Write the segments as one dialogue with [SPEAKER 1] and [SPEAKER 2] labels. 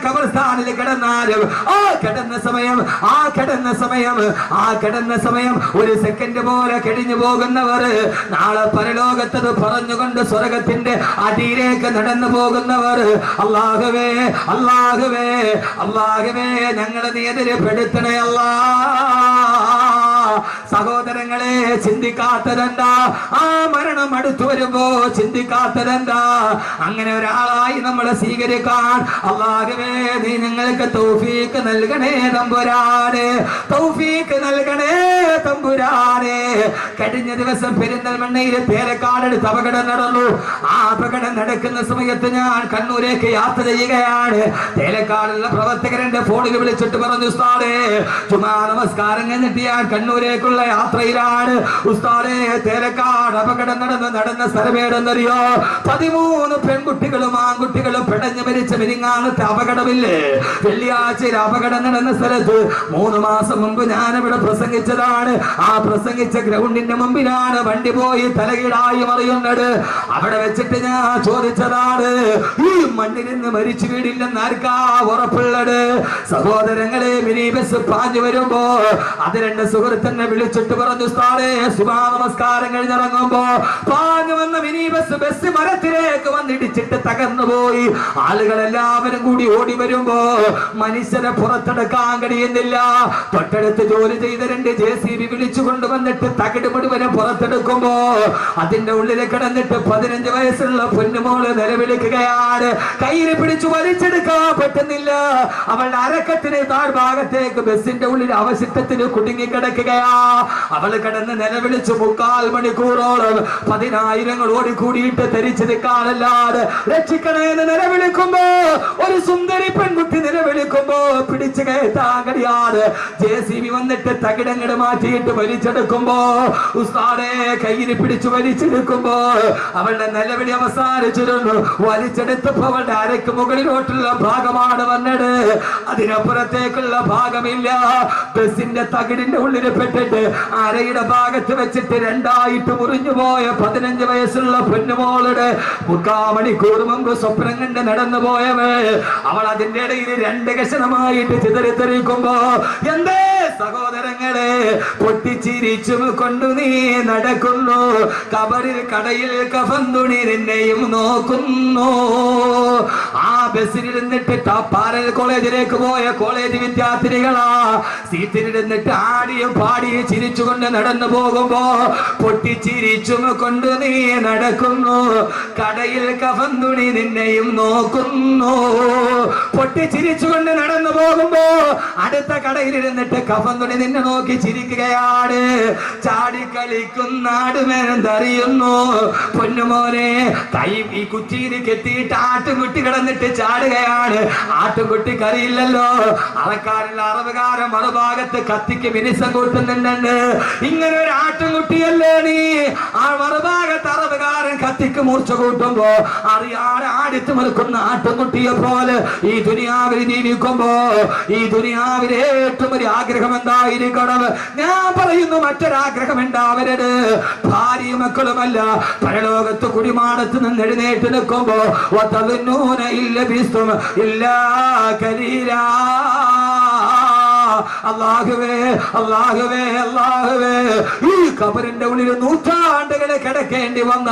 [SPEAKER 1] കബർസ്ഥാനിൽ കിടന്നാലും ആ കിടന്ന സമയം ഒരു സെക്കൻഡ് പോലെ കഴിഞ്ഞു പോകുന്നവർ നാളെ പരലോകത്തത് പറഞ്ഞുകൊണ്ട് സ്വർഗത്തിന്റെ അടിയിലേക്ക് നടന്നു പോകുന്നവർ അല്ലാഹുവേ അല്ലാഹുവേ അല്ലാഹുവേ ഞങ്ങളെ നീ എതിരെപ്പെടുത്തണേ അല്ലാ. സഹോദരങ്ങളെ, ചിന്തിക്കാത്തതെന്താ? ആ മരണം അടുത്തു വരുമ്പോ ചിന്തിക്കാത്തതെന്താ? അങ്ങനെ ഒരാളായി നമ്മളെ സ്വീകരിക്കാൻ അല്ലാഹുവേ നീ ഞങ്ങൾക്ക് തൗഫീഖ് നൽകണേ തമ്പുരാനെ, തൗഫീഖ് നൽകണേ തമ്പുരാനെ. കഴിഞ്ഞ ദിവസം പെരിന്തൽമണ്ണയിൽ തേലക്കാടെടുത്ത് അപകടം നടന്നു. ആ അപകടം നടക്കുന്ന സമയത്ത് ഞാൻ കണ്ണൂരേക്ക് യാത്ര ചെയ്യുകയാണ്. തേലക്കാടുള്ള പ്രവർത്തകരെന്റെ ഫോണിൽ വിളിച്ചിട്ട് പറഞ്ഞു, ഉസ്താദേ ജുമാ നമസ്കാരം കഴിഞ്ഞിട്ട് ഞാൻ കണ്ണൂരേക്കുള്ള യാത്രയിലാണ്. ഉസ്താദേ തേലക്കാട് അപകടം നടന്ന സ്ഥലമേടെന്നറിയോ? 13 പെൺകുട്ടികളും ആൺകുട്ടികളും പിടഞ്ഞു മരിച്ച മിനിങ്ങാനത്തെ അപകടമില്ലേ? വെള്ളിയാഴ്ചയിൽ അപകടം നടന്ന സ്ഥലത്ത് 3 മാസം മുമ്പ് ഞാനിവിടെ പ്രസംഗിച്ചതാണ്. ആ പ്രസംഗിച്ച ഗ്രൗണ്ടിന്റെ മുമ്പിലാണ് വണ്ടി പോയി തലകീടായി മറിയുന്നത്. അവിടെ വെച്ചിട്ട് ഞാൻ ചോദിച്ചതാണ്, ഈ മണ്ണിൽ നിന്ന് മരിച്ചു വീടില്ലെന്ന് ആർക്കാ ഉറപ്പുള്ളത്? സഹോദരങ്ങളെ, മിനി ബസ് പാഞ്ഞു വരുമ്പോ അത് 2 സുഹൃത്തിനെ വിളിച്ചിട്ട് പറഞ്ഞു, ഉസ്താദേ സുബഹ നമസ്കാരം കഴിഞ്ഞിറങ്ങുമ്പോ പാഞ്ഞു വന്ന മിനി ബസ് മരത്തിലേക്ക് വന്നിടിച്ചിട്ട് തകർന്നു പോയി. ആളുകളെല്ലാവരും കൂടി ഓടി വരുമ്പോ മനുഷ്യരെ പുറത്തെടുക്കാൻ കഴിയുന്നില്ല. തൊട്ടടുത്ത് ജോലി ചെയ്ത 2 JCB വിളിച്ചു കൊണ്ടുവന്നിട്ട് തകിട് മുഴുവനും പുറത്തെടുക്കുമ്പോ അതിന്റെ ഉള്ളിൽ കിടന്നിട്ട് 15 വയസ്സുള്ള പൊന്നുമോള് നിലവിളിക്കുകയാണ്. കയ്യിൽ പിടിച്ചു വലിച്ചെടുക്കാൻ പറ്റുന്നില്ല. അവളുടെ അരക്കത്തിന് താഴ്ഭാഗത്തേക്ക് ബസിന്റെ ഉള്ളിൽ അവശിഷ്ടത്തിന് കുടുങ്ങി കിടക്കുകയാ. അവള് കിടന്ന് നിലവിളിച്ചു 3/4 മണിക്കൂറോളം 10,000 ഓടിക്കൂടിയിട്ട് ധരിച്ചു നിൽക്കാനല്ലാതെ രക്ഷിക്കണേന്ന് നിലവിളിക്കുമ്പോ ഒരു സുന്ദരി പെൺകുട്ടി നിലവിളിക്കുമ്പോ പിടിച്ചു കയറ്റാൻ കഴിയാതെ JCB വന്നിട്ട് തകിടങ്ങട് മാറ്റിയിട്ട് വലിച്ചെടുക്കുമ്പോ ഉസ്താദേ കയ്യിൽ പിടിച്ചു വലിച്ചെടുക്കുമ്പോ അവളുടെ നിലവിളി അവസാനിച്ചിരുന്നു. വലിച്ചെടുത്തപ്പോ അവളുടെ അരക്ക് മുകളിലോട്ടുള്ള ഭാഗമാണ് വന്നത്, അതിനപ്പുറത്തേക്കുള്ള ഭാഗമില്ല. ബസിന്റെ തകിടിന്റെ ഉള്ളിൽ പെട്ടിട്ട് അരയുടെ ഭാഗത്ത് വെച്ചിട്ട് 2ആയിട്ട് മുറിഞ്ഞു പോയ 15 വയസ്സുള്ള പൊന്നുമോളുടെ 3/4 മണിക്കൂർ മുമ്പ് സ്വപ്നം കണ്ട് നടന്നു പോയവേ അവൾ അതിന്റെ ഇടയിൽ 2 കഷണമായിട്ട് ചിതറിത്തെറിക്കുമ്പോ എന്തേ സഹോദരങ്ങളെ, പൊട്ടിച്ചിരിച്ചും കൊണ്ടു നീ നടക്കുന്നു. കബറിൽ കടയിൽ കഫൻ തുണി നിന്നെയും നോക്കുന്നു. ആ ബസ്സിലിരുന്നിട്ട് പാരൽ കോളേജിലേക്ക് പോയ കോളേജ് വിദ്യാർത്ഥിനികളാ സീറ്റിലിരുന്നിട്ട് ആടിയും പാടിയും ചിരിച്ചുകൊണ്ട് നടന്നു പോകുമ്പോ പൊട്ടിച്ചിരിച്ചും കൊണ്ട് നീ നടക്കുന്നു. കടയിൽ കഫൻ തുണി നിന്നെയും നോക്കുന്നു. പൊട്ടിച്ചിരിച്ചുകൊണ്ട് നടന്നു പോകുമ്പോ അടുത്ത കടയിലിരുന്നിട്ട് കഫൻ തുണി നിന്നെ നോക്കി ചിരിക്കുകയാണ്. ചാടിക്കളിക്കുന്ന ആടുമേനെന്തറിയുന്നു പൊന്നുമോനെ, കൈ ഈ കുറ്റിയിൽ കെട്ടിയിട്ട് ആട്ടുംകുട്ടി കിടന്നിട്ട് ചാടുകയാണ്. ആട്ടുംകുട്ടിക്കറിയില്ലല്ലോ അറക്കാരുള്ള അറവുകാരൻ മറുഭാഗത്ത് കത്തിക്ക് മിനിസം കൂട്ടുന്നുണ്ട്. ഇങ്ങനെ ഒരു ആട്ടുംകുട്ടിയല്ലേ നീ? ആ മറുഭാഗത്ത് അറവുകാരൻ കത്തിക്ക് മൂർച്ച കൂട്ടുമ്പോ അറിയാതെ ആടിത്തു നിൽക്കുന്ന ആട്ടുംകുട്ടിയെ പോലെ ഈ ദുനിയാവിൽ ജീവിക്കുമ്പോ ഈ ദുനിയാവിലെ ഏറ്റവും ഒരു ആഗ്രഹം എന്തായിരിക്കണം? ഞാൻ പറയുന്നു, മറ്റൊരാഗ്രഹം ഉണ്ടാവരുത്. ഭാര്യയും മക്കളുമല്ല, പരലോകത്ത് കുടിമാടത്ത് നിന്ന് എഴുന്നേറ്റ് നിൽക്കുമ്പോ അല്ലാഹുവേ അല്ലാഹുവേ അല്ലാഹുവേ, ഈ ഖബറിന്റെ ഉള്ളിൽ നൂറ്റാണ്ടുകളെ കിടക്കേണ്ടി വന്ന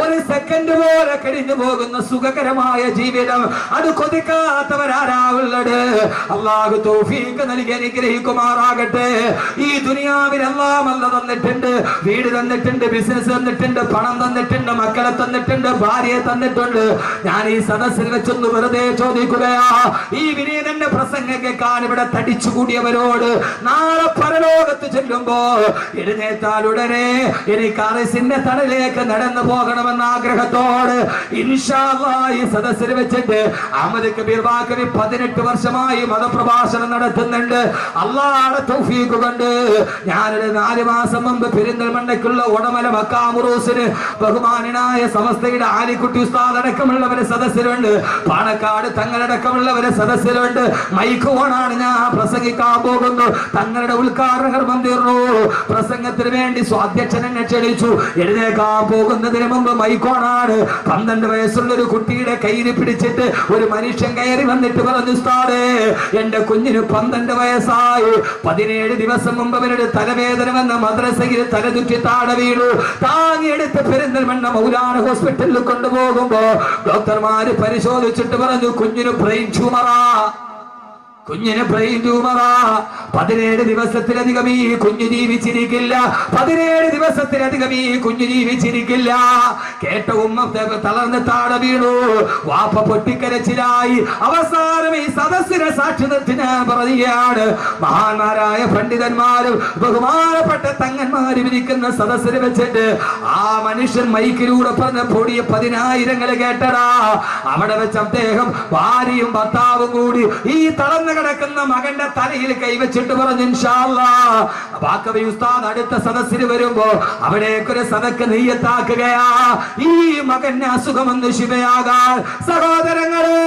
[SPEAKER 1] ഒരു സെക്കൻഡ് പോലെ കഴിഞ്ഞു പോകുന്ന സുഖകരമായ ജീവിതം അത് കൊതിക്കാത്തവരാരാവുള്ളത്? അല്ലാഹു തൗഫീഖ് നൽകി അനുഗ്രഹിക്കുമാറാകട്ടെ. ഈ ദുനിയാവിൽ എല്ലാം അല്ല തന്നിട്ടുണ്ട്. വീട് തന്നിട്ടുണ്ട്, ബിസിനസ് തന്നിട്ടുണ്ട്, പണം തന്നിട്ടുണ്ട്, മക്കളെ തന്നിട്ടുണ്ട്, ഭാര്യയെ തന്നിട്ടുണ്ട്. ഞാൻ ഈ സദസ്സിൽ വെച്ചൊന്ന് വെറുതെ ചോദിക്കുകയാ, ഈ വിനീതന്റെ പ്രസംഗം കേൾക്കാൻ ഇവിടെ തടിച്ചുകൂടിയവരോട് നാളെ പരലോകത്ത് ചെല്ലുമ്പോ എഴുന്നേറ്റാൽ ഉടനെ എനിക്ക് അറിസിന്റെ തടലേക്ക് നടന്നു പോകണമെന്ന ആഗ്രഹത്തോട് ഇൻഷാ അല്ലാഹ് ഈ സദസ്സിൽ വെച്ചിട്ട് അഹമ്മദ് കബീർ ബാക്കവി 18 വർഷമായി മതപ്രഭാഷണം നടത്തുന്നുണ്ട്. അല്ലാഹുവിന്റെ തൗഫീഖ് കൊണ്ട് ഞാനൊരു 4 മാസം മുമ്പ് പെരിന്തൽമണ്ണയ്ക്കുള്ള ഉടമല മക്കാമുറൂസിന് ബഹുമാനായ സമസ്തയുടെ ആലിക്കുട്ടി ഉസ്താദ് അടക്കമുള്ളവരെ സദസ്സിലുണ്ട്, പാണക്കാട് തങ്ങളടക്കമുള്ളവരെ സദസ്സിലുണ്ട്. മൈക്ക് ഓണാണ്, ഞാൻ പ്രസംഗിക്കാൻ പോകുന്നു. തങ്ങളുടെ ഉദ്ഘാടന കർമ്മം തീർന്നു. പ്രസംഗത്തിന് വേണ്ടി സ്വാധ്യക്ഷനെ ക്ഷണിച്ചു. എഴുന്നേക്കാൻ പോകുന്നതിന് മുമ്പ് മൈക്കോണാണ്. 12 വയസ്സുള്ള ഒരു കുട്ടിയുടെ കയ്യിൽ പിടിച്ചിട്ട് ഒരു മനുഷ്യൻ കയറി വന്നിട്ട് പറഞ്ഞു, ഉസ്താദേ, എന്റെ കുഞ്ഞിന് 12 വയസ്സായി. 17 ദിവസം മുമ്പ് അവരുടെ തലവേദന വന്ന മദ്രസയിൽ തലതുറ്റി താഴെ വീണു. താങ്ങിയെടുത്ത് പെരിന്തൽമണ്ണ മൗലാന ഹോസ്പിറ്റലിൽ കൊണ്ടുപോകുമ്പോ ഡോക്ടർമാര് പരിശോധിച്ചിട്ട് പറഞ്ഞു, കുഞ്ഞിന് ബ്രെയിൻ ട്യൂമറാ. 17 ദിവസത്തിലധികം ഈ കുഞ്ഞു ജീവിച്ചിരിക്കില്ല. 17 ദിവസത്തിലധികം ഈ കുഞ്ഞു ജീവിച്ചിരിക്കില്ല. കേട്ട ഉമ്മ തളർന്ന് താഴെ വീണു. വാപ്പ പൊട്ടിക്കരച്ചിലായി. അവസാനം ഈ സദസ്സിനെ സാക്ഷി നിർത്തി ഞാൻ പറയുകയാണ്, മഹാന്മാരായ പണ്ഡിതന്മാരും ബഹുമാനപ്പെട്ട തങ്ങന്മാരും ഇരിക്കുന്ന സദസ്സിൽ വെച്ചിട്ട് ആ മനുഷ്യൻ മൈക്കിലൂടെ പറഞ്ഞ പൊടിയ 10,000 കേട്ടടാ. അവിടെ വെച്ച് അദ്ദേഹം ഭാര്യയും ഭർത്താവും കൂടി ഈ തളർന്ന കിടക്കുന്ന മകന്റെ തലയിൽ കൈവച്ചിട്ട് പറഞ്ഞു, ഇൻഷാ അല്ലാഹ് ബാക്കവി ഉസ്താദ് അടുത്ത സദസ്സിൽ വരുമ്പോ അവിടേക്കൊരു സദക്ക് നെയ്യത്താക്കുകയാ. ഈ മകന് അസുഖമെന്ന് ശിവയാകാൻ. സഹോദരങ്ങളെ,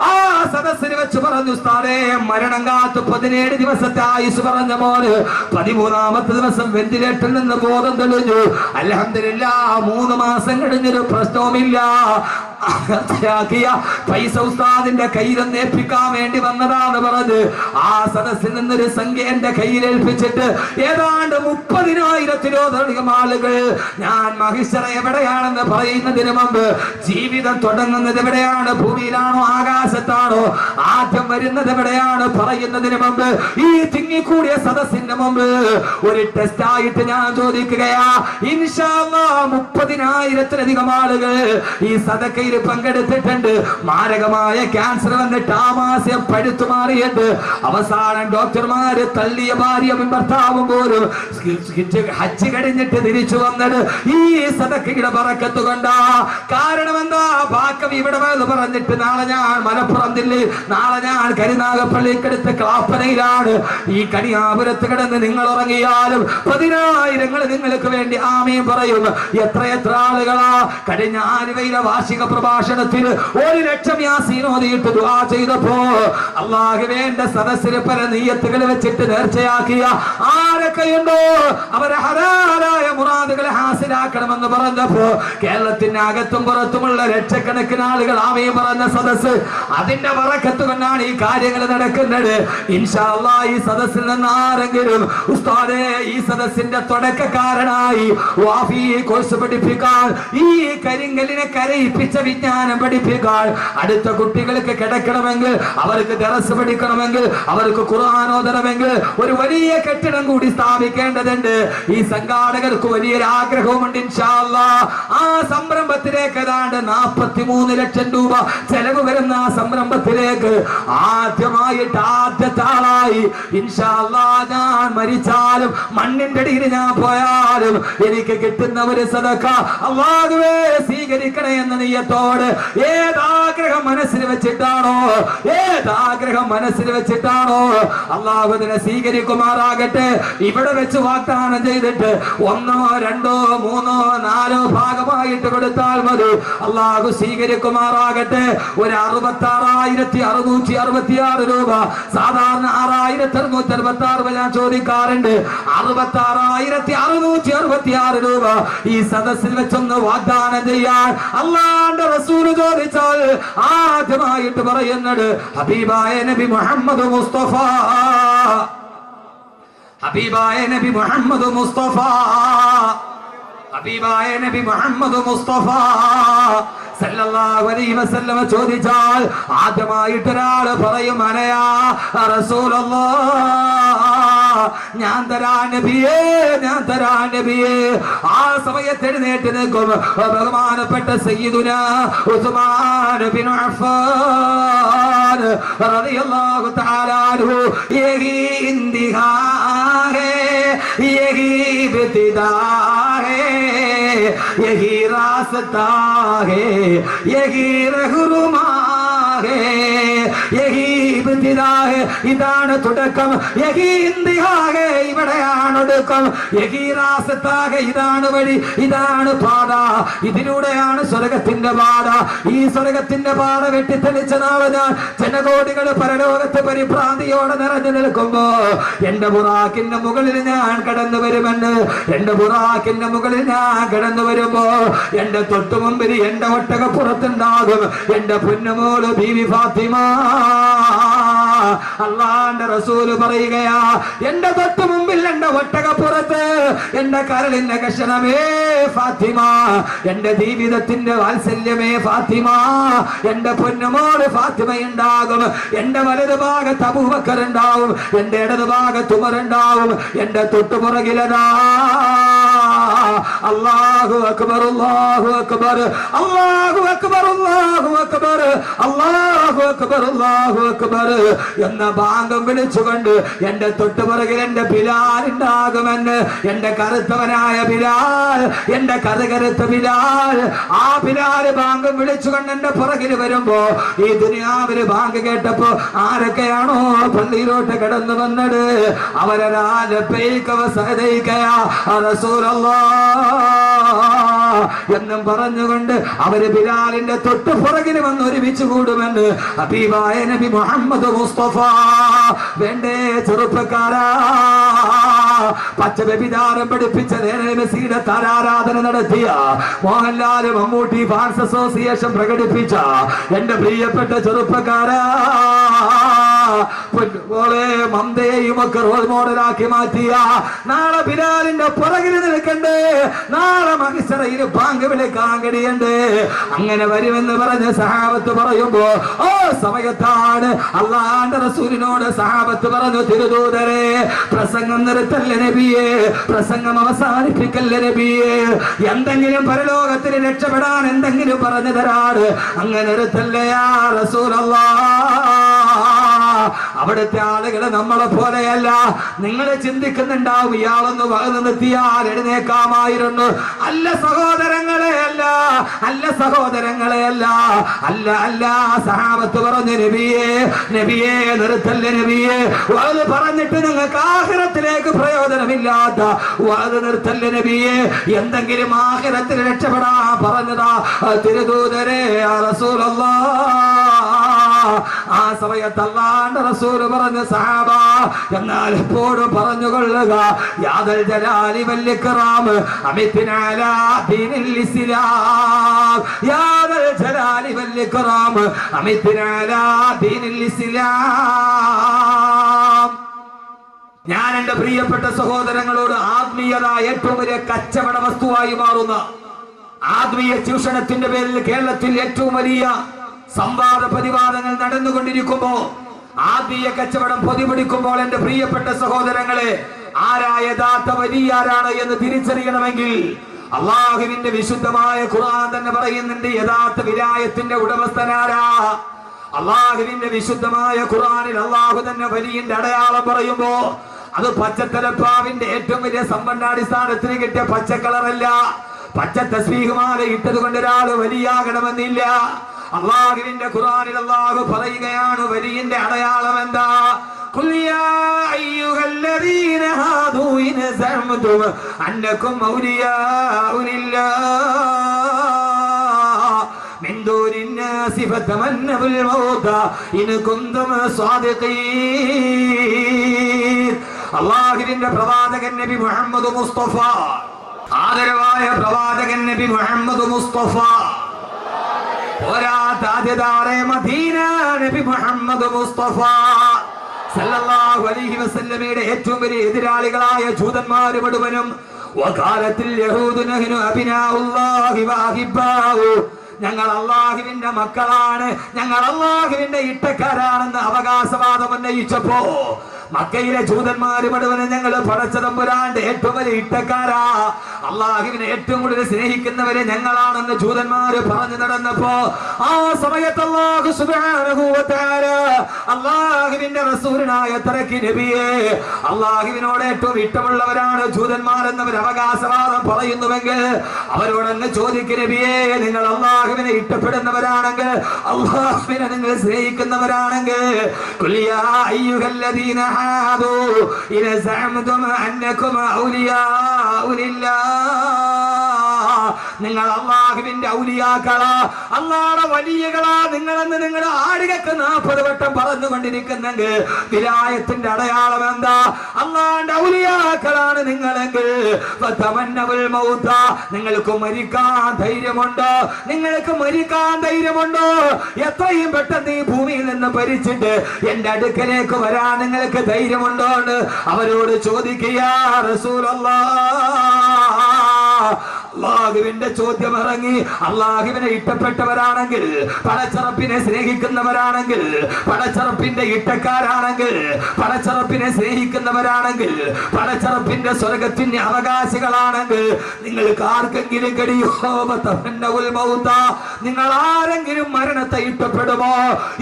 [SPEAKER 1] ആ സദസ്സിൽ വെച്ച് പറഞ്ഞു, ഉസ്താദേ, മരണം കാത്ത് 17 ദിവസത്തെ ആയുസ് പറഞ്ഞ മോന് 13ാമത്തെ ദിവസം വെന്റിലേറ്ററിൽ നിന്ന് ബോധം തെളിഞ്ഞു. അൽഹംദുലില്ലാഹ് 3 മാസം കഴിഞ്ഞൊരു പ്രശ്നവുമില്ല. പൈസ ഉസ്താദിന്റെ കയ്യിലൊന്ന് ഏൽപ്പിക്കാൻ വേണ്ടി വന്നതാന്ന് പറഞ്ഞ് ആ സദസ്സിൽ നിന്നൊരു സംഖ്യ എന്റെ കയ്യിലേൽപ്പിച്ചിട്ട് ഏതാണ്ട് 30,000-ത്തിലധികം ആളുകൾ ഞാൻ മഹിഷറ എവിടെയാണെന്ന് പറയുന്നതിന് മുമ്പ്, ജീവിതം തുടങ്ങുന്നത് എവിടെയാണ്, ഭൂമിയിലാണോ ആകാശത്താണോ, ആദ്യം വരുന്നത് എവിടെയാണ് പറയുന്നതിന് മുമ്പ് ഈ തിങ്ങിക്കൂടിയ സദസ്സിന്റെ മുമ്പ് ഒരു ടെസ്റ്റ് ആയിട്ട് ഞാൻ ചോദിക്കുകയാ. ഇൻഷാ അല്ലാഹ് 30,000-ത്തിലധികം ആളുകൾ ഈ സദക്കയിൽ പങ്കെടുത്തിട്ടുണ്ട്. മാരകമായ ക്യാൻസർ വന്നിട്ട് ആമാശയം പഴുത്തു മാറിയിട്ട് അവസാനം ഡോക്ടർമാര് തള്ളിയ ഭാര്യയും ഭർത്താവും പോലും ഹജ്ജ് കഴിഞ്ഞിട്ട് തിരിച്ചു വന്നത് ഈ സദക്കയുടെ ബറക്കത്ത് കൊണ്ടാ. കാരണം എന്താ, ബാക്കി ഇവിടെ പറഞ്ഞിട്ട് നാളെ ഞാൻ മലപ്പുറം ജില്ലയിൽ, നാളെ ഞാൻ കരുനാഗപ്പള്ളിക്കടുത്ത് ക്ലാപ്പനയിലാണ്. ഈ കണിയാപുരത്ത് കിടന്ന് നിങ്ങൾ ഉറങ്ങിയാലും 10,000 നിങ്ങൾക്ക് വേണ്ടി ആമീൻ പറയും. എത്ര ആളുകളാ കഴിഞ്ഞ ആലുവയിലെ വാർഷിക പ്രഭാഷണത്തിൽ 1,00,000 യാസീൻ ഓതിയിട്ട് ദുആ ചെയ്തപ്പോ അല്ലാഹുവേ എന്റെ സദസ്സിൽ പല നിയ്യത്തുകൾ വെച്ചിട്ട് നേർച്ചയാക്കിയ ആരൊക്കെയുണ്ടോ അവരെ ഹലാലായ മുറാദുകളെ ഹാസിലാക്കണമെന്ന് പറഞ്ഞപ്പോ കേരളത്തിന്റെ അകത്തും പുറത്തുമുള്ള ലക്ഷക്കണക്കിന് ആളുകൾ ആമീൻ പറഞ്ഞ സദസ്സ്, അതിന്റെ ബറക്കത്ത് കൊണ്ടാണ് ഈ കാര്യങ്ങൾ നടക്കുന്നത്. ഇൻഷാ അല്ലാഹ് ഈ സദസ്സിൽ നിന്ന് ആരെങ്കിലും ഉസ്താദേ ഈ സദസ്സിന്റെ തുടക്കക്കാരനായി വാഫി കോഴ്സ് പഠിപ്പിക്കാൻ, ഈ കരിങ്കലിനെ കരയിപ്പിച്ച വിജ്ഞാനം പഠിപ്പിക്കാൻ, അടുത്ത കുട്ടികൾക്ക് കിടക്കണമെങ്കിൽ, അവർക്ക് ദറസ് പഠിക്കണമെങ്കിൽ, അവർക്ക് ഖുർആൻ ഓതണമെങ്കിൽ ഒരു വലിയ കെട്ടിടം കൂടി സ്ഥാപിക്കേണ്ടതുണ്ട്. ഈ സംഘാടകർക്ക് വലിയൊരു ആഗ്രഹവുമുണ്ട്. ഇൻഷാ അല്ലാഹ് ആ സംരംഭത്തിലേക്ക് ഏതാണ്ട് 43 ലക്ഷം രൂപ ചെലവ് വരുന്ന ആ സംരംഭത്തിലേക്ക് ആദ്യമായിട്ട് ആദ്യത്തെ ആളായി ഇൻഷാ അല്ലാഹ് ഞാൻ മരിച്ചാലും മണ്ണിന്റെ അടിയിൽ ഞാൻ പോയാലും എനിക്ക് കിട്ടുന്ന ഒരു സദഖ അല്ലാഹുവേ സ്വീകരിക്കണേ എന്ന നിയ്യത്തോട് ഏതാഗ്രഹം മനസ്സിൽ വെച്ചിട്ടാണോ അല്ലാഹു അതിനെ സ്വീകരിക്കുമാറാകട്ടെ. ഇവിടെ വെച്ച് വാഗ്ദാനം ചെയ്തിട്ട് 1, 2, 3, 4 ഭാഗമായിട്ട് കൊടുത്താൽ മതി. അല്ലാഹു സ്വീകരിക്കുമാറാകട്ടെ. ഒരു 66,666 രൂപ, സാധാരണ 6,666 ഞാൻ ചോദിക്കാറുണ്ട്. 66,666 രൂപ ഈ സദസ്സിൽ വെച്ചൊന്ന് വാഗ്ദാനം ചെയ്യാൻ അല്ലാഹുവിന്റെ റസൂൽ ചോദിച്ചാൽ ആദ്യമായിട്ട് പറയുന്നത് ഹബീബായ നബി മുഹമ്മദ് മുസ്തഫ, ഹബീബായ നബി മുഹമ്മദ് മുസ്തഫ, ഹബീബായ നബി മുഹമ്മദ് മുസ്തഫ സല്ലല്ലാഹു അലൈഹി വസല്ലം ചോദിച്ചാൽ ആദ്യമായിട്ട് ഒരാൾ പറയും അനയാ റസൂലല്ലാഹ്, ഞാൻ തരാ നബിയേ, ഞാൻ തരാ നബിയേ. ആ സമയത്ത് എഴുന്നേറ്റ് നിൽക്കും ബഹുമാനപ്പെട്ട സയ്യിദുനാ ഉസ്മാൻ ബിൻ അഫ്ഫാൻ റളിയല്ലാഹു തആല അൻഹു. യഹി ഇന്തിഹാ ഹേ, യഹി ഇബ്തിദാ ഹേ, യഹി रास्ता है यही रहनुमा है ഇതാണ് തുടക്കം, ഇവിടെയാണ് ഒടുക്കം, ഇതാണ് വഴി, ഇതാണ് പാത, ഇതിലൂടെയാണ് സ്വർഗത്തിന്റെ പാത. ഈ സ്വർഗത്തിന്റെ പാത വെട്ടിത്തെളിച്ച നാളെ ഞാൻ ജനകോടികൾ പരലോകത്ത് പരിഭ്രാന്തിയോടെ നിറഞ്ഞു നിൽക്കുമ്പോ എന്റെ ബുറാക്കിന്റെ മുകളിൽ ഞാൻ കടന്നു വരുമെന്ന്, എന്റെ ബുറാക്കിന്റെ മുകളിൽ ഞാൻ കടന്നു വരുമ്പോ എന്റെ തൊട്ടു മുമ്പിൽ എന്റെ ഒട്ടകപ്പുറത്തുണ്ടാകും എന്റെ പൊന്നുമോള് ബീവി ഫാത്തിമ. അള്ളാന്റെ റസൂല് പറയുകയാ, എന്റെ തൊട്ടു മുമ്പിൽ എന്റെ ഒട്ടകപ്പുറത്ത് എന്റെ കരളിന്റെ കഷണമേ ഫാത്തിമ, എന്റെ ജീവിതത്തിന്റെ വാത്സല്യമേ ഫാത്തിമ, എന്റെ പൊന്നുമോള് ഫാത്തിമ ഉണ്ടാകും. എന്റെ വലതു ഭാഗത്ത് അബൂബക്കർ ഉണ്ടാവും, എന്റെ ഇടതു ഭാഗത്ത് ഉമർ ഉണ്ടാവും, എന്റെ തൊട്ടുപുറകിലതാ അല്ലാഹു അക്ബർ അല്ലാഹു അക്ബർ അല്ലാഹു അക്ബർ അല്ലാഹു അക്ബർ അല്ലാഹു അക്ബർ അല്ലാഹു അക്ബർ എന്ന ബാങ്കം വിളിച്ചുകൊണ്ട് എന്റെ തൊട്ടുപുറകിൽ എന്റെ ബിലാൽ ഉണ്ടാകുമെന്ന്. എന്റെ കറുത്തവനായ ബിലാൽ, എന്റെ കറുത്ത ബിലാൽ, ആ ബിലാൽ ബാങ്കം വിളിച്ചുകൊണ്ട് എന്റെ പുറകിൽ വരുമ്പോ ഈ ദുനിയാവില് ബാങ്ക് കേട്ടപ്പോ ആരൊക്കെയാണോ പള്ളിയിലോട്ട് കടന്നു വന്നത് എന്നും പറഞ്ഞുകൊണ്ട് അവര് ബിലാലിന്റെ തൊട്ട് പുറകിൽ വന്ന് ഒരുമിച്ച് കൂടുമെന്ന് ഹബീബായ നബി മുഹമ്മദ് മുസ്തഫ. വേണ്ടേ ചെറുപ്പക്കാരാ, പച്ച വ്യഭിചാരം പഠിപ്പിച്ച മെസ്സിയുടെ താരാരാധന നടത്തിയ മോഹൻലാൽ മമ്മൂട്ടി ഫാൻസ് അസോസിയേഷൻ പ്രകടിപ്പിച്ച എന്റെ പ്രിയപ്പെട്ട ചെറുപ്പക്കാരാ, മന്ദയും ഒക്കെ റോൾ മോഡലാക്കി മാറ്റിയ നാളെ ബിലാലിന്റെ പുറകിൽ നിൽക്കണ്ടേ, നാളെ മഹിസറയിൽ ബാങ്ക് വിളിക്കാൻ കഴിയണ്ടേ. അങ്ങനെ വരുമെന്ന് പറഞ്ഞ സഹാബത്ത് പറയുമ്പോ ഓ സമയത്താണ് അള്ളാന്റെ റസൂലിനോട് സഹാബത്ത് പറഞ്ഞു, തിരുദൂതരെ പ്രസംഗം നിർത്തല്ല നബിയെ, പ്രസംഗം അവസാനിപ്പിക്കല്ല നബിയെ, എന്തെങ്കിലും പരലോകത്തിന് രക്ഷപ്പെടാൻ എന്തെങ്കിലും പറഞ്ഞു തരാണ്, അങ്ങനെ നിർത്തല്ലയാ റസൂലല്ലാഹ്. അവിടുത്തെ ആളുകള് നമ്മളെ പോലെയല്ല. നിങ്ങൾ ചിന്തിക്കുന്നുണ്ടാവും ഇയാളൊന്ന് വകന്നു നിർത്തിയാൽ എഴുന്നേക്കാമായിരുന്നു. അല്ല സഹോദരങ്ങളെ, അല്ല അല്ല സഹോദരങ്ങളെ, അല്ല അല്ല അല്ല. സഹാബത്ത് പറഞ്ഞു, നബിയെ നബിയെ നിർത്തല്ല നബിയെ, അത് പറഞ്ഞിട്ട് നിങ്ങൾക്ക് ആഖിറത്തിലേക്ക് പ്രയോജനമില്ലാത്ത അത് നിർത്തല്ല നബിയെ, എന്തെങ്കിലും ആഖിറത്തിൽ രക്ഷപ്പെടാൻ പറഞ്ഞതാ തിരുദൂതരെ റസൂലല്ലാഹ്. ആ സമയത്ത് അല്ലാഹുവിന്റെ റസൂൽ പറഞ്ഞ സഹാബ, എന്നാൽ എപ്പോഴും പറഞ്ഞുകൊള്ളുക, യാദൽ ജലാലി വൽ ഇക്റാം അമിത്നാ അലാ ദീനിൽ ഇസ്ലാം, യാദൽ ജലാലി വൽ ഇക്റാം അമിത്നാ അലാ ദീനിൽ ഇസ്ലാം. ഞാൻ എന്റെ പ്രിയപ്പെട്ട സഹോദരങ്ങളോട്, ആത്മീയത ഏറ്റവും വലിയ കച്ചവട വസ്തുവായി മാറുന്ന ആത്മീയ ചൂഷണത്തിന്റെ പേരിൽ കേരളത്തിൽ ഏറ്റവും വലിയ സംവാദ പ്രതിവാദങ്ങൾ നടന്നുകൊണ്ടിരിക്കുമ്പോ, ആത്മീയ കച്ചവടം പൊതിപിടിക്കുമ്പോൾ എന്റെ പ്രിയപ്പെട്ട സഹോദരങ്ങളെ, ആരാ യഥാർത്ഥ വലിയാരാണ് എന്ന് തിരിച്ചറിയണമെങ്കിൽ അള്ളാഹുവിന്റെ വിശുദ്ധമായ ഖുർആൻ തന്നെ പറയുന്നുണ്ട് യഥാർത്ഥ വിലായത്തിന്റെ ഉടമസ്ഥനാരാ. അള്ളാഹുവിന്റെ വിശുദ്ധമായ ഖുർആനിൽ അള്ളാഹു തന്നെ വലിയന്റെ അടയാളം പറയുമ്പോ അത് പച്ചത്തലപ്പാവിന്റെ ഏറ്റവും വലിയ സമ്പന്നാടിസ്ഥാനത്തിന് കിട്ടിയ പച്ചക്കളറല്ല. പച്ച തസ്ബീഹുമാല ഇട്ടത് കൊണ്ട് ഒരാൾ വലിയാകണമെന്നില്ല. അള്ളാഹുവിന്റെ ഖുർആനിൽ അള്ളാഹു പറയുകയാണ് വലിയന്റെ അടയാളം എന്താ? ഖുൽ യാ അയ്യുഹല്ലദീന ഹാദൂ ഇൻ സഅംതും അന്നകും ഔലിയാഉ ലില്ലാഹ് മിൻ ദൂനിൻ നാസി ഫതമന്നഉൽ മൗത ഇൻ കുൻതും സ്വാദിഖീൻ. അള്ളാഹുവിന്റെ പ്രവാചകൻ നബി മുഹമ്മദ് മുസ്തഫ, ആദരവായ പ്രവാചകൻ നബി മുഹമ്മദ് മുസ്തഫ, പോരാതാദ്യതാറെ മദീന നബി മുഹമ്മദ് മുസ്തഫ സല്ലല്ലാഹു അലൈഹി വസല്ലമയുടെ ഏറ്റവും വലിയ എതിരാളികളായ ജൂതന്മാര് മുഴുവനും വഖാലത്തിൽ യഹൂദു നഹ്നു അബ്നാഉല്ലാഹി വഅഹിബ്ബാഹു, ഞങ്ങൾ അള്ളാഹുവിന്റെ മക്കളാണ്, ഞങ്ങൾ അള്ളാഹുവിന്റെ ഇട്ടക്കാരാണെന്ന് അവകാശവാദം ഉന്നയിച്ചപ്പോ മക്കയിലെ ജൂതന്മാര് മുഴുവനും ഞങ്ങൾ പടച്ച തമ്പുരാന്റെ ഏറ്റവും വലിയ ഇട്ടക്കാരാ, അള്ളാഹുവിനെ ഏറ്റവും കൂടുതൽ സ്നേഹിക്കുന്നവരെ ഞങ്ങളാണെന്ന് ജൂതന്മാര് പറഞ്ഞു നടന്നപ്പോ ആ സമയത്ത് അല്ലാഹു സുബ്ഹാനഹു വ തആല അള്ളാഹുവിന്റെ റസൂലിനായ തറക്കി നബിയെ അള്ളാഹുവിനോട് ഏറ്റവും ഇഷ്ടമുള്ളവരാണ് ജൂതന്മാരെന്നവർ അവകാശവാദം പറയുന്നുവെങ്കിൽ അവരോടങ്ങ് ചോദിക്കും നബിയെ, നിങ്ങൾ അള്ളാഹുവിനെ ഇഷ്ടപ്പെടുന്നവരാണെങ്കിൽ, അള്ളാഹുവിനെ നിങ്ങൾ സ്നേഹിക്കുന്നവരാണെങ്കിൽ, ഖുൽ യാ അയ്യുഹല്ലദീന ഹാദൂ ഇൻ സഅംതും അന്നകും ഔലിയാഉ ലില്ലാഹ്, നിങ്ങൾ അള്ളാഹുവിന്റെ ഔലിയാക്കളാ, അള്ളാഹുടെ വലിയകളാ നിങ്ങളെന്ന് നിങ്ങളുടെ ആടുകൾക്ക് 40 വട്ടം പറഞ്ഞുകൊണ്ടിരിക്കുന്നെങ്കിൽ വിലായത്തിന്റെ അടയാളം എന്താ? അള്ളാഹുന്റെ ഔലിയാക്കളാണ് നിങ്ങളെങ്കിൽ ഫതമന്നവുൽ മൗത, നിങ്ങൾക്ക് മരിക്കാൻ ധൈര്യമുണ്ടോ? നിങ്ങൾക്ക് മരിക്കാൻ ധൈര്യമുണ്ടോ? എത്രയും പെട്ടെന്ന് ഈ ഭൂമിയിൽ നിന്ന് ഭരിച്ചിട്ട് എന്റെ അടുക്കലേക്ക് വരാൻ നിങ്ങൾക്ക് ധൈര്യമുണ്ടോ എന്ന് അവരോട് ചോദിക്കുക. റസൂലല്ലാഹ് അള്ളാഹുവിന്റെ ചോദ്യം ഇറങ്ങി. അള്ളാഹുവിനെ ഇഷ്ടപ്പെട്ടവരാണെങ്കിൽ, പടച്ചറപ്പിനെ സ്നേഹിക്കുന്നവരാണെങ്കിൽ, പടച്ചറപ്പിന്റെ ഇഷ്ടക്കാരാണെങ്കിൽ, പടച്ചറപ്പിനെ സ്നേഹിക്കുന്നവരാണെങ്കിൽ, പടച്ചറപ്പിന്റെ സ്വർഗത്തിന്റെ അവകാശികളാണെങ്കിൽ, നിങ്ങൾക്ക് ആർക്കെങ്കിലും കഴിയോ? നിങ്ങൾ ആരെങ്കിലും മരണത്തെ ഇഷ്ടപ്പെടുമോ?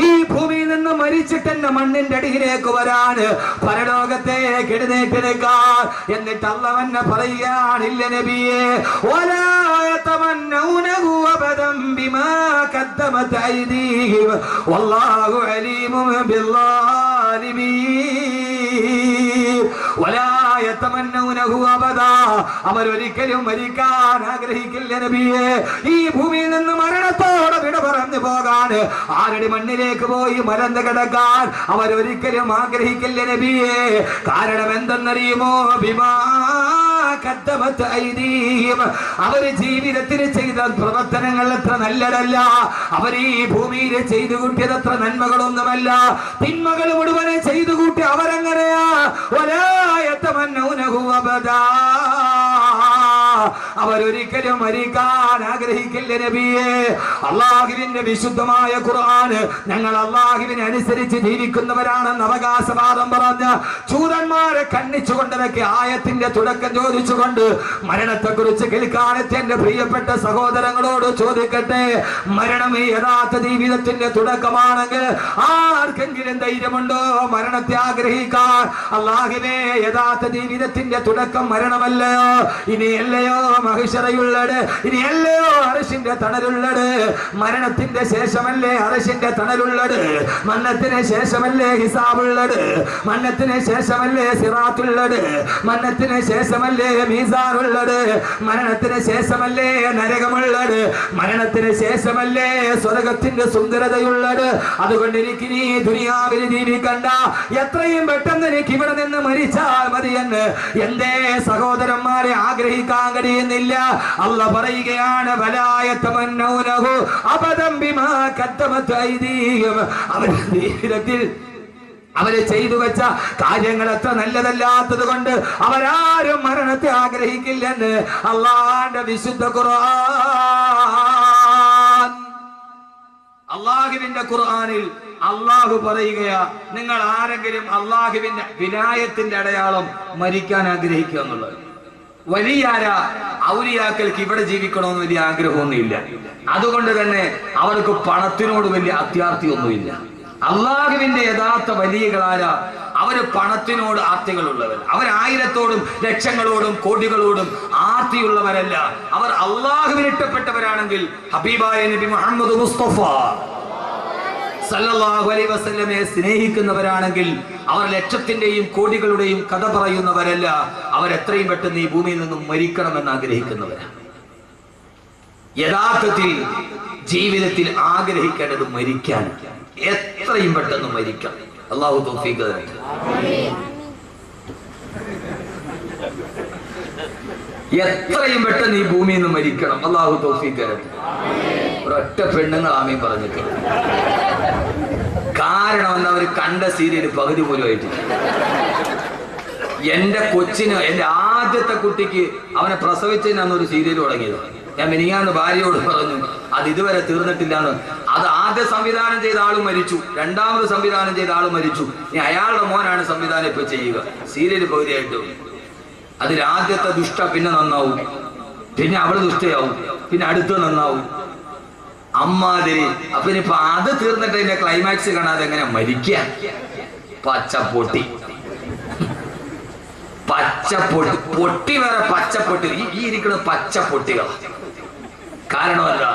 [SPEAKER 1] ഈ ഭൂമിയിൽ നിന്ന് മരിച്ചിട്ട് എന്നെ മണ്ണിന്റെ അടിയിലേക്ക് വരാൻ, പരലോകത്തേക്ക് എഴുന്നേറ്റ് നിൽക്കാൻ. എന്നിട്ട് അള്ളാഹു പറയുകയാണില്ല നബിയെ, ولا يتمنونه أبدا بما قدمت أيديهم والله عليم بالظالمين ولا يتمنونه أبدا. അവരൊരിക്കലും മരിക്കാൻ ആഗ്രഹിക്കില്ല നബിയെ. ഈ ഭൂമിയിൽ നിന്ന് മരണത്തോടെ വിട പറഞ്ഞു പോകാൻ, ആരുടെ മണ്ണിലേക്ക് പോയി മലന്ന് കിടക്കാൻ അവരൊരിക്കലും ആഗ്രഹിക്കില്ല നബിയെ. കാരണം എന്തെന്നറിയുമോ? ബിമാ അവര് ജീവിതത്തിൽ ചെയ്ത പ്രവർത്തനങ്ങൾ എത്ര നല്ലതല്ല, അവർ ഈ ഭൂമിയിൽ ചെയ്തു കൂട്ടിയത് എത്ര നന്മകളൊന്നുമല്ല, തിന്മകൾ മുഴുവനെ ചെയ്തു കൂട്ടി അവരെങ്ങനെയാ? അവരൊരിക്കലും മരിക്കാൻ ആഗ്രഹിക്കില്ല നബിയെ. അള്ളാഹുവിന്റെ വിശുദ്ധമായ ഖുർആൻ ഞങ്ങൾ അള്ളാഹുവിനെ അനുസരിച്ച് ജീവിക്കുന്നവരാണെന്ന് അവകാശവാദം പറഞ്ഞ ജൂതന്മാരെ ഖണ്ഡിച്ചുകൊണ്ടിരക്കി ആയത്തിന്റെ തുടക്കം ചോദിച്ചുകൊണ്ട് മരണത്തെ കുറിച്ച് കേൾക്കാനെത്തിയ എന്റെ പ്രിയപ്പെട്ട സഹോദരങ്ങളോട് ചോദിക്കട്ടെ, മരണം ഈ യഥാർത്ഥ ജീവിതത്തിന്റെ തുടക്കമാണെങ്കിൽ ആർക്കെങ്കിലും ധൈര്യമുണ്ടോ മരണത്തെ ആഗ്രഹിക്കാൻ? അല്ലാഹുവേ, യഥാർത്ഥ ജീവിതത്തിന്റെ തുടക്കം മരണമല്ലയോ? ഇനിയല്ലയോ മഹിശറയുള്ളത്? ഇനിയല്ലയോ അർശിന്റെ തണലുള്ളത്? മരണത്തിന്റെ ശേഷമല്ലേ അർശിന്റെ തണലുള്ളത്? മരണത്തിന് ശേഷമല്ലേ ഹിസാബുള്ളത്? മരണത്തിന് ശേഷമല്ലേ സിറാത്തുള്ളത്? മരണത്തിന് ശേഷമല്ലേ മീസാനുള്ളത്? മരണത്തിന് ശേഷമല്ലേ നരകമുള്ളത്? മരണത്തിന് ശേഷമല്ലേ സ്വർഗത്തിന്റെ സുന്ദരതയുള്ളത്? അതുകൊണ്ട് എനിക്ക് നീ ദുനിയാവിൽ ജീവിക്കണ്ട, എത്രയും പെട്ടെന്ന് എനിക്ക് ഇവിടെ നിന്ന് മരിച്ചാൽ മതിയെന്ന് എന്തേ സഹോദരന്മാരെ ആഗ്രഹിക്കാൻ കഴിയുന്നില്ല? അല്ലാഹു പറയുകയാണ്, വലായതമന്നൗനഹു അബദൻ ബിമാ ഖദ്ദമത് ഐദീഹിം. അവരുടെ ജീവിതത്തിൽ അവര് ചെയ്തു വെച്ച കാര്യങ്ങൾ എത്ര നല്ലതല്ലാത്തത് കൊണ്ട് അവരാരും മരണത്തെ ആഗ്രഹിക്കില്ലെന്ന് അള്ളാഹുവിന്റെ വിശുദ്ധ ഖുർആൻ. അള്ളാഹുവിന്റെ ഖുർആനിൽ അള്ളാഹു പറയുകയാ, നിങ്ങൾ ആരെങ്കിലും അള്ളാഹുവിന്റെ വിലായത്തിന്റെ അടയാളം മരിക്കാൻ ആഗ്രഹിക്കുക എന്നുള്ളത്. വലിയ ഔലിയാക്കൾക്ക് ഇവിടെ ജീവിക്കണമെന്ന് വലിയ ആഗ്രഹമൊന്നുമില്ല. അതുകൊണ്ട് തന്നെ അവർക്ക് പണത്തിനോട് വലിയ അത്യാർത്തിയൊന്നുമില്ല. അള്ളാഹുവിന്റെ യഥാർത്ഥ വലിയകളാരാ? അവര് പണത്തിനോട് ആർത്തികളുള്ളവർ. അവർ ആയിരത്തോടും ലക്ഷങ്ങളോടും കോടികളോടും ആർത്തിയുള്ളവരല്ല. അവർ അള്ളാഹുവിന് ഇഷ്ടപ്പെട്ടവരാണെങ്കിൽ, ഹബീബായ നബി മുഹമ്മദ് മുസ്തഫ സല്ലല്ലാഹു അലൈഹി വസല്ലമയെ സ്നേഹിക്കുന്നവരാണെങ്കിൽ അവർ ലക്ഷത്തിന്റെയും കോടികളുടെയും കഥ പറയുന്നവരല്ല. അവരെത്രയും പെട്ടെന്ന് ഈ ഭൂമിയിൽ നിന്നും മരിക്കണമെന്ന് ആഗ്രഹിക്കുന്നവരാണ്. യഥാർത്ഥത്തിൽ ജീവിതത്തിൽ ആഗ്രഹിക്കേണ്ടത് മരിക്കാൻ, എത്രയും പെട്ടെന്ന് മരിക്കണം. അല്ലാഹു തൗഫീഖ് തരട്ടെ. എത്രയും പെട്ടെന്ന് ഈ ഭൂമിയിൽ നിന്ന് മരിക്കണം. അല്ലാഹു തൗഫീഖ് തരട്ടെ. ഒരൊറ്റ പെണ്ണുങ്ങൾ ആമീൻ പറഞ്ഞിട്ടില്ല. കാരണം എന്താ? അവർ കണ്ട സീരിയൽ പകുതി പോലും ആയിട്ടില്ല. എന്റെ കൊച്ചിന്, എന്റെ ആദ്യത്തെ കുട്ടിക്ക് അവനെ പ്രസവിച്ചതിനാണ് ഒരു സീരിയൽ തുടങ്ങിയത്. ഞാൻ മിനിങ്ങാന്ന് ഭാര്യയോട് പറഞ്ഞു, അത് ഇതുവരെ തീർന്നിട്ടില്ലാന്ന്. അത് ആദ്യം സംവിധാനം ചെയ്ത ആള് മരിച്ചു, രണ്ടാമത് സംവിധാനം ചെയ്ത ആള് മരിച്ചു. ഇനി അയാളുടെ മോനാണ് സംവിധാനം ഇപ്പൊ ചെയ്യുക. സീരിയൽ പകുതിയായിട്ട് അതിൽ ആദ്യത്തെ ദുഷ്ട പിന്നെ നന്നാവും.
[SPEAKER 2] പിന്നെ അവള് ദുഷ്ടയാവും, പിന്നെ അടുത്ത് നന്നാവും. അമ്മാതിരി. അപ്പൊ ഇനിയിപ്പൊ അത് തീർന്നിട്ട് അതിന്റെ ക്ലൈമാക്സ് കാണാതെ എങ്ങനെ മരിക്കുക? പച്ചപ്പൊട്ടി, പച്ചപ്പൊട്ടി, പൊട്ടി വേറെ പച്ചപ്പൊട്ടി. ഈ ഇരിക്കുന്ന പച്ചപ്പൊട്ടികൾ. കാരണമല്ല,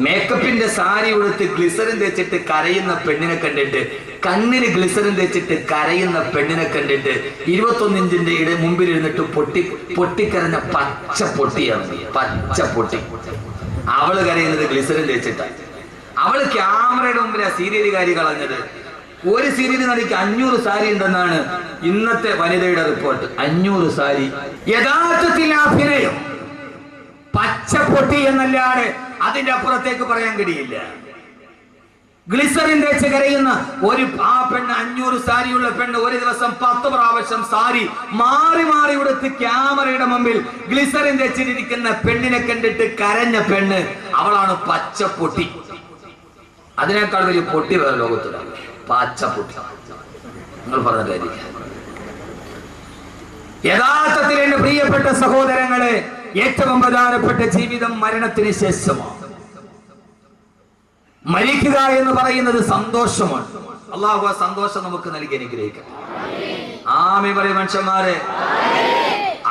[SPEAKER 2] മേക്കപ്പിന്റെ സാരി ഉടുത്ത് ഗ്ലിസറിൻ തേച്ചിട്ട് കരയുന്ന പെണ്ണിനെ കണ്ടിട്ട്, കണ്ണിന് ഗ്ലിസറിൻ തേച്ചിട്ട് കരയുന്ന പെണ്ണിനെ കണ്ടിട്ട് 21 ഇഞ്ചിന്റെ മുമ്പിൽ ഇരുന്നിട്ട് പൊട്ടിക്കരഞ്ഞ പച്ചപ്പൊട്ടിയാണ്. പച്ചപ്പൊട്ടി. അവള് കരയുന്നത് ഗ്ലിസറിൻ തേച്ചിട്ടാണ്. അവള് ക്യാമറയുടെ മുമ്പിൽ ആ സീരിയലുകാരി കളഞ്ഞത്. ഒരു സീരിയൽ നടിക്ക് 500 സാരി ഉണ്ടെന്നാണ് ഇന്നത്തെ വനിതയുടെ റിപ്പോർട്ട്. 500 സാരി. യഥാർത്ഥത്തിൽ അഭിനയം പച്ചപ്പൊട്ടി എന്നല്ലാതെ അതിന്റെ അപ്പുറത്തേക്ക് പറയാൻ കഴിയില്ല. ഗ്ലിസറിൻ തേച്ച് കരയുന്ന ആ പെണ്ണ്, 500 സാരിയുള്ള പെണ്ണ്, ഒരു ദിവസം 10 പ്രാവശ്യം സാരി മാറി മാറി ഉടുത്ത് ക്യാമറയുടെ മുമ്പിൽ ഗ്ലിസറിൻ തേച്ചിരിക്കുന്ന പെണ്ണിനെ കണ്ടിട്ട് കരഞ്ഞ പെണ്ണ്, അവളാണ് പച്ചപ്പൊട്ടി. അതിനേക്കാൾ വലിയ പൊട്ടി വേറെ ലോകത്തിലാണ്. പച്ചപ്പൊട്ടി. നിങ്ങൾ പറഞ്ഞ കാര്യം. യഥാർത്ഥത്തിൽ എന്റെ പ്രിയപ്പെട്ട സഹോദരങ്ങളെ, ഏറ്റവും പ്രധാനപ്പെട്ട ജീവിതം മരണത്തിന് ശേഷമാണ്. മരിക്കുക എന്ന് പറയുന്നത് സന്തോഷമാണ്. അള്ളാഹു ആ സന്തോഷം നമുക്ക് നൽകി അനുഗ്രഹിക്കട്ടെ. ആമീൻ പറയും മനുഷ്യന്മാരെ.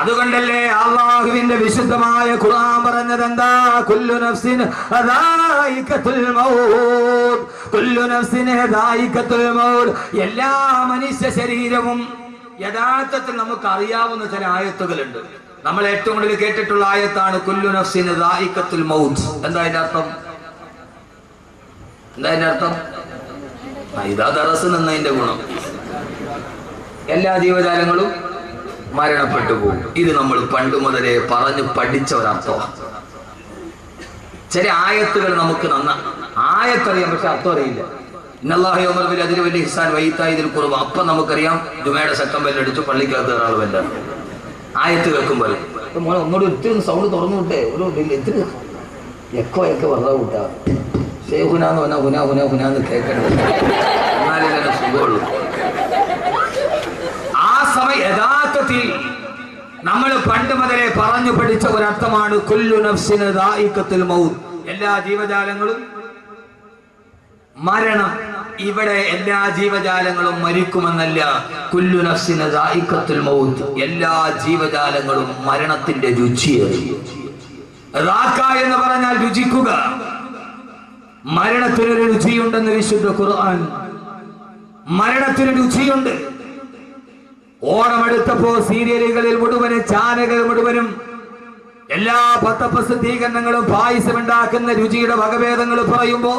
[SPEAKER 2] അതുകൊണ്ടല്ലേ അള്ളാഹുവിന്റെ വിശുദ്ധമായ ഖുർആൻ പറഞ്ഞത് എന്താ? കുല്ലു നഫ്സിൻ ദായിഖത്തുൽ മൗത്ത്. കുല്ലു നഫ്സിൻ ദായിഖത്തുൽ മൗത്ത്. എല്ലാ മനുഷ്യ ശരീരവും. യഥാർത്ഥത്തിൽ നമുക്ക് അറിയാവുന്ന ചില ആയത്തുകളുണ്ട്. നമ്മൾ ഏറ്റവും കൂടുതൽ കേട്ടിട്ടുള്ള ആയത്താണ് കുല്ലു നഫ്സിൻ ദായിഖത്തുൽ മൗത്ത്. എന്താ അതിന്റെ അർത്ഥം? എന്താ അതിന്റെ അർത്ഥം? ഇതാ ദറസ് എന്നതിന്റെ ഗുണം. എല്ലാ ജീവജാലങ്ങളും മരണപ്പെട്ടു പോകും. ഇത് നമ്മൾ പണ്ട് മുതലേ പറഞ്ഞു പഠിച്ച ഒരർത്ഥമാണ്. ചില ആയത്തുകൾ നമുക്ക് ആയത്തറിയാം, പക്ഷെ അർത്ഥം അറിയില്ല. അതിന് വലിയ ഹിസാൻ വൈത്തായതിൽ കുറവ്. അപ്പം നമുക്കറിയാം ജുമയുടെ ശക്തം ബെല്ലടിച്ചു, പള്ളിക്കകത്ത് ഒരാൾ ബെല്ലാണ്. ആയത്ത് കേൾക്കുമ്പോൾ മോനെ ഒന്നുകൂടി ഒത്തിരി സൗണ്ട് തുറന്നു വിട്ടേ, ഒരു ഇത്തിരി എക്കോ വെറുതെ വിട്ടാ. ഹുനാന്ന് പറഞ്ഞാൽ ഹുന ഹുന ഹുനാന്ന് കേൾക്കണ്ടത്, എന്നാലേ തന്നെ സുഖമുള്ളൂ. ആ സമയം യഥാർത്ഥത്തിൽ നമ്മൾ പണ്ട് മുതലേ പറഞ്ഞു പഠിച്ച ഒരർത്ഥമാണ് കുല്ലു നഫ്സിൻ ദായിഖത്തുൽ മൗത്ത്. എല്ലാ ജീവജാലങ്ങളും മരണം. ഇവിടെ എല്ലാ ജീവജാലങ്ങളും മരിക്കുമെന്നല്ല. കുല്ലു നഫ്സിൻ ദായിഖത്തുൽ മൗത്ത്. എല്ലാ ജീവജാലങ്ങളും മരണത്തിന്റെ രുചിയേറിയും. റാക്ക എന്ന് പറഞ്ഞാൽ രുചിക്കുക. മരണത്തിനൊരു രുചിയുണ്ടെന്ന് വിശുദ്ധ ഖുർആൻ. മരണത്തിന് രുചിയുണ്ട്. ഓണമെടുത്തപ്പോ സീരിയലുകളിൽ മുഴുവനും, ചാനലുകൾ മുഴുവനും, എല്ലാ പത്രപ്രസിദ്ധീകരണങ്ങളും പായസം ഉണ്ടാക്കുന്ന രുചിയുടെ വകഭേദങ്ങൾ പറയുമ്പോ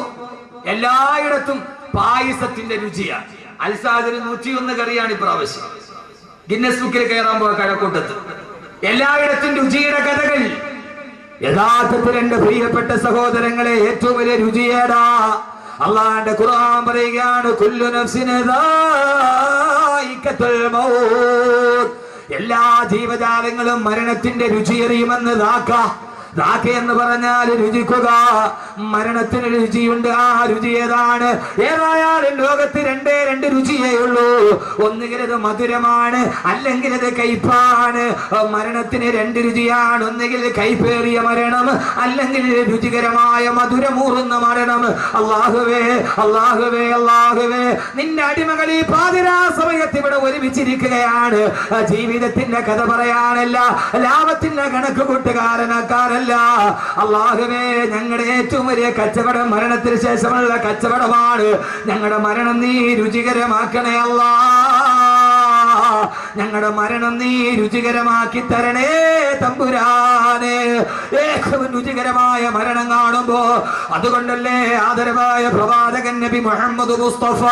[SPEAKER 2] എല്ലായിടത്തും പായസത്തിന്റെ രുചിയാണ്. അൽസാദിന് 101 കറിയാണ് ഇപ്രാവശ്യം. ഗിന്നസ് ബുക്കിൽ കയറാൻ പോയ കഴക്കൂട്ടത്ത് എല്ലായിടത്തും രുചിയുടെ കഥകൾ. യഥാർത്ഥത്തിൽ എന്റെ പ്രിയപ്പെട്ട സഹോദരങ്ങളെ, ഏറ്റവും വലിയ രുചിയേടാ. അള്ളാന്റെ ഖുർആൻ പറയുകയാണ് കുല്ലു നഫ്സിൻ ദായിഖത്തുൽ മൗത്ത്. എല്ലാ ജീവജാലങ്ങളും മരണത്തിന്റെ രുചിയറിയുമെന്ന് റാക്ക എന്ന് പറഞ്ഞാൽ രുചിക്കുക. മരണത്തിന് രുചിയുണ്ട്. ആ രുചി ഏതാണ്? ഏതായാലും ലോകത്ത് രണ്ട് രുചിയേ ഉള്ളൂ. ഒന്നുകിൽ അത് മധുരമാണ്, അല്ലെങ്കിൽ അത് കയ്പാണ്. മരണത്തിന് 2 രുചിയാണ്. ഒന്നുകിൽ കയ്പേറിയ മരണം, അല്ലെങ്കിൽ രുചികരമായ മധുരമൂറുന്ന മരണം. അല്ലാഹുവേ അല്ലാഹുവേ അല്ലാഹുവേ, നിന്റെ അടിമകൾ ഈ പാതിരാ സമയത്ത് ഇവിടെ ഒരുമിച്ചിരിക്കുകയാണ്. ജീവിതത്തിന്റെ കഥ പറയാനല്ല, ലാഭത്തിന്റെ കണക്ക് കൂട്ടുകാരനാക്കാനല്ല. അല്ലാഹുവേ, ഞങ്ങളുടെ ഏറ്റവും വലിയ കച്ചവടം മരണത്തിന് ശേഷമുള്ള കച്ചവടമാണ്. ഞങ്ങളുടെ മരണം നീ രുചികരമാക്കണേ അല്ലാ. ഞങ്ങളുടെ മരണം നീ രുചികരമാക്കി തരണേ തമ്പുരാനെ. ഏറ്റവും രുചികരമായ മരണം കാണുമ്പോ, അതുകൊണ്ടല്ലേ ആദരവായ പ്രവാചകൻ നബി മുഹമ്മദ് മുസ്തഫ,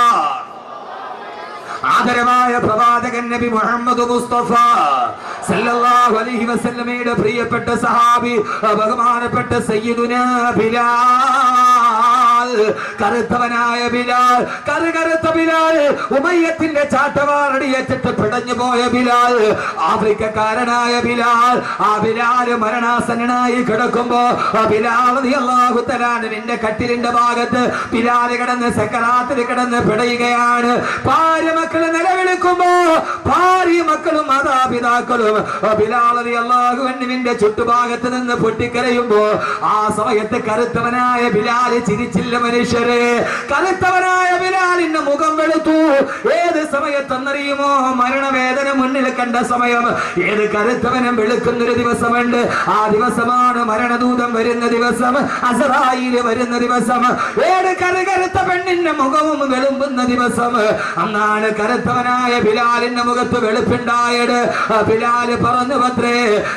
[SPEAKER 2] ആദരവായ പ്രവാചകൻ നബി മുഹമ്മദ് മുസ്തഫ സല്ലല്ലാഹു അലൈഹി വസല്ലമയുടെ പ്രിയപ്പെട്ട സഹാബി ബഹുമാനപ്പെട്ട സയ്യിദുനാ ബിലാൽ, കറുത്തവനായ ബിലാൽ, കറുത്ത ബിലാൽ, ഉമയ്യത്തിന്റെ ചാട്ടവാറടിയേറ്റിട്ട് പിടഞ്ഞു പോയ ബിലാൽ, ആഫ്രിക്കക്കാരനായ ബിലാൽ. ആ ബിലാൽ മരണാസന്നനായി കിടക്കുമ്പോ ബിലാൽ റളിയല്ലാഹു തആല നിന്റെ കട്ടിലിന്റെ ഭാഗത്ത് ബിലാൽ കിടന്ന് സക്കറാത്തിൽ കിടന്ന് പിടയുകയാണ്. ഭാര്യ മക്കള് നിലവിളി
[SPEAKER 1] കിടക്കുമ്പോ ഭാര്യ മക്കളും മാതാപിതാക്കളും ബിലാൽ റളിയല്ലാഹു അൻഹുവിന്റെ ചുറ്റുഭാഗത്ത് നിന്ന് പൊട്ടിക്കരയുമ്പോ ആ സമയത്ത് കറുത്തവനായ ബിലാല് ചിരിച്ചില്ല മനുഷ്യരെ. കറുത്തവനായ ബിലാലിന്റെ മുഖം വെളുത്തു. ഏത് സമയത്തെന്നറിയുമോ? മരണവേദന മുന്നിൽ കണ്ട സമയം. ഏത് കറുത്തവനും വെളുക്കുന്നൊരു ദിവസമുണ്ട്. ആ ദിവസമാണ് മരണദൂതം വരുന്ന ദിവസം, അസ്റായീൽ വരുന്ന ദിവസം. ഏത് കറുത്ത പെണ്ണിന്റെ മുഖവും വെളുമ്പുന്ന ദിവസം. അന്നാണ് കറുത്തവനായ ബിലാലിന്റെ മുഖത്ത് വെളുപ്പുണ്ടായത്. ബിലാല് പറഞ്ഞു പത്രേ,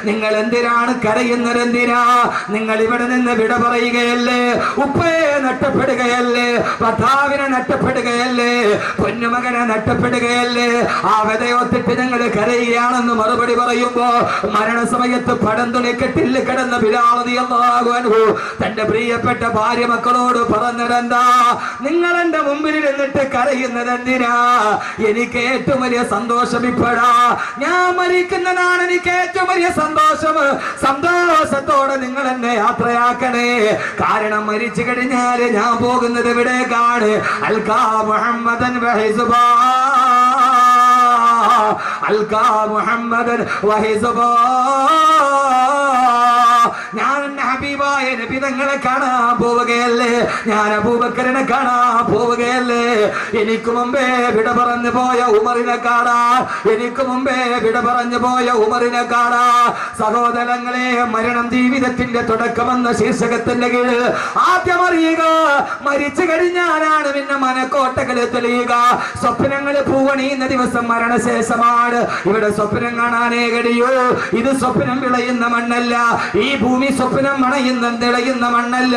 [SPEAKER 1] നിങ്ങൾ എന്തിനാണ് കരയുന്നത്? എന്തിനാ? നിങ്ങൾ ഇവിടെ നിന്ന് വിട പറയുകയല്ലേ? ഉപ്പയെ നഷ്ടപ്പെടുകയല്ലേ? ഭർത്താവിനെ നഷ്ടപ്പെടുകയല്ലേ? പൊന്നുമകനെ നഷ്ടപ്പെടുകയല്ലേ? ആ വിതയൊത്തിട്ട് ഞങ്ങൾ കരയുകയാണെന്ന് മറുപടി പറയുമ്പോ മരണസമയത്ത് പടന്തുണി കെട്ടിൽ കിടന്ന ബിലാൽ റളിയല്ലാഹു അൻഹു തന്റെ പ്രിയപ്പെട്ട ഭാര്യ മക്കളോട് പറഞ്ഞതെന്താ? നിങ്ങൾ എന്റെ മുമ്പിൽ ഇരുന്നിട്ട് കരയുന്നത് എന്തിനാ? എനിക്ക് ഏറ്റവും വലിയ സന്തോഷം ഇപ്പോഴാ. ഞാൻ മരിക്കുന്നതാണ് എനിക്ക് ഏറ്റവും വലിയ സന്തോഷം. സന്തോഷത്തോടെ നിങ്ങൾ എന്നെ യാത്രയാക്കണേ. കാരണം മരിച്ചു കഴിഞ്ഞാല് ഞാൻ പോകുന്നത് എവിടേക്കാണ്? അൽകാ മുഹമ്മദൻ വഹിസുബാ, അൽകാ മുഹമ്മദൻ വഹിസുബാ. ഞാൻ എന്റെ ഹബീബായ നബി തങ്ങളെ കാണാൻ പോവുകയല്ലേ? ഞാൻ അബൂബക്കറിനെ കാണാൻ പോവുകയല്ലേ? എനിക്ക് മുമ്പേ വിട പറഞ്ഞു പോയ ഉമറിനെ കാണാൻ, എനിക്ക് മുമ്പേ വിട പറഞ്ഞു പോയ ഉമറിനെ കാണാൻ. സഹോദരങ്ങളെ, മരണം ജീവിതത്തിന്റെ തുടക്കമെന്ന ശീർഷകത്തിന്റെ കീഴിൽ ആദ്യം അറിയുക, മരിച്ചു കഴിഞ്ഞാലാണ് പിന്നെ മനക്കോട്ടകളെ തെളിയുക. സ്വപ്നങ്ങൾ പൂവണിയുന്ന ദിവസം മരണശേഷമാണ്. ഇവിടെ സ്വപ്നം കാണാനേ കഴിയൂ. ഇത് സ്വപ്നം വിളയുന്ന മണ്ണല്ല. ഈ ഭൂമി സ്വപ്നം മണയുന്ന തെളിയുന്ന മണ്ണല്ല.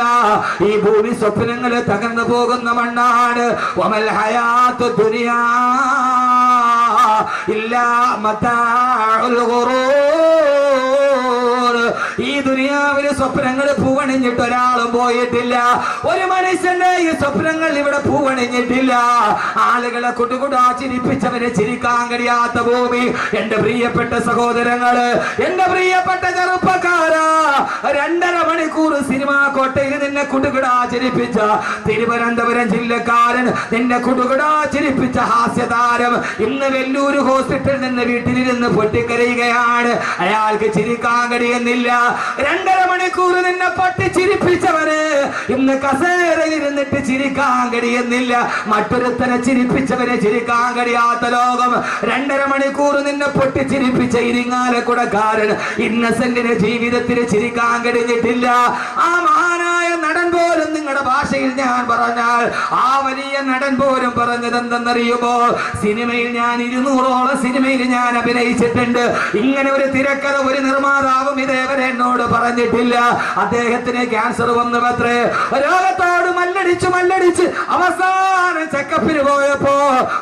[SPEAKER 1] ഈ ഭൂമി സ്വപ്നങ്ങൾ തകർന്നു പോകുന്ന മണ്ണാണ്. വമൽ ഹയാത്തു ദുനിയാ ഇല്ലാ മതാഉൽ ഗുറൂർ. ഈ ദുനിയാവിലെ സ്വപ്നങ്ങൾ പൂവണിഞ്ഞിട്ട് ഒരാളും പോയിട്ടില്ല. ഒരു മനുഷ്യന്റെ ഈ സ്വപ്നങ്ങൾ ഇവിടെ പൂവണിഞ്ഞിട്ടില്ല. ആളുകളെ കുട്ടുകുടാ ചിരിപ്പിച്ചവരെ ചിരിക്കാൻ കഴിയാത്ത ഭൂമി. എന്റെ പ്രിയപ്പെട്ട സഹോദരങ്ങള്, എന്റെ പ്രിയപ്പെട്ട ചെറുപ്പക്കാരാ, 2.5 മണിക്കൂർ സിനിമാ കോട്ടയിൽ നിന്നെ കുടുകുടാ ചിരിപ്പിച്ച തിരുവനന്തപുരം ജില്ലക്കാരൻ, നിന്നെ കുടുകുടാ ചിരിപ്പിച്ച ഹാസ്യതാരം ഇന്ന് വെല്ലൂർ ഹോസ്പിറ്റലിൽ നിന്ന് വീട്ടിലിരുന്ന് പൊട്ടിക്കരയുകയാണ്. അയാൾക്ക് ചിരിക്കാൻ കഴിയുന്നില്ല. 2.5 മണിക്കൂർ നിന്നെ പൊട്ടിച്ചിരിപ്പിച്ചവന് ഇന്ന് കസേരയിരുന്നിട്ട് ചിരിക്കാൻ കഴിയുന്നില്ല. മറ്റൊരുത്തനെ ചിരിപ്പിച്ചവനെ ചിരിക്കാൻ കഴിയാത്ത ലോകം. 2.5 മണിക്കൂർ നിന്നെ പൊട്ടിച്ചിരിപ്പിച്ച ഇരിങ്ങാലക്കുടക്കാരൻ ഇന്നസെന്റിന് ജീവിതത്തിന് ചിരിക്കാൻ കഴിഞ്ഞിട്ടില്ല. ആ മഹാനായ നടൻ പോലും, നിങ്ങളുടെ ഭാഷയിൽ ഞാൻ പറഞ്ഞാൽ ആ വലിയ നടൻ പോലും പറഞ്ഞത് എന്തെന്നറിയുമോ? സിനിമയിൽ ഞാൻ 200ഓളം സിനിമയിൽ ഞാൻ അഭിനയിച്ചിട്ടുണ്ട്. ഇങ്ങനെ ഒരു തിരക്കഥ ഒരു നിർമ്മാതാവും ഇതേവരെ എന്നോട് പറഞ്ഞിട്ടില്ല. അദ്ദേഹത്തിന് ക്യാൻസർ വന്നു പത്രേ. രോഗത്തോട് മല്ലടിച്ച് അവസാനം ചെക്കപ്പിന് പോയപ്പോ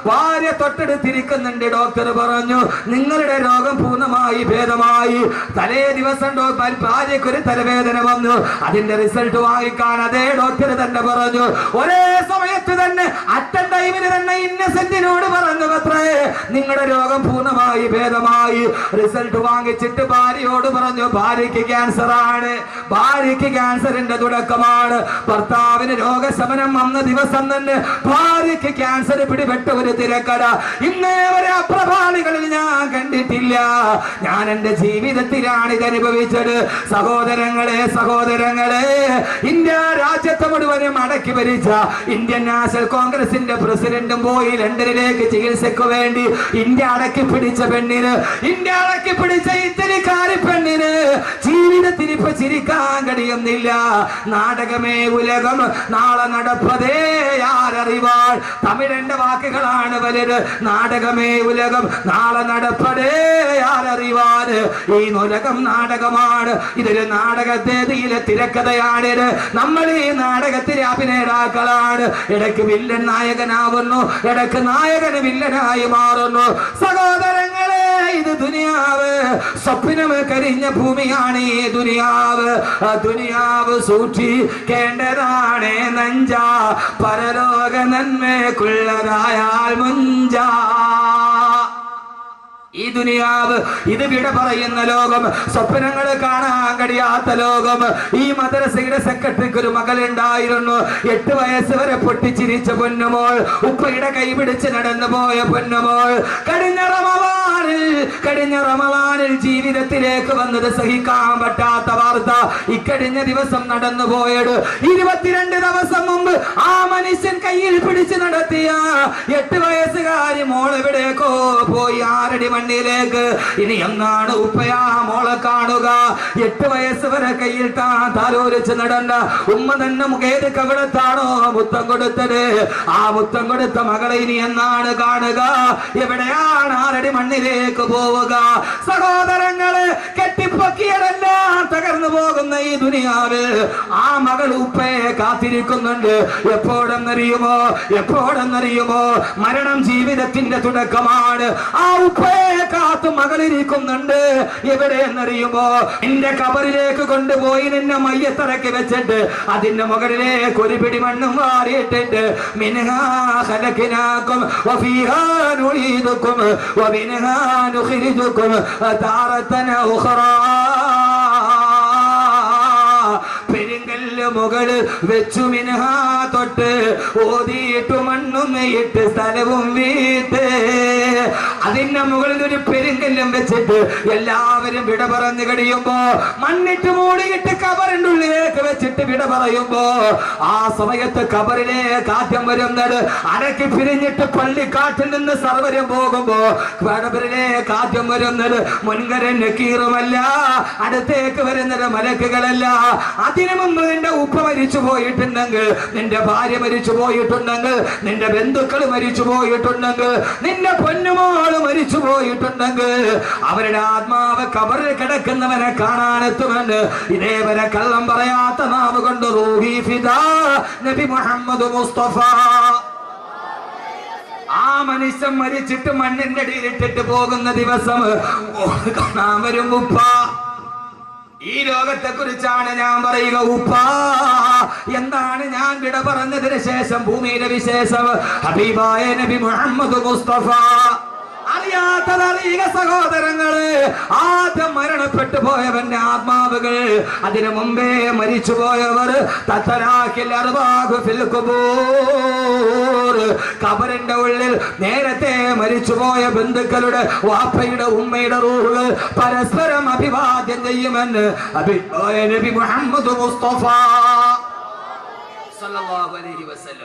[SPEAKER 1] ഭാര്യ തൊട്ടടുത്തിരിക്കുന്നുണ്ട്. ഡോക്ടർ പറഞ്ഞു, നിങ്ങളുടെ രോഗം പൂർണ്ണമായി ഭേദമായി. തലേ ദിവസം ഭാര്യക്കൊരു തലവേദന വന്നു. അതിന്റെ റിസൾട്ട് വാങ്ങിക്കാൻ അതേ ഡോക്ടർ തന്നെ പറഞ്ഞു. ഒരേ സമയത്ത് തന്നെ അറ്റൻ ടൈമിന് തന്നെ ഇന്നസെന്റിനോട് പറഞ്ഞു പത്രേ, നിങ്ങളുടെ രോഗം പൂർണ്ണമായി ഭേദമായി. റിസൾട്ട് വാങ്ങിച്ചിട്ട് ഭാര്യയോട് പറഞ്ഞു, ഭാര്യയ്ക്ക് ക്യാൻസർ ആണ്. ഭാര്യയ്ക്ക് ക്യാൻസറിന്റെ തുടക്കമാണ്. ഭർത്താവിന് രോഗശമനം വന്ന ദിവസം തന്നെ ഭാര്യയ്ക്ക് ക്യാൻസർ പിടിപെട്ട ഒരു തിരക്കട ഇന്നേ വരെ അപ്രഭാളികളിൽ ഞാൻ കണ്ടിട്ടില്ല. ഞാൻ എന്റെ ജീവിതത്തിലാണ് ഇത് അനുഭവിച്ചത്. സഹോദരങ്ങളെ, ഇന്ത്യ രാജ്യത്തെ മുഴുവനും അടക്കി ഭരിച്ച ഇന്ത്യൻ നാഷണൽ കോൺഗ്രസിന്റെ പ്രസിഡന്റും പോയി ലണ്ടനിലേക്ക് ചികിത്സയ്ക്ക് വേണ്ടി. ഇന്ത്യ അടക്കി പിടിച്ച പെണ്ണിന്, ഇന്ത്യ അടക്കി പിടിച്ച ഇറ്റലിക്കാരി പെണ്ണിന് ജീവിതത്തിന് ഇപ്പൊ ചിരിക്കാൻ കഴിയുന്നില്ല. നാടകമേ ഉലകം, നാളെ നടപ്പതേ ആരറിവാൾ. തമിഴന്റെ വാക്കുകളാണ് വലുത്. നാടകമേ ഉലകം, നാളെ നടപ്പതേ ആരറിവാൾ. ഈ ഉലകം നാടകമാണ്. ഇതൊരു നാടകത്തേതിയിലെ തിരക്കഥയാണിത്. നമ്മൾ ഈ നാടകത്തിലെ അഭിനേതാക്കളാണ്. ഇടയ്ക്ക് വില്ലൻ നായകനാവുന്നു, ഇടയ്ക്ക് നായകന് വില്ലനായി മാറുന്നു. സഹോദരങ്ങളെ, ഇത് ദുനിയാവ്, സ്വപ്നം കരിഞ്ഞ ഭൂമിയാണ് ഈ ദുനിയാവ്. ദുനിയാവ് സൂക്ഷിക്കേണ്ടതാണ് നെഞ്ച, പരലോക നന്മക്കുള്ളതായാൽ മുഞ്ച. ഈ ദുനിയാവ് ഇത് വിട പറയുന്ന ലോകം, സ്വപ്നങ്ങൾ കാണാൻ കഴിയാത്ത ലോകം. ഈ മദ്രസയുടെ സെക്രട്ടറിക്ക് ഒരു മകളുണ്ടായിരുന്നു. 8 വയസ്സ് വരെ പൊട്ടിച്ചിരിച്ച പൊന്നുമോൾ, ഉപ്പയുടെ കൈ പിടിച്ച് നടന്നു പോയ പൊന്നുമോൾ. കഴിഞ്ഞ റമദാനിൽ ജീവിതത്തിലേക്ക് വന്നത് സഹിക്കാൻ പറ്റാത്ത വാർത്ത. ഇക്കഴിഞ്ഞ ദിവസം നടന്നു പോയത് 22 ദിവസം മുമ്പ് ആ മനുഷ്യൻ കയ്യിൽ പിടിച്ച് നടത്തിയ 8 വയസ്സുകാരി മോൾ എവിടേക്കോ പോയി, ആരടി മണ്ണിലേക്ക്. ഇനി എന്നാണ് ഉപ്പയാ മോളെ കാണുക? 8 വയസ്സ് വരെ കയ്യിൽ താലോലിച്ച് നടന്ന ഉമ്മ തന്നെ മുഖേത് കവിടത്താണോ മുത്തം കൊടുത്തത്? ആ മുത്തം കൊടുത്ത മകളെ ഇനി എന്നാണ് കാണുക? എവിടെയാണ് ആരടി മണ്ണിലേക്ക് പോവുക? സഹോദരങ്ങള്, കെട്ടിപ്പൊക്കിയതെല്ലാം തകർന്നു പോകുന്ന ഈ ദുനിയാവിൽ ആ മകൾ ഉപ്പയെ കാത്തിരിക്കുന്നുണ്ട്. എപ്പോഴെന്നറിയുമോ? മരണം ജീവിതത്തിന്റെ തുടക്കമാണ്. ആ ഉപ്പയെ കാത്തു മകളിരിക്കുന്നുണ്ട്. എവിടെയെന്നറിയുമോ? നിന്റെ കബറിലേക്ക് കൊണ്ടുപോയി നിന്നെ മയ്യത്തറക്കി വെച്ചിട്ട് അതിന്റെ മുകളിലേക്ക് ഒരു പിടി മണ്ണും വാരിയിട്ടിട്ട് മിൻഹാ ഖലഖനാകും വഫീഹാ നുഈദുകും വമിൻഹാ നുഖ്രിജുകും താറതൻ ഉഖറാ. പെരുങ്കല്ല് മുകളിൽ വെച്ചു മിൻഹാ തൊട്ട് ഓതിയിട്ടു മണ്ണും ഇട്ട് സ്ഥലവും വീട്ട് അതിന്റെ മുകളിൽ ഒരു പെരുങ്കല്ലും വെച്ചിട്ട് എല്ലാവരും വിട പറഞ്ഞു കഴിയുമ്പോ മണ്ണിട്ട് മൂടിയിട്ട് കബറിന്റെ ഉള്ളിലേക്ക് വെച്ചിട്ട് വിട പറയുമ്പോ ആ സമയത്ത് കബറിലേക്ക് ആദ്യം വരുന്നത് അടക്കി പിരിഞ്ഞിട്ട് പള്ളിക്കാട്ടിൽ നിന്ന് സർവരും പോകുമ്പോ കബറിലേക്ക് ആദ്യം വരുന്നത് മുൻകരൻ നക്കീറുമല്ല, അടുത്തേക്ക് വരുന്നത് മലക്കുകളല്ല. അതിനു മുമ്പ് നിന്റെ ഉപ്പ മരിച്ചു പോയിട്ടുണ്ടെങ്കിൽ, നിന്റെ ഭാര്യ മരിച്ചു പോയിട്ടുണ്ടെങ്കിൽ, നിന്റെ ബന്ധുക്കൾ മരിച്ചു പോയിട്ടുണ്ടെങ്കിൽ, നിന്റെ പൊന്നുമോള് മരിച്ചു പോയിട്ടുണ്ടെങ്കിൽ അവരുടെ ആത്മാവ് കബറിൽ കിടക്കുന്നവനെ കാണാനെത്തുമെന്ന് ഇതേവരെ കള്ളം പറയാത്ത നാവ് കൊണ്ട് റൂഹി ഫിദാ നബി മുഹമ്മദ് മുസ്തഫ. ആ മനുഷ്യൻ മരിച്ചിട്ട് മണ്ണിന്റെ അടിയിലിട്ടിട്ട് പോകുന്ന ദിവസം കാണാൻ വരും ഉപ്പ. ഈ ലോകത്തെ കുറിച്ചാണ് ഞാൻ പറയുക. ഉപ്പ എന്താണ് ഞാൻ വിട പറഞ്ഞതിന് ശേഷം ഭൂമിയിലെ വിശേഷം? ഹബീബായ നബി മുഹമ്മദ് മുസ്തഫ. അറിയാത്തതറിയുക സഹോദരങ്ങള്. ആദ്യം മരണപ്പെട്ടു പോയവന്റെ ആത്മാവുകൾ, അതിനു മുമ്പേ മരിച്ചു പോയവർ കബറിന്റെ ഉള്ളിൽ നേരത്തെ മരിച്ചുപോയ ബന്ധുക്കളുടെ വാപ്പയുടെ ഉമ്മയുടെ റൂഹുകൾ പരസ്പരം അഭിവാദ്യം ചെയ്യുമെന്ന് നബി മുഹമ്മദ് മുസ്തഫ.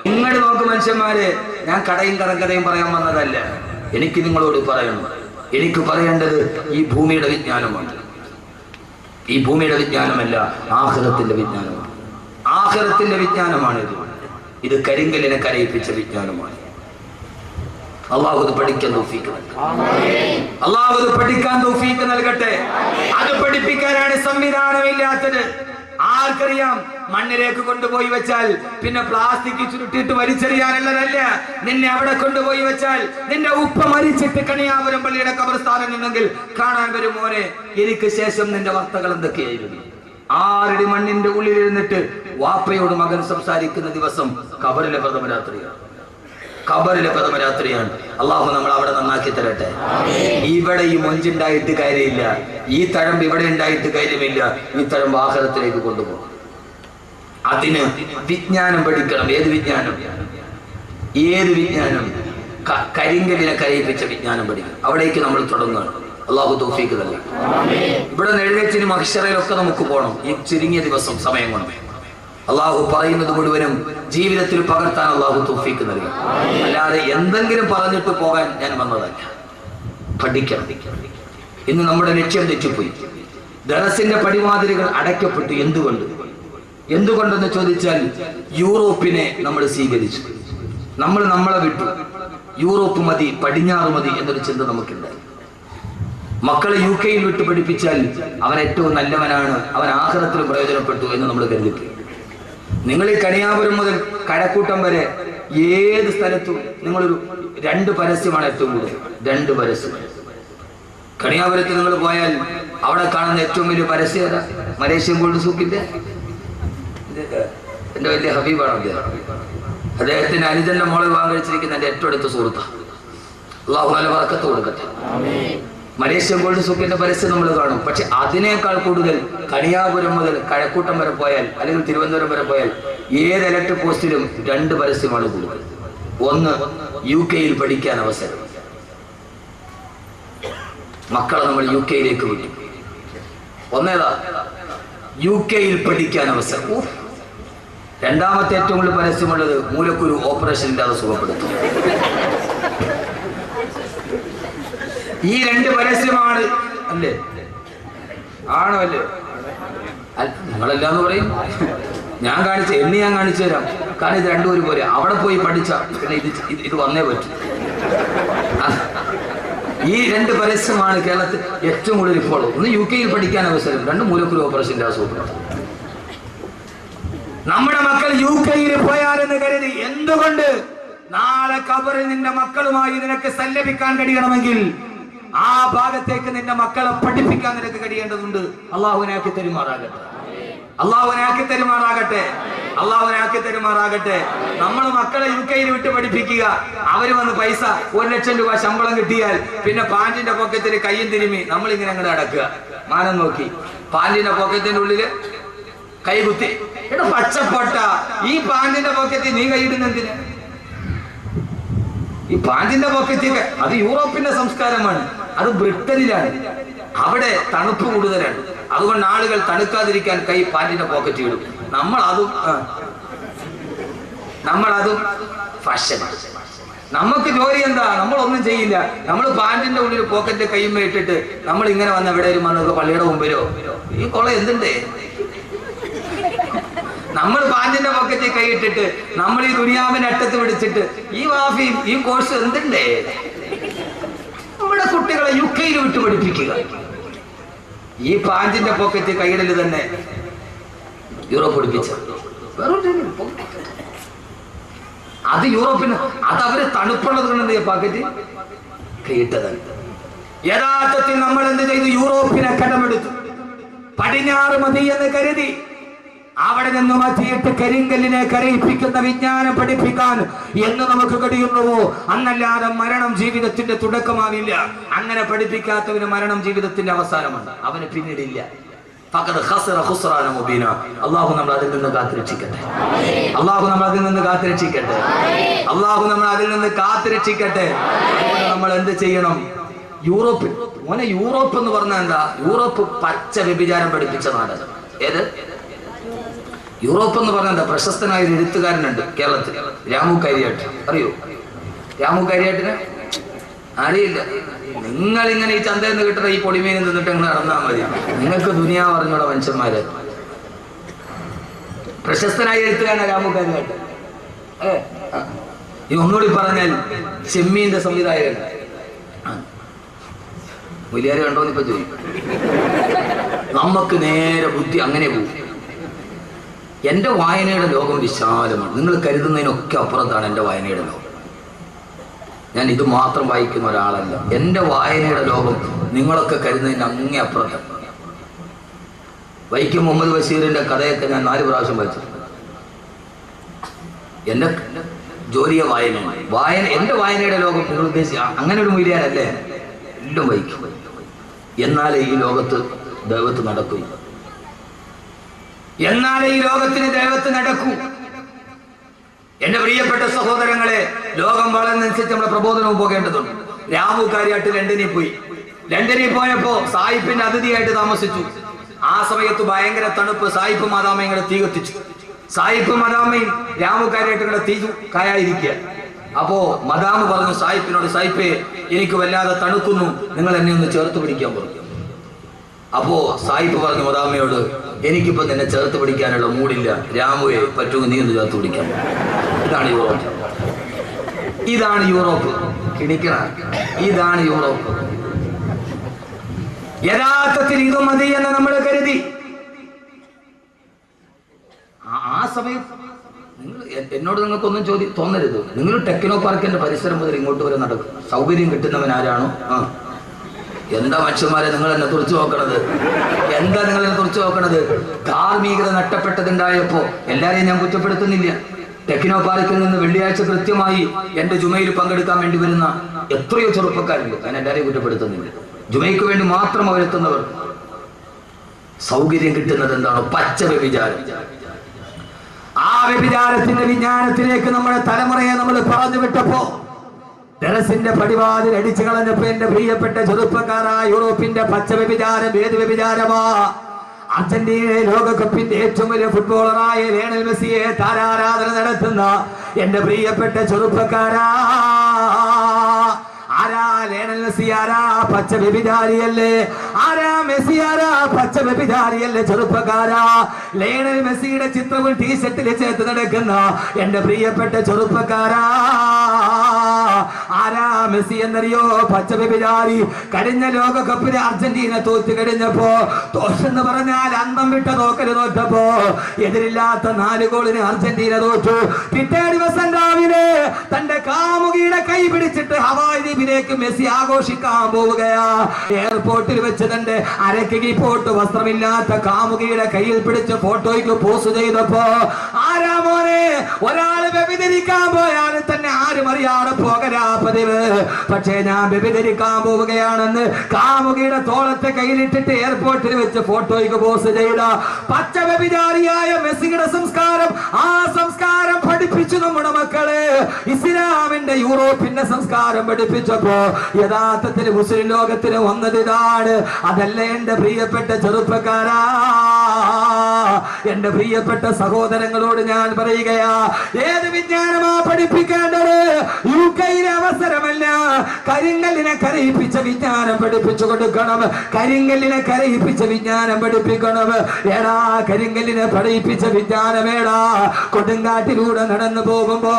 [SPEAKER 1] നിങ്ങൾ നോക്ക് മനുഷ്യന്മാരെ, ഞാൻ കടയും കടക്കഥയും പറയാൻ വന്നതല്ല. എനിക്ക് നിങ്ങളോട് പറയണം, എനിക്ക് പറയേണ്ടത് ഈ ഭൂമിയുടെ വിജ്ഞാനമാണ്. ഈ ഭൂമിയുടെ വിജ്ഞാനമല്ല, ആഖിറത്തിന്റെ വിജ്ഞാനമാണ്. ആഖിറത്തിന്റെ വിജ്ഞാനമാണിത്. ഇത് കരിങ്കലിനെ കരയിപ്പിച്ച വിജ്ഞാനമാണ്. അള്ളാഹു അത് പഠിക്കാൻ തൗഫീഖ് നൽകട്ടെ. അള്ളാഹു അത് പഠിക്കാൻ തൗഫീഖ് നൽകട്ടെ. അത് പഠിപ്പിക്കാനാണ് സംവിധാനമില്ലാത്തത്. ആർക്കറിയാം? മണ്ണിലേക്ക് കൊണ്ടുപോയി വെച്ചാൽ പിന്നെ പ്ലാസ്റ്റിക് ചുരുട്ടിട്ട് വലിച്ചെറിയാനുള്ളതല്ല. നിന്നെ അവിടെ കൊണ്ടുപോയി വെച്ചാൽ നിന്റെ ഉപ്പ മരിച്ചിട്ട് കണിയാപുരം പള്ളിയുടെ ഖബർസ്ഥാനം ഉണ്ടെങ്കിൽ കാണാൻ വരും, മോനെ എനിക്ക് ശേഷം നിന്റെ വാർത്തകൾ എന്തൊക്കെയായിരുന്നു? 6 അടി മണ്ണിന്റെ ഉള്ളിലിരുന്നിട്ട് വാപ്പയോട് മകൻ സംസാരിക്കുന്ന ദിവസം ഖബറിലെ പ്രഥമരാത്രിയാണ്. ഖബറിലെ പ്രഥമരാത്രിയാണ്. അള്ളാഹു നമ്മൾ അവിടെ നന്നാക്കി തരട്ടെ. ഇവിടെ ഈ മൊഞ്ചുണ്ടായിട്ട് കാര്യമില്ല, ഈ തഴമ്പ് ഇവിടെ ഉണ്ടായിട്ട് കാര്യമില്ല. ഈ തഴമ്പ് ആഖിറത്തിലേക്ക് കൊണ്ടുപോകും. അതിന് വിജ്ഞാനം പഠിക്കണം. ഏത് വിജ്ഞാനം? കരിങ്കലിനെ കരയിപ്പിച്ച വിജ്ഞാനം പഠിക്കണം. അവിടേക്ക് നമ്മൾ തുടങ്ങുകയാണ്. അള്ളാഹു തൗഫീഖ് നൽകി. ഇവിടെ എഴുന്നേറ്റിനും അക്ഷരയിലൊക്കെ നമുക്ക് പോകണം. ഈ ചുരുങ്ങിയ ദിവസം സമയം കൊണ്ട് അള്ളാഹു പറയുന്നത് മുഴുവനും ജീവിതത്തിൽ പകർത്താൻ അള്ളാഹു തൗഫീഖ് നൽകി. അല്ലാതെ എന്തെങ്കിലും പറഞ്ഞിട്ട് പോകാൻ ഞാൻ വന്നതല്ല. പഠിക്കണം. ഇന്ന് നമ്മുടെ ലക്ഷ്യം തെറ്റിപ്പോയി. ദറസിന്റെ പടിവാതിലുകൾ അടയ്ക്കപ്പെട്ടു. എന്തുകൊണ്ടെന്ന് ചോദിച്ചാൽ യൂറോപ്പിനെ നമ്മൾ സ്വീകരിച്ചു. നമ്മളെ വിട്ടു. യൂറോപ്പ് മതി, പടിഞ്ഞാറ് മതി എന്നൊരു ചിന്ത നമുക്കുണ്ടായി. മക്കളെ UK വിട്ട് പഠിപ്പിച്ചാൽ അവൻ ഏറ്റവും നല്ലവനാണ്, അവൻ ആഖിറത്തിൽ പ്രയോജനപ്പെട്ടു എന്ന് നമ്മൾ കരുതിപ്പോയി. നിങ്ങൾ ഈ കണിയാപുരം മുതൽ കഴക്കൂട്ടം വരെ ഏത് സ്ഥലത്തും നിങ്ങളൊരു 2 പരസ്യമാണ് ഏറ്റവും കൂടുതൽ. 2 പരസ്യം. കണിയാപുരത്ത് നിങ്ങൾ പോയാൽ അവിടെ കാണുന്ന ഏറ്റവും വലിയ പരസ്യം ഏതാ? മലേഷ്യൻ ഗോൾഡ് സൂക്കിന്റെ എന്റെ വലിയ ഹബീബാണ് അദ്ദേഹം. അദ്ദേഹത്തിന്റെ അനുജന്റെ മോളെ വിവാഹം കഴിച്ചിരിക്കുന്ന എന്റെ ഏറ്റവും അടുത്ത സുഹൃത്താണ്. അള്ളാഹു നല്ല ബറക്കത്ത് കൊടുക്കട്ടെ.
[SPEAKER 2] മലേഷ്യൻ ഗോൾഡ് സൂക്കിന്റെ പരസ്യം നമ്മൾ കാണും. പക്ഷെ അതിനേക്കാൾ കൂടുതൽ കണിയാപുരം മുതൽ കഴക്കൂട്ടം വരെ പോയാൽ അല്ലെങ്കിൽ തിരുവനന്തപുരം വരെ പോയാൽ ഏത് ഇലക്ട്രിക് പോസ്റ്റിലും 2 പരസ്യമാണ് കൂടുതൽ. ഒന്ന്, UK പഠിക്കാൻ അവസരം, മക്കളെ നമ്മൾ UK വിട്ടു. ഒന്നേതാ, UK പഠിക്കാൻ അവസരം. രണ്ടാമത്തെ ഏറ്റവും കൂടുതൽ പരസ്യമുള്ളത് മൂലക്കുരു ഓപ്പറേഷൻ ഇല്ലാതെ സുഖപ്പെടുത്തും. ഈ 2 പരസ്യമാണ്. അല്ലേ? ആണോ? അല്ലേ? നിങ്ങളെല്ലാന്ന് പറയും. ഞാൻ കാണിച്ചു തരാം. കാരണം ഇത് 2 ഒരുപോലെ. അവിടെ പോയി പഠിച്ച പിന്നെ ഇത് വന്നേ പറ്റും. ഈ 2 പരസ്യമാണ് കേരളത്തിൽ ഏറ്റവും കൂടുതൽ ഇപ്പോൾ. ഒന്ന് UK പഠിക്കാൻ അവസരം, 2 മൂലക്കുരു ഓപ്പറേഷൻ ഇല്ലാതെ സുഖപ്പെടുത്തും. നമ്മുടെ മക്കൾ UK പോയാലെന്ന് കരുതി എന്തുകൊണ്ട് നാളെ ഖബറിൽ നിന്റെ മക്കളുമായി നിനക്ക് സല്ലപിക്കാൻ കഴിയണമെങ്കിൽ ആ ഭാഗത്തേക്ക് നിന്റെ മക്കളെ പഠിപ്പിക്കാൻ നിനക്ക് കഴിയേണ്ടതുണ്ട്. അള്ളാഹുവിനാക്കി തരുമാറാകട്ടെ. നമ്മൾ മക്കളെ UK വിട്ട് പഠിപ്പിക്കുക. അവര് വന്ന് പൈസ 1 ലക്ഷം രൂപ ശമ്പളം കിട്ടിയാൽ പിന്നെ പാന്റിന്റെ പോക്കറ്റിൽ കയ്യും തിരുമി നമ്മളിങ്ങനെ അങ്ങോട്ട് അടക്കുക. മാനം നോക്കി പാന്റിന്റെ പോക്കറ്റിന്റെ ഉള്ളില് കൈകുത്തി. എടാ പച്ചപ്പൊട്ട, ഈ പാന്റിന്റെ പോക്കറ്റിൽ നീ കൈയിടുന്നെന്തിന്? ഈ പാന്റിന്റെ പോക്കറ്റിൽ, അത് യൂറോപ്പിന്റെ സംസ്കാരമാണ്, അത് ബ്രിട്ടനിലാണ്. അവിടെ തണുപ്പ് കൂടുതലാണ്. അതുകൊണ്ട് ആളുകൾ തണുക്കാതിരിക്കാൻ കൈ പാന്റിന്റെ പോക്കറ്റ് ഇടും. നമ്മളതും ഫാഷൻ. നമുക്ക് ജോലി എന്താ? നമ്മളൊന്നും ചെയ്യില്ല. നമ്മൾ പാന്റിന്റെ ഉള്ളിൽ പോക്കറ്റ് കൈമ്മ ഇട്ടിട്ട് നമ്മൾ ഇങ്ങനെ വന്ന് എവിടെയും വന്നൊക്കെ പള്ളിയുടെ മുമ്പിലോ ഈ കൊള്ള എന്തുണ്ടേ? നമ്മൾ പാന്റിന്റെ പോക്കറ്റിൽ കൈയിട്ടിട്ട് നമ്മൾ ഈ ദുനിയാവിന്റെ അറ്റത്ത് പിടിച്ചിട്ട് ഈ വാഫിയും ഈ കോഴ്സ് എന്തുണ്ടേ? നമ്മുടെ കുട്ടികളെ UK വിട്ട് പഠിപ്പിക്കുക. ഈ പാന്റിന്റെ പോക്കറ്റ് കൈയിടല് തന്നെ യൂറോപ്പ് പഠിപ്പിച്ച. അത് യൂറോപ്പിന്, അത് അവര് തണുപ്പുള്ളത് കൊണ്ട് പോക്കറ്റ് കൈയിട്ടതാണ്. യഥാർത്ഥത്തിൽ നമ്മൾ എന്ത് ചെയ്തു? യൂറോപ്പിനെ കടമെടുത്തു. പടിഞ്ഞാറ് മതി എന്ന് കരുതി അവിടെ നിന്ന് മാറ്റിയിട്ട് കരിങ്കല്ലിനെ കരയിപ്പിക്കുന്ന വിജ്ഞാനം പഠിപ്പിക്കാൻ എന്ന് നമുക്ക് കഴിയുന്നുവോ? അന്നല്ലാതെ മരണം ജീവിതത്തിന്റെ തുടക്കമാവില്ല. അങ്ങനെ പഠിപ്പിക്കാത്തവന് മരണം ജീവിതത്തിന്റെ അവസാനമാണ്. അവന് പിന്നീടില്ല. അള്ളാഹു നമ്മൾ അതിൽ നിന്ന് കാത്തുരക്ഷിക്കട്ടെ. നമ്മൾ എന്ത് ചെയ്യണം? യൂറോപ്പ് എന്ന് പറഞ്ഞാൽ എന്താ? യൂറോപ്പ് പച്ച വ്യഭിചാരം പഠിപ്പിച്ച നാട്. ഏത് യൂറോപ്പ് എന്ന് പറഞ്ഞാൽ എന്താ? പ്രശസ്തനായ ഒരു എഴുത്തുകാരനുണ്ട് കേരളത്തിൽ, രാമു കരിയാട്ട്. അറിയോ രാമു കരിയാട്ടിനെ? അറിയില്ല. നിങ്ങൾ ഇങ്ങനെ ഈ ചന്തയിൽ നിന്ന് കിട്ടുന്ന ഈ പൊടിമീൻ നിന്നിട്ട് അങ്ങനെ നടന്നാൽ മതി. നിങ്ങൾക്ക് ദുനിയാവ് അറിഞ്ഞൂടെ മനുഷ്യന്മാര്. പ്രശസ്തനായ എഴുത്തുകാരനാണ് രാമു കരിയാട്ട്. ഈ ഒന്നുകൂടി പറഞ്ഞാൽ ചെമ്മീന്റെ സംവിധായകൻ. മുലിയാര് കണ്ടോന്ന് ഇപ്പൊ ചോദിക്കും. നമുക്ക് നേരെ ബുദ്ധി അങ്ങനെ പോകും. എന്റെ വായനയുടെ ലോകം വിശാലമാണ്. നിങ്ങൾ കരുതുന്നതിനൊക്കെ അപ്പുറത്താണ് എന്റെ വായനയുടെ ലോകം. ഞാൻ ഇത് മാത്രം വായിക്കുന്ന ഒരാളല്ല. എന്റെ വായനയുടെ ലോകം നിങ്ങളൊക്കെ കരുതുന്നതിന് അങ്ങേ അപ്പുറത്താണ്. വൈക്കം മുഹമ്മദ് ബഷീറിന്റെ കഥയൊക്കെ ഞാൻ 4 പ്രാവശ്യം വായിച്ചു. എന്റെ ജോലിയെ വായന എന്റെ വായനയുടെ ലോകം നിങ്ങൾ ഉദ്ദേശിച്ച അങ്ങനെ ഒരു മൂല്യാനല്ലേ? എല്ലാം വായിക്കും. എന്നാലേ ഈ ലോകത്ത് ദൈവത്ത് നടക്കൂ. എന്നാലേ ഈ ലോകത്തിന് ദൈവത്ത് നടക്കൂ. എന്റെ പ്രിയപ്പെട്ട സഹോദരങ്ങളെ, ലോകം വളർന്നനുസരിച്ച് നമ്മുടെ പ്രബോധനവും പോകേണ്ടതുണ്ട്. രാമു കാര്യായിട്ട് ലണ്ടനിൽ പോയപ്പോ സായിപ്പിന്റെ അതിഥിയായിട്ട് താമസിച്ചു. ആ സമയത്ത് ഭയങ്കര തണുപ്പ്. സായിപ്പ് മദാമയും കൂടെ തീ കത്തിച്ചു. സായിപ്പ് മദാമയും രാമു കാര്യായിട്ട് കൂടെ തീ കായായിരിക്കുക. അപ്പോ മദാമ പറഞ്ഞു സായിപ്പിനോട്, സായിപ്പേ എനിക്ക് വല്ലാതെ തണുക്കുന്നു, നിങ്ങൾ എന്നെ ഒന്ന് ചേർത്ത് പിടിക്കാൻ പറഞ്ഞു. അപ്പോ സായിപ്പ് പറഞ്ഞു മദാമയോട്, എനിക്കിപ്പോ നിന്നെ ചേർത്ത് പിടിക്കാനുള്ള മൂടില്ല, രാമുവെ പറ്റുമെങ്കിൽ നീ ഒന്ന് ചേർത്ത് പിടിക്കാൻ. ഇതാണ് യൂറോപ്പ്. കിണിക്കണ ഇതാണ് യൂറോപ്പ്. യഥാർത്ഥത്തിൽ ഇത് മതി എന്ന് നമ്മൾ കരുതി. ആ സമയത്ത് എന്നോട് നിങ്ങൾക്കൊന്നും തോന്നരുത്. നിങ്ങൾ ടെക്നോ പാർക്കിന്റെ പരിസരം മുതൽ ഇങ്ങോട്ട് വരെ നടക്കും. സൗകര്യം കിട്ടുന്നവൻ ആരാണോ? എന്താ മനുഷ്യന്മാരെ നിങ്ങൾ എന്നെ തുറച്ചു നോക്കണത്? എന്താ നിങ്ങൾ എന്നെ തുറച്ചു നോക്കണത്? ധാർമ്മികത നഷ്ടപ്പെട്ടതുണ്ടായപ്പോ എല്ലാരെയും ഞാൻ കുറ്റപ്പെടുത്തുന്നില്ല. ടെക്നോ പാർക്കിൽ നിന്ന് വെള്ളിയാഴ്ച കൃത്യമായി എന്റെ ജുമയിൽ പങ്കെടുക്കാൻ വേണ്ടി വരുന്ന എത്രയോ ചെറുപ്പക്കാരുണ്ട്. ഞാൻ എല്ലാരെയും കുറ്റപ്പെടുത്തുന്നില്ല. ജുമയ്ക്ക് വേണ്ടി മാത്രം അവരെത്തുന്നവർ. സൗകര്യം കിട്ടുന്നത് എന്താണ്? പച്ച വ്യഭിചാരം.
[SPEAKER 1] ആ വ്യഭിചാരത്തിന്റെ വിജ്ഞാനത്തിലേക്ക് നമ്മുടെ തലമുറയെ നമ്മൾ പറഞ്ഞു വിട്ടപ്പോ ടെറസിന്റെ പടിവാതിൽ അടിച്ചു കളഞ്ഞപ്പോ എന്റെ പ്രിയപ്പെട്ട ചെറുപ്പക്കാരായ യൂറോപ്പിന്റെ പച്ച വ്യഭിചാരം ഏത് വ്യഭിചാരമാ? അർജന്റീന ലോകകപ്പിന്റെ ഏറ്റവും വലിയ ഫുട്ബോളറായ ലയണൽ മെസ്സിയെ താരാരാധന നടത്തുന്ന എന്റെ പ്രിയപ്പെട്ട ചെറുപ്പക്കാരാ, ആരാ ലയണൽ മെസ്സി? ആരാ? പച്ച വ്യഭിചാരിയല്ലേ? ആരാ മെസ്സി? ആരാ? പച്ച വ്യഭിചാരിയല്ലേ? ചെറുപ്പക്കാരാ, ലയണൽ മെസ്സിയുടെ ചിത്രവും ടീഷർട്ടിൽ ചേർത്ത് നടക്കുന്ന എന്റെ പ്രിയപ്പെട്ട ചെറുപ്പക്കാരാ, ആരാ മെസ്സി എന്നറിയോ? പച്ച വ്യഭിചാരി. കഴിഞ്ഞ ലോകകപ്പിന് അർജന്റീന തോറ്റു കഴിഞ്ഞപ്പോ, തോറ്റെന്ന് പറഞ്ഞാൽ അന്തം വിട്ട തോക്കല് തോറ്റപ്പോ, എതിരില്ലാത്ത 4 ഗോളിന് അർജന്റീന തോറ്റു. പിറ്റേ ദിവസം രാവിലെ തന്റെ കാമുകിയുടെ കൈ പിടിച്ചിട്ട് ഹവായ് ദ്വീപിലേക്ക് മെസ്സി ആഘോഷിക്കാൻ പോവുകയാ. എയർപോർട്ടിൽ വെച്ച് തന്റെ അരക്കി പോട്ട് വസ്ത്രമില്ലാത്ത കാമുകിയുടെ കയ്യിൽ പിടിച്ച് ഫോട്ടോയ്ക്ക് പോസ്റ്റ് ചെയ്തപ്പോ, ആരാ മോനെ, ഒരാള് വ്യഭിചരിക്കാൻ പോയാൽ തന്നെ ആരും അറിയാതെ പോകരാ പതിവ്. പക്ഷേ ഞാൻ വ്യഭിചരിക്കാൻ പോവുകയാണെന്ന് കാമുകിയുടെ തോളത്തെ കയ്യിലിട്ടിട്ട് എയർപോർട്ടിൽ വെച്ച് ഫോട്ടോയ്ക്ക് പോസ്റ്റ് ചെയ്ത പച്ച വ്യഭിചാരിയായ മെസ്സിയുടെ സംസ്കാരം, ആ സംസ്കാരം പഠിപ്പിച്ചു നമ്മുടെ മക്കളെ. ഇസ്ലാമിന്റെ യൂറോപ്പിന്റെ സംസ്കാരം പഠിപ്പിച്ചപ്പോ യഥാർത്ഥത്തിൽ മുസ്ലിം ലോകത്തിന് വന്നത് ഇതാണ്. അതല്ല എന്റെ പ്രിയപ്പെട്ട ചെറുപ്പക്കാരാ, എന്റെ പ്രിയപ്പെട്ട സഹോദരങ്ങളോട് ഞാൻ പറയുകയാ, ഏത് വിജ്ഞാനമാ പഠിപ്പിക്കേണ്ടത്? യുകെയിലെ അവസരമല്ല, കരിങ്കല്ലിനെ കരയിപ്പിച്ച വിജ്ഞാനം പഠിപ്പിച്ചു കൊടുക്കണം. കരിങ്കല്ലിനെ കരയിപ്പിച്ച വിജ്ഞാനം പഠിപ്പിക്കണം. ഏടാ കരിങ്കല്ലിനെ പഠിപ്പിച്ച വിജ്ഞാനമേടാ? കൊടുങ്കാട്ടിലൂടെ നടന്നു പോകുമ്പോ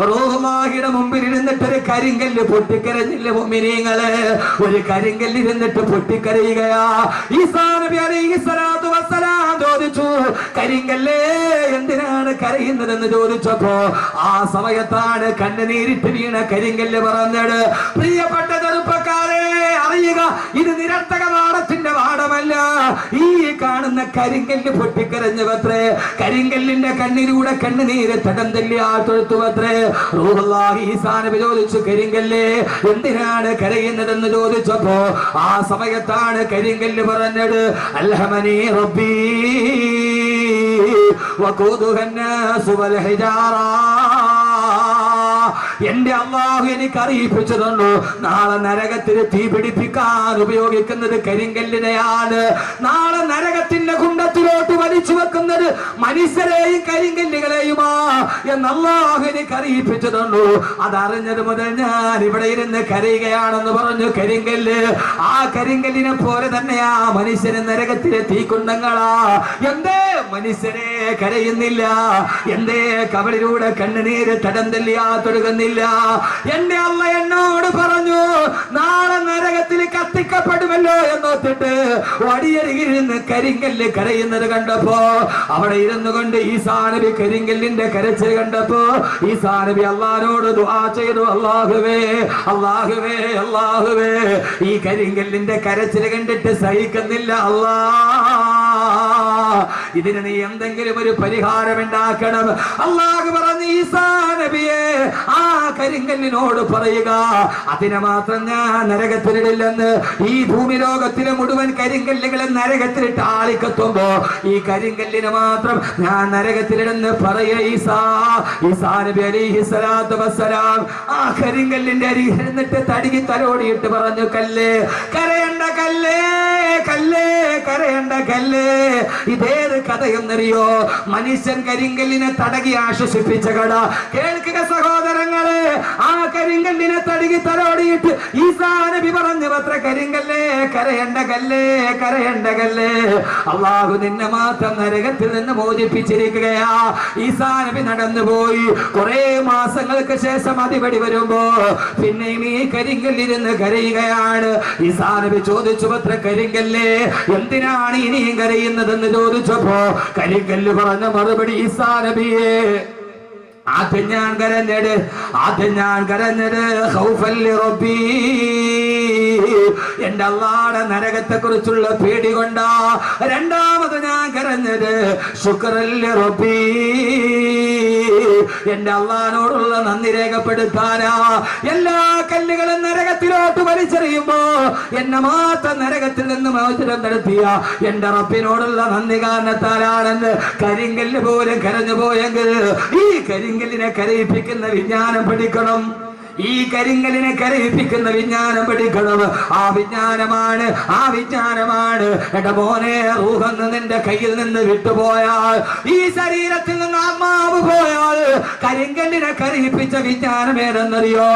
[SPEAKER 1] റൂഹുല്ലാഹിയുടെ മുമ്പിൽ ഇരുന്നിട്ടൊരു കരിങ്കല്ല് പൊട്ടിക്കരഞ്ഞില്ല മുഅ്മിനീങ്ങളെ? ഒരു കരിങ്കല്ല് ഇരുന്നിട്ട് പൊട്ടിക്കരയുകയാ. ഈസാ നബി അലൈഹിസ്സലാത്തു വസ്സലാം ചോദിച്ചു, കരിങ്കല്ലേ എന്തിനാണ് കരയുന്നതെന്ന് ചോദിച്ചപ്പോ ആ സമയത്താണ് കണ്ണുനീരിട്ട് വീണ കരിങ്കല്ല് പറഞ്ഞത്, പ്രിയപ്പെട്ട ചെറുപ്പക്കാരെ അറിയുക, ഇത് നിരർത്ഥക പാഠത്തിന്റെ പാഠമല്ല. ഈ കാണുന്ന കരിങ്കല്ല് പൊട്ടിക്കരഞ്ഞുവത്രേ. കരിങ്കല്ലിന്റെ കണ്ണിലൂടെ കണ്ണുനീര് തടം തല്ലിയാ തൊഴുത്തുവത്രേ. റൂഹുല്ലാഹി ഈസാ നബി ചോദിച്ചു, കരിങ്കല്ലേ എന്തിനാണ് കരയുന്നതെന്ന് ചോദിച്ചപ്പോ ആ സമയത്താണ് കരിങ്കല്ല് പറഞ്ഞത്, അൽഹമനി റബ്ബി വഖൂദുഹ അന്നാസു വൽ ഹിജാറ. എന്റെ അല്ലാഹു എനിക്ക് അറിയിപ്പിച്ചു തന്നു, നാളെ നരകത്തിൽ തീ പിടിപ്പിക്കാൻ ഉപയോഗിക്കുന്നത് കരിങ്കല്ലിനെയാണ്. നാളെ നരകത്തിന്റെ കുണ്ടത്തിലോട്ട് വലിച്ചു വെക്കുന്നത് മനുഷ്യരെയും കരിങ്കല്ലുകളെയുമാ എന്ന് അല്ലാഹു എനിക്ക് അറിയിപ്പിച്ചു തന്നു. അതറിഞ്ഞത് മുതൽ ഞാൻ ഇവിടെ ഇരുന്ന് കരയുകയാണെന്ന് പറഞ്ഞു കരിങ്കല്ല്. ആ കരിങ്കല്ലിനെ പോലെ തന്നെയാ മനുഷ്യന് നരകത്തിലെ തീക്കുണ്ടങ്ങളാ. എന്തേ മനുഷ്യരെ കരയുന്നില്ല? എന്തേ കവളിലൂടെ കണ്ണുനീര് തടം തല്ലിയാ തൊടുകുന്നില്ല? എന്റെ അള്ള എന്നോട് പറഞ്ഞു, നാളെ നരകത്തിൽ കത്തിക്കപ്പെടുമല്ലോ എന്നോത്തിട്ട് വടിയരികിരുന്ന് കരിങ്കല്ല് കരയുന്നത് കണ്ടപ്പോ അവിടെ ഇരുന്നു കൊണ്ട് ഈസാ നബി കരിങ്കല്ലിന്റെ കരച്ചിൽ കണ്ടപ്പോ ഈസാ നബി അള്ളാഹിനോട് ദുആ ചെയ്തു, അല്ലാഹുവേ അല്ലാഹുവേ അല്ലാഹുവേ, ഈ കരിങ്കല്ലിന്റെ കരച്ചിൽ കണ്ടിട്ട് സഹിക്കുന്നില്ല അല്ലാ, ഇതിന് നീ എന്തെങ്കിലും ഒരു പരിഹാരം ഉണ്ടാക്കണം. അല്ലാഹു പറഞ്ഞു, ഈസാ നബിയെ ആ കരിങ്കല്ലിനോട് പറയുക, അതിനെ മാത്രം ഞാൻ നരകത്തിലിടില്ലെന്ന്. ഈ ഭൂമി ലോകത്തിലെ മുഴുവൻ കരിങ്കല്ലുകളെ നരകത്തിലിട്ട് ആളിക്കത്തുമ്പോ ഈ കരിങ്കല്ലിനെ മാത്രം ഞാൻ നരകത്തിലിടുന്ന് പറയ ഈസാ. ഈസാ നബി അലൈഹിസ്സലാത്തു വസ്സലാം ആ കരിങ്കല്ലിന്റെ അരികിൽ ഇരുന്നിട്ട് തടികി തലോടിയിട്ട് പറഞ്ഞു, കല്ലേ കരയണ്ട, കല്ലേ കല്ലേ കരയണ്ട കല്ലേ. ഇതേത് കഥയെന്നറിയോ? മനുഷ്യൻ കരിങ്കല്ലിനെ തടകി ആശ്വസിപ്പിച്ച കഥ. കേൾക്കുക സഹോദരങ്ങളെ, ആ കരിങ്കല്ലിനെ തടകി തലോടിയിട്ട് ഈസാ നബി പറഞ്ഞു, അത്ര കരിങ്കല്ലേ കരയണ്ട കല്ലേ കരയണ്ട കല്ലേ, അല്ലാഹു നിന്നെ മാത്രം നരകത്തിൽ നിന്ന് മോചിപ്പിച്ചിരിക്കുകയാ. ഈസാ നബി നടന്നുപോയി. കുറെ മാസങ്ങൾക്ക് ശേഷം അതിപടി വരുമ്പോ പിന്നെയും ഈ കരിങ്കല്ലിരുന്ന് കരയുകയാണ്. ഈസാ നബി ചോദിച്ചു, അത്ര കരിങ്കല്ലേ എന്തിനാണ് ഇനിയും കരയുന്നതെന്ന് ചോദിച്ചപ്പോ കരിങ്കല്ല് പറഞ്ഞ മറുപടി, ഈസാ നബിയെ ആദ്യം ഞാൻ കരഞ്ഞത് ഖൗഫൻ ലിറബ്ബി, എന്റെ അല്ലാഹുവിന്റെ നരകത്തെ കുറിച്ചുള്ള പേടി കൊണ്ടാ. രണ്ടാമത് ഞാൻ കരഞ്ഞത് ശുക്റൻ ലിറബ്ബി, എന്റെ അള്ളാനോടുള്ള നന്ദി രേഖപ്പെടുത്താനാ. എല്ലാ കല്ലുകളും നരകത്തിലോട്ട് വലിച്ചെറിയുമ്പോ എന്നെ മാത്രം നരകത്തിൽ നിന്ന് മോചനം നടത്തിയ എന്റെ റബ്ബിനോടുള്ള നന്ദി കാരണത്താലാണെന്ന് കരിങ്കല്ല് പോലും കരഞ്ഞു പോയെങ്കിൽ ഈ കരിങ്കല്ലിനെ കരയിപ്പിക്കുന്ന വിജ്ഞാനം പഠിക്കണം. ഈ കരിങ്കലിനെ കരയിപ്പിക്കുന്ന വിജ്ഞാനം പഠിക്കണം. ആ വിജ്ഞാനമാണ് എന്റെ മോനെ, റൂഹെന്ന് നിന്റെ കയ്യിൽ നിന്ന് വിട്ടുപോയാൽ, ഈ ശരീരത്തിൽ നിന്ന് ആത്മാവ് പോയാൽ, കരിങ്കല്ലിനെ കരയിപ്പിച്ച വിജ്ഞാനം ഏതെന്നറിയോ?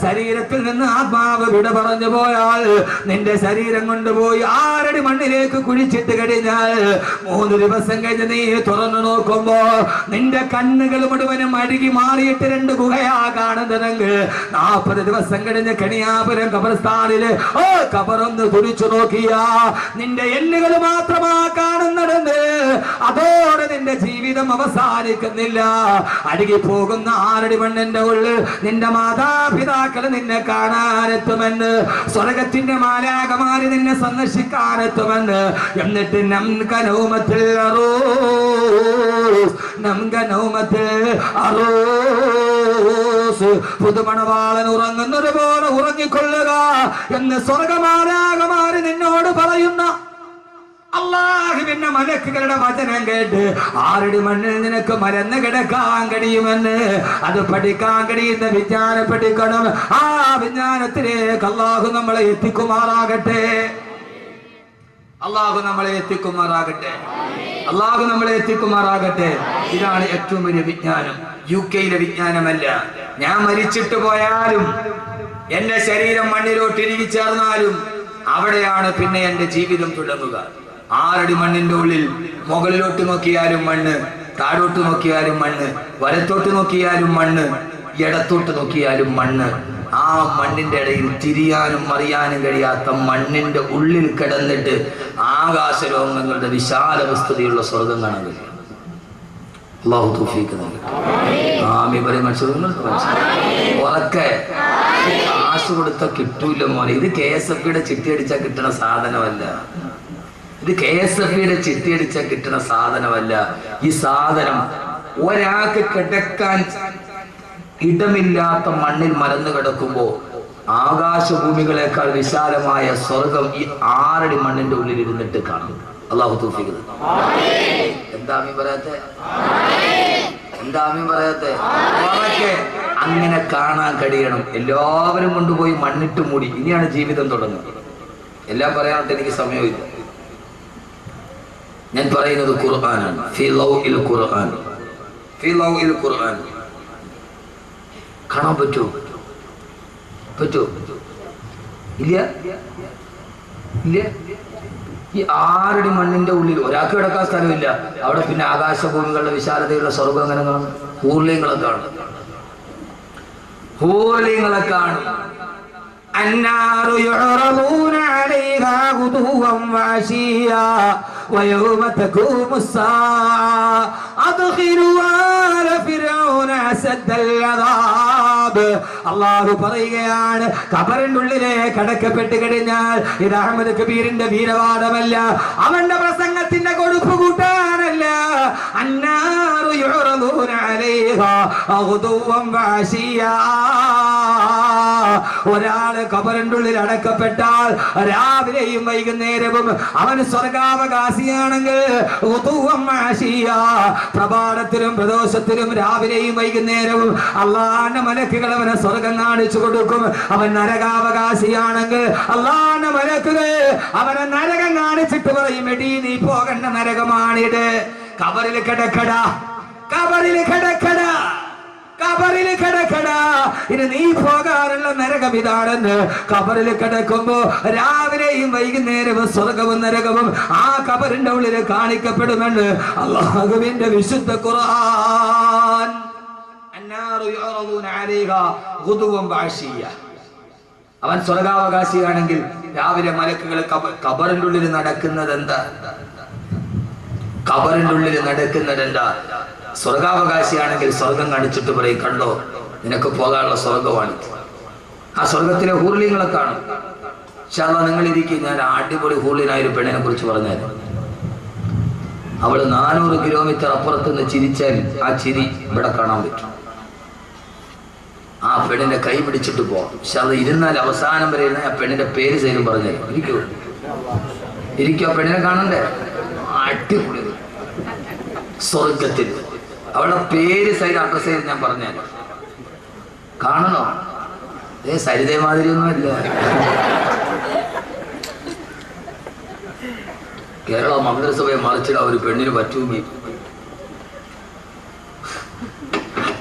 [SPEAKER 1] ശരീരത്തിൽ നിന്ന് ആത്മാവ് വിട പറഞ്ഞു പോയാൽ നിന്റെ ശരീരം കൊണ്ടുപോയി 6 അടി മണ്ണിലേക്ക് കുഴിച്ചിട്ട് കഴിഞ്ഞാൽ 3 ദിവസം കഴിഞ്ഞ് നീ തുറന്നു നോക്കുമ്പോ നിന്റെ കണ്ണുകൾ മുഴുവനും അഴുകി മാറിയിട്ട് 2 ഗുഹയാ കാണുന്നതെങ്കിൽ 40 ദിവസം കഴിഞ്ഞ് കണിയാപുരം ഖബർസ്ഥാനില് ഖബറൊന്ന് തുടിച്ചു നോക്കിയാ നിന്റെ എല്ലുകൾ മാത്രമാ കാണുന്നതെന്ന്. അതോടെ നിന്റെ ജീവിതം അവസാനിക്കുന്നില്ല. അഴുകി പോകുന്ന 6 അടി മണ്ണിന്റെ ഉള്ളിൽ നിന്റെ മാതാപിതാക്കൾ നിന്നെ കാണാനെത്തുമെന്ന്, സ്വർഗത്തിന്റെ മാലാകമാരി നിന്നെ സന്ദർശിക്കാനെത്തുമെന്ന്. എന്നിട്ട് പുതുമണവാളൻ ഉറങ്ങുന്നത് പോലെ ഉറങ്ങിക്കൊള്ളുക എന്ന് സ്വർഗമാലാകമാര് നിന്നോട് പറയുന്ന അല്ലാഹുവിന്റെ മലക്കുകളുടെ വചനം കേട്ട് 6 അടി മണ്ണിൽ നിനക്ക് മരന്ന് കിടക്കാൻ കഴിയുമെന്ന്, അത് പഠിക്കാൻ കഴിയുന്ന വിജ്ഞാനം പഠിക്കണം. ആ വിജ്ഞാനത്തിലേക്ക് അല്ലാഹു നമ്മളെ എത്തിക്കുമാറാകട്ടെ. അല്ലാഹു നമ്മളെ എത്തിക്കുമാറാകട്ടെ. ഇതാണ് ഏറ്റവും വലിയ വിജ്ഞാനം. UK-യിലെ വിജ്ഞാനമല്ല. ഞാൻ മരിച്ചിട്ട് പോയാലും എന്റെ ശരീരം മണ്ണിലോട്ട് ഇഴുകി ചേർന്നാലും അവിടെയാണ് പിന്നെ എന്റെ ജീവിതം തുടങ്ങുക. 6 അടി മണ്ണിന്റെ ഉള്ളിൽ മുകളിലോട്ട് നോക്കിയാലും മണ്ണ്, താഴോട്ട് നോക്കിയാലും മണ്ണ്, വലത്തോട്ട് നോക്കിയാലും മണ്ണ്, ഇടത്തോട്ട് നോക്കിയാലും മണ്ണ്. ആ മണ്ണിന്റെ ഇടയിൽ തിരിയാനും അറിയാനും കഴിയാത്ത മണ്ണിന്റെ ഉള്ളിൽ കിടന്നിട്ട് ആകാശലോകങ്ങളുടെ വിശാല വസ്തുതയുള്ള സ്വർഗം കാണുക. അല്ലാഹു തൗഫീഖ് നൽകട്ടെ. ആമീൻ പറയും. ഉറക്കെ കാശ് കൊടുത്ത കിട്ടൂല മോനെ. ഇത് KSFയുടെ ചിട്ടി അടിച്ചാൽ കിട്ടുന്ന സാധനമല്ല. ഈ സാധനം ഒരാൾക്ക് കിടക്കാൻ ഇടമില്ലാത്ത മണ്ണിൽ മരന്ന് കിടക്കുമ്പോ ആകാശഭൂമികളെക്കാൾ വിശാലമായ സ്വർഗം ഈ 6 അടി മണ്ണിന്റെ ഉള്ളിൽ ഇരുന്നിട്ട് കാണും. അല്ലാഹു തൗഫീഖ്. എന്താ ആമീൻ പറയാത്തെ? അങ്ങനെ കാണാൻ കഴിയണം. എല്ലാവരും കൊണ്ടുപോയി മണ്ണിട്ട് മൂടി. ഇനിയാണ് ജീവിതം തുടങ്ങുന്നത്. എല്ലാം പറയാനായിട്ട് എനിക്ക് സമയമില്ല. ഞാൻ പറയുന്നത് ഖുർആനാണ്. ഫീ ലൗഇൽ ഖുർആൻ കാണാൻ പറ്റുമോ? ഇല്ല. ഈ 6 അടി മണ്ണിന്റെ ഉള്ളിൽ ഒരാൾക്ക് കിടക്കാൻ സ്ഥലമില്ല. അവിടെ പിന്നെ ആകാശഭൂമികളുടെ വിശാലതയുള്ള സ്വർഗം അങ്ങനെ കാണും. ഹൂർലിങ്ങളെ കാണും. النار يعرضون عليها غدوا وعشيا ويوم تقوم الساعة أدخلوا آل فرعون أشد العذاب. അല്ലാഹു പറയുകയാണ്, ഖബറിന്റെ ഉള്ളിലേക്ക് അടക്കപ്പെട്ട് കഴിഞ്ഞാൽ ഇത് അഹ്മദ് കബീറിന്റെ വീരവാദമല്ല, അവന്റെ പ്രസംഗത്തിന്റെ കൊടുപ്പ് കൂട്ടാനല്ല. അന്നാറു യുറദൂന അലൈഹാ ഗുദുവൻ വഅശിയാ. ഒരാള് ഖബറിന്റെ ഉള്ളിൽ അടക്കപ്പെട്ടാൽ രാവിലെയും വൈകുന്നേരവും അവൻ സ്വർഗാവകാശിയാണെങ്കിൽ പ്രഭാതത്തിലും പ്രദോഷത്തിലും രാവിലെയും വൈകുന്നേരവും അള്ളാന്റെ മലക്കുകൾ അവനെ സ്വർഗം കാണിച്ചു കൊടുക്കും. അവൻ നരകാവകാശിയാണെങ്കിൽ അള്ളാന്റെ മലക്കുകൾ അവനെ നരകം കാണിച്ചിട്ട് പറയും, എടീ നീ പോകേണ്ട നരകമാണിത്. കബറിൽ കിടക്കടാ, ഇനി നീ പോകാനുള്ള നരകം ഇതാണെന്ന്. കബറിൽ കിടക്കുമ്പോ രാവിലെയും വൈകുന്നേരവും സ്വർഗവും നരകവും ആ കബറിന്റെ ഉള്ളിൽ കാണിക്കപ്പെടുമെന്ന് അല്ലാഹുവിന്റെ വിശുദ്ധ ഖുർആൻ. അവൻ സ്വർഗാവകാശിയാണെങ്കിൽ രാവിലെ മലക്കുകൾ കബറിന്റെ ഉള്ളിൽ നടക്കുന്നത് എന്താ? സ്വർഗാവകാശിയാണെങ്കിൽ സ്വർഗം കാണിച്ചിട്ട് പറയും, കണ്ടോ നിനക്ക് പോകാനുള്ള സ്വർഗമാണ്. ആ സ്വർഗത്തിലെ ഹൂർലിങ്ങളെ കാണും. ഇൻഷാ അല്ലാഹ് നിങ്ങൾ ഇരിക്കും, ഞാൻ അടിപൊളി ഹൂർലിനായ ഒരു പെണ്ണിനെ കുറിച്ച് പറഞ്ഞുതരാം.
[SPEAKER 2] അവള് 400 കിലോമീറ്റർ അപ്പുറത്ത് നിന്ന് ചിരിച്ചാൽ ആ ചിരി ഇവിടെ കാണാൻ പറ്റും. ആ പെണ്ണിന്റെ കൈ പിടിച്ചിട്ട് പോവാം. പക്ഷെ അത് ഇരുന്നാൽ അവസാനം വരെ ഇരുന്ന ആ പെണ്ണിന്റെ പേര് സൈലും പറഞ്ഞു ഇരിക്കൂ ആ പെണ്ണിനെ കാണണ്ടേ? അടിപൊളി സ്വർഗത്തിൽ അവളുടെ പേര് സൈഡ് അഡ്രസ് ചെയ്ത് ഞാൻ പറഞ്ഞാൽ കാണണോ? സരിതേ മാതിരി ഒന്നുമില്ല. കേരള മന്ത്രിസഭയെ മറിച്ചിട ഒരു പെണ്ണിന് പറ്റുമെങ്കിൽ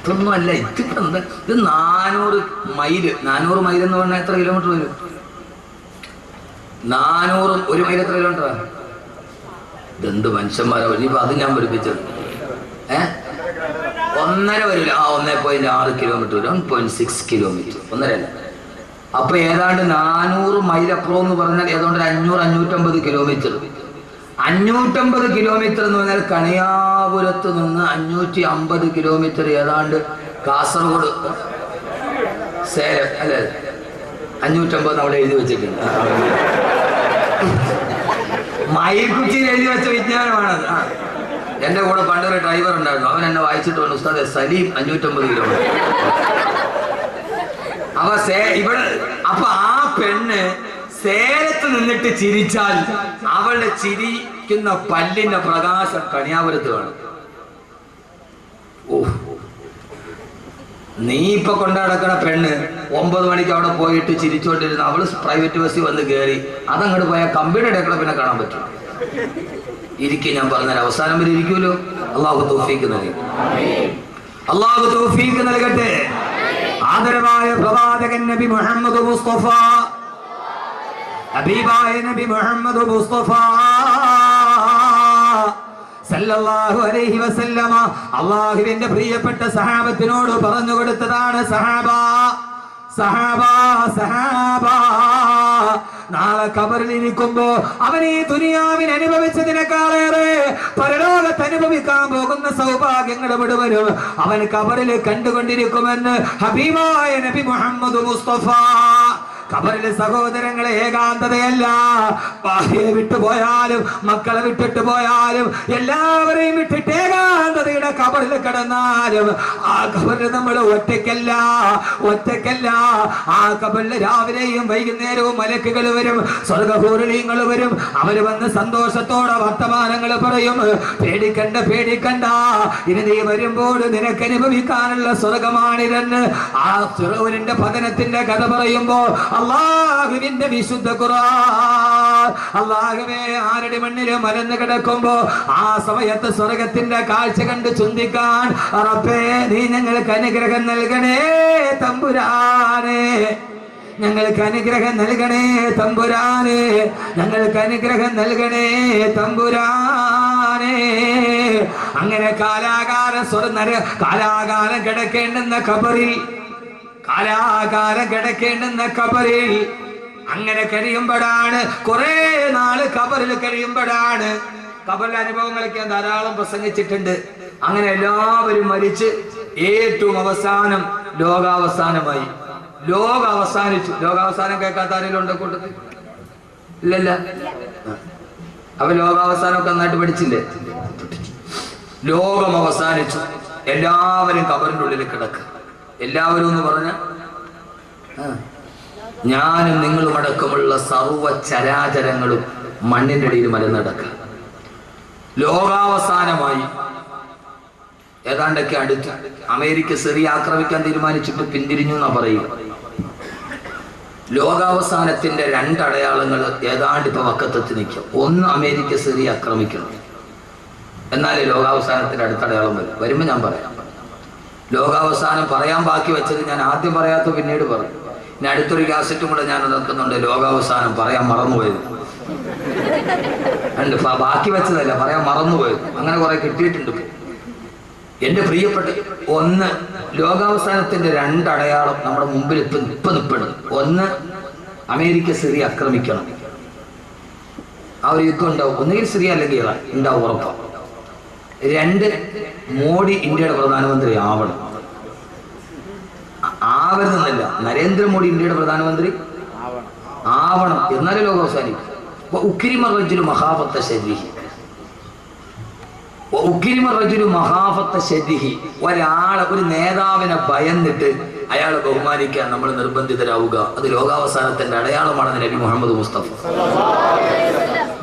[SPEAKER 2] അതൊന്നും അല്ല. ഇതിപ്പോ എന്താ ഇത് 400 മൈൽ എന്ന് പറഞ്ഞാൽ എത്ര കിലോമീറ്റർ വരും? 400 1 മൈൽ എത്ര കിലോമീറ്ററാ? ഇതെന്ത് മനുഷ്യന്മാരാ. ഇനിയിപ്പോ അത് ഞാൻ പഠിപ്പിച്ചത് 1.5 വരില്ല. 1.6 കിലോമീറ്റർ വരും. 1.6 കിലോമീറ്റർ 1.5. അപ്പൊ ഏതാണ്ട് 400 മൈൽ അപ്പുറം എന്ന് പറഞ്ഞാൽ ഏതാണ്ട് 500-550 കിലോമീറ്റർ. 550 കിലോമീറ്റർ എന്ന് പറഞ്ഞാൽ കണിയാപുരത്ത് നിന്ന് 550 കിലോമീറ്റർ ഏതാണ്ട് കാസർഗോഡ് സേലം അല്ലേ? 550 അവിടെ എഴുതി വെച്ചിട്ടുണ്ട്. മയിൽക്കുച്ചിയിൽ എഴുതി വെച്ച വിജ്ഞാനമാണത്. എന്റെ കൂടെ പണ്ടൊരു ഡ്രൈവർ ഉണ്ടായിരുന്നു. അവൻ എന്നെ വായിച്ചിട്ട് പറഞ്ഞു, ഉസ്താദെ സലീം 550 കിലോമീറ്റർ. അപ്പൊ ആ പെണ്ണ് സേലത്ത് നിന്നിട്ട് ചിരിച്ചാൽ അവളുടെ ചിരിക്കുന്ന പല്ലിന്റെ പ്രകാശം കണിയാപുരത്ത് കാണും. ഓ, നീ ഇപ്പൊ കൊണ്ടുനടക്കണ പെണ്ണ് 9 മണിക്ക് അവിടെ പോയിട്ട് ചിരിച്ചോണ്ടിരുന്ന അവള് പ്രൈവറ്റ് ബസ്സിൽ വന്ന് കയറി അതങ്ങോട്ട് പോയാൽ കമ്പിയുടെ ഇടയ്ക്കുള്ള പിന്നെ കാണാൻ പറ്റും. ഇരിക്കും, ഞാൻ പറഞ്ഞാൽ അവസാനം വരെ ഇരിക്കുമല്ലോ. അള്ളാഹു തൗഫീഖ് നൽകട്ടെ. ആദരവായ പ്രവാചകൻ നബി മുഹമ്മദ് മുസ്തഫ, ഹബീബായ നബി മുഹമ്മദ് മുസ്തഫ സല്ലല്ലാഹു അലൈഹി വസല്ലമ അല്ലാഹുവിന്റെ പ്രിയപ്പെട്ട സഹാബത്തിനോട് പറഞ്ഞു കൊടുത്തതാണ്, സഹാബ നാളെ ഖബറിൽ ഇരിക്കുമ്പോ അവൻ ഈ ദുനിയാവിൽ അനുഭവിച്ചതിനേക്കാളേറെ പരലോകത്ത് അനുഭവിക്കാൻ പോകുന്ന സൗഭാഗ്യങ്ങൾ മുഴുവനും അവൻ ഖബറിൽ കണ്ടുകൊണ്ടിരിക്കുമെന്ന് ഹബീബായ നബി മുഹമ്മദ് മുസ്തഫ. ഖബറിലെ സഹോദരങ്ങളെ ഏകാന്തതയല്ല. ഭാര്യയെ വിട്ടുപോയാലും മക്കളെ വിട്ടിട്ട് പോയാലും എല്ലാവരെയും വിട്ടിട്ട് ഏകാന്തതയുടെ ഖബറിൽ കിടന്നാലും ആ ഖബറിൽ നമ്മൾ ഒറ്റയ്ക്കല്ല. ആ ഖബറിൽ രാവിലെയും വൈകുന്നേരവും മലക്കുകൾ വരും, സ്വർഗ്ഗഹൂറിലീങ്ങൾ വരും. അവര് വന്ന് സന്തോഷത്തോടെ വർത്തമാനങ്ങൾ പറയും. പേടിക്കണ്ട, ഇനി നീ വരുമ്പോൾ നിനക്ക് അനുഭവിക്കാനുള്ള സ്വർഗമാണിതെന്ന് ആ ഫിറൗനിന്റെ പതനത്തിന്റെ കഥ പറയുമ്പോ അല്ലാഹുവിന്റെ വിശുദ്ധ ഖുർആൻ അല്ലാഹുവേ ആരുടെ മണ്ണില് മലന്ന് കിടക്കുമ്പോ ആ സമയത്ത് സ്വർഗത്തിന്റെ കാഴ്ച കണ്ട് ചിന്തിക്കാൻ റബ്ബേ നീ ഞങ്ങൾക്ക് അനുഗ്രഹം നൽകണേ തമ്പുരാനെ, ഞങ്ങൾക്ക് അനുഗ്രഹം നൽകണേ തമ്പുരാനെ, ഞങ്ങൾക്ക് അനുഗ്രഹം നൽകണേ തമ്പുരാനെ. അങ്ങനെ കാലാകാലം കിടക്കേണ്ടുന്ന ഖബറിൽ അങ്ങനെ കഴിയുമ്പോഴാണ്, കുറെ നാള് ഖബറിൽ കഴിയുമ്പോഴാണ്, ഖബറിലെ അനുഭവങ്ങളൊക്കെ ഞാൻ ധാരാളം പ്രസംഗിച്ചിട്ടുണ്ട്. അങ്ങനെ എല്ലാവരും മരിച്ച് ഏറ്റവും അവസാനം ലോകാവസാനമായി. അവസാനിച്ചു. ലോകാവസാനം കേൾക്കാത്ത ആരെങ്കിലും ഉണ്ടോ കൂട്ടത്തിൽ? ഇല്ലല്ല. അപ്പൊ ലോകാവസാനമൊക്കെ നന്നായിട്ട് പഠിച്ചില്ലേ? ലോകം അവസാനിച്ചു. എല്ലാവരും ഖബറിന്റെ ഉള്ളിൽ കിടക്കുക. എല്ലാവരും എന്ന് പറഞ്ഞ ഞാനും നിങ്ങളും അടക്കമുള്ള സർവ്വ ചരാചരങ്ങളും മണ്ണിന്റെ അടിയിൽ മലന്നടക്കുക. ലോകാവസാനമായി. ഏതാണ്ടൊക്കെ അടുത്ത് അമേരിക്ക സിറിയ ആക്രമിക്കാൻ തീരുമാനിച്ചിട്ട് പിന്തിരിഞ്ഞു എന്നാ പറയുക. ലോകാവസാനത്തിന്റെ 2 അടയാളങ്ങൾ ഏതാണ്ട് ഇപ്പൊ വക്കത്തെത്തി നിൽക്കും. ഒന്ന്, അമേരിക്ക സിറിയ ആക്രമിക്കണം. എന്നാലേ ലോകാവസാനത്തിന്റെ അടുത്ത അടയാളം വരുമ്പോ ഞാൻ പറയാം. ലോകാവസാനം പറയാൻ ബാക്കി വെച്ചത് ഞാൻ ആദ്യം പറയാത്ത പിന്നീട് പറയും. ഇനി അടുത്തൊരു കാസറ്റും കൂടെ ഞാൻ നടക്കുന്നുണ്ട്, ലോകാവസാനം പറയാൻ മറന്നുപോയത്. ബാക്കി വെച്ചതല്ല, പറയാൻ മറന്നുപോയത്. അങ്ങനെ കുറെ കിട്ടിയിട്ടുണ്ട്. എന്റെ പ്രിയപ്പെട്ട, ഒന്ന്, ലോകാവസാനത്തിന്റെ 2 അടയാളം നമ്മുടെ മുമ്പിൽ ഇപ്പൊ നിൽപ്പെടുന്നത്. ഒന്ന്, അമേരിക്ക സിറിയ ആക്രമിക്കണം. ആ ഒരു യുദ്ധം ഉണ്ടാവും. ഒന്നുകിൽ സിറിയ അല്ലെങ്കിൽ ഇറാൻ ഉണ്ടാവും, ഉറപ്പാണ്. 2, മോഡി ഇന്ത്യയുടെ പ്രധാനമന്ത്രി ആവരുതെന്നല്ല, നരേന്ദ്രമോദി ഇന്ത്യയുടെ പ്രധാനമന്ത്രി ആവണം. എന്നാലേ ലോകം അവസാനിക്കും. ഉക്രിമ റജുലു മഹാബത്ത ശരീഹി, ഒരാളെ, ഒരു നേതാവിനെ ഭയന്നിട്ട് അയാളെ ബഹുമാനിക്കാൻ നമ്മൾ നിർബന്ധിതരാവുക, അത് ലോകാവസാനത്തിന്റെ അടയാളമാണെന്ന് നബി മുഹമ്മദ് മുസ്തഫ.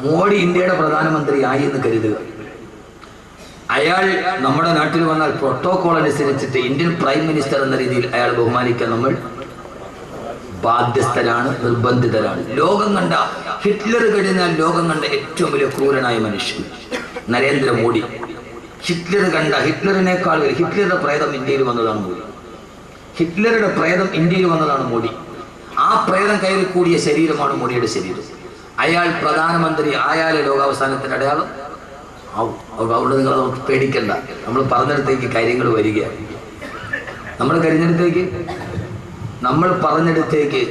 [SPEAKER 2] മോഡി ഇന്ത്യയുടെ പ്രധാനമന്ത്രി ആയി എന്ന് കരുതുക. അയാൾ നമ്മുടെ നാട്ടിൽ വന്നാൽ പ്രോട്ടോകോൾ അനുസരിച്ചിട്ട് ഇന്ത്യൻ പ്രൈം മിനിസ്റ്റർ എന്ന രീതിയിൽ അയാൾ ബഹുമാനിക്കാൻ നമ്മൾ ബാധ്യസ്ഥരാണ്, നിർബന്ധിതരാണ്. ലോകം കണ്ട, ഹിറ്റ്ലർ കഴിഞ്ഞാൽ ലോകം കണ്ട ഏറ്റവും വലിയ ക്രൂരനായ മനുഷ്യൻ നരേന്ദ്രമോദി. ഹിറ്റ്ലറിനേക്കാൾ വലിയ, ഹിറ്റ്ലറുടെ പ്രേതം ഇന്ത്യയിൽ വന്നതാണ് മോദി. ഹിറ്റ്ലറുടെ പ്രേതം ഇന്ത്യയിൽ വന്നതാണ് മോദി. ആ പ്രേതം കയറി കൂടിയ ശരീരമാണ് മോദിയുടെ ശരീരം. അയാൾ പ്രധാനമന്ത്രി ആയാലെ ലോകാവസാനത്തിന്റെ അടയാളം. അവിടെ നിങ്ങൾ പേടിക്കണ്ട, നമ്മൾ പറഞ്ഞിടത്തേക്ക് കാര്യങ്ങൾ വരികയാണ്. നമ്മൾ പറഞ്ഞിടത്തേക്ക്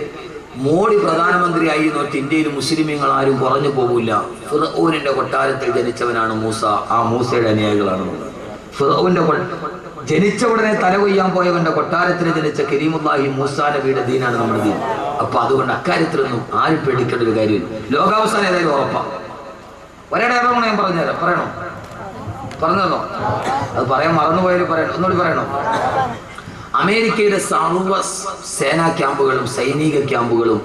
[SPEAKER 2] മോഡി പ്രധാനമന്ത്രിയായി നോക്കി ഇന്ത്യയിൽ മുസ്ലിമീങ്ങൾ ആരും കുറഞ്ഞു പോകില്ല. ഫിർഔനിന്റെ കൊട്ടാരത്തിൽ ജനിച്ചവനാണ് മൂസ, ആ മൂസയുടെ അനുയായികളാണ്. ഫിർഔന്റെ ജനിച്ച ഉടനെ തല കൊയ്യാൻ പോയവന്റെ കൊട്ടാരത്തിൽ ജനിച്ച കരീമുല്ലാഹി മൂസാ നബിയുടെ ദീനാണ് നമ്മുടെ ദീൻ. അപ്പൊ അതുകൊണ്ട് അക്കാര്യത്തിലൊന്നും ആരും പേടിക്കേണ്ട ഒരു കാര്യമില്ല. ലോകാവസാനം ഏതായാലും ഉറപ്പാണ്. ഒരടയാളമാണ് ഞാൻ പറഞ്ഞുതരാം. പറഞ്ഞോ? അത് പറയാൻ മറന്നുപോയാലും പറയണം, ഒന്നുകൂടി പറയണോ? അമേരിക്കയുടെ സർവ്വ സേനാ ക്യാമ്പുകളും സൈനിക ക്യാമ്പുകളും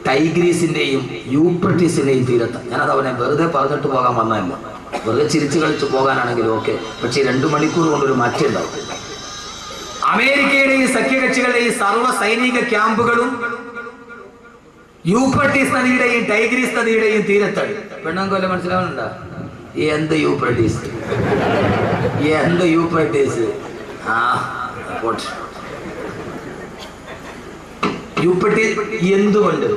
[SPEAKER 2] ടൈഗ്രീസിന്റെയും യൂഫ്രട്ടീസിന്റെയും തീരത്ത്. ഞാനത് അവനെ വെറുതെ പറഞ്ഞിട്ട് പോകാൻ വന്നതല്ല, വെറുതെ ചിരിച്ചു കളിച്ച് പോകാനാണെങ്കിലും ഓക്കെ. പക്ഷേ 2 മണിക്കൂർ കൊണ്ടൊരു മാറ്റം ഉണ്ടാവും. അമേരിക്കയുടെയും സഖ്യകക്ഷികളുടെയും സർവ്വ സൈനിക ക്യാമ്പുകളും യൂഫ്രട്ടീസ് നദിയുടെയും ടൈഗ്രീസ് നദിയുടെയും തീരത്താണ്. പെണ്ണാങ്കോല മനസ്സിലാവുന്നുണ്ടോ? എന്ത് യൂഫ്രട്ടീസ്? എന്തുകൊണ്ട്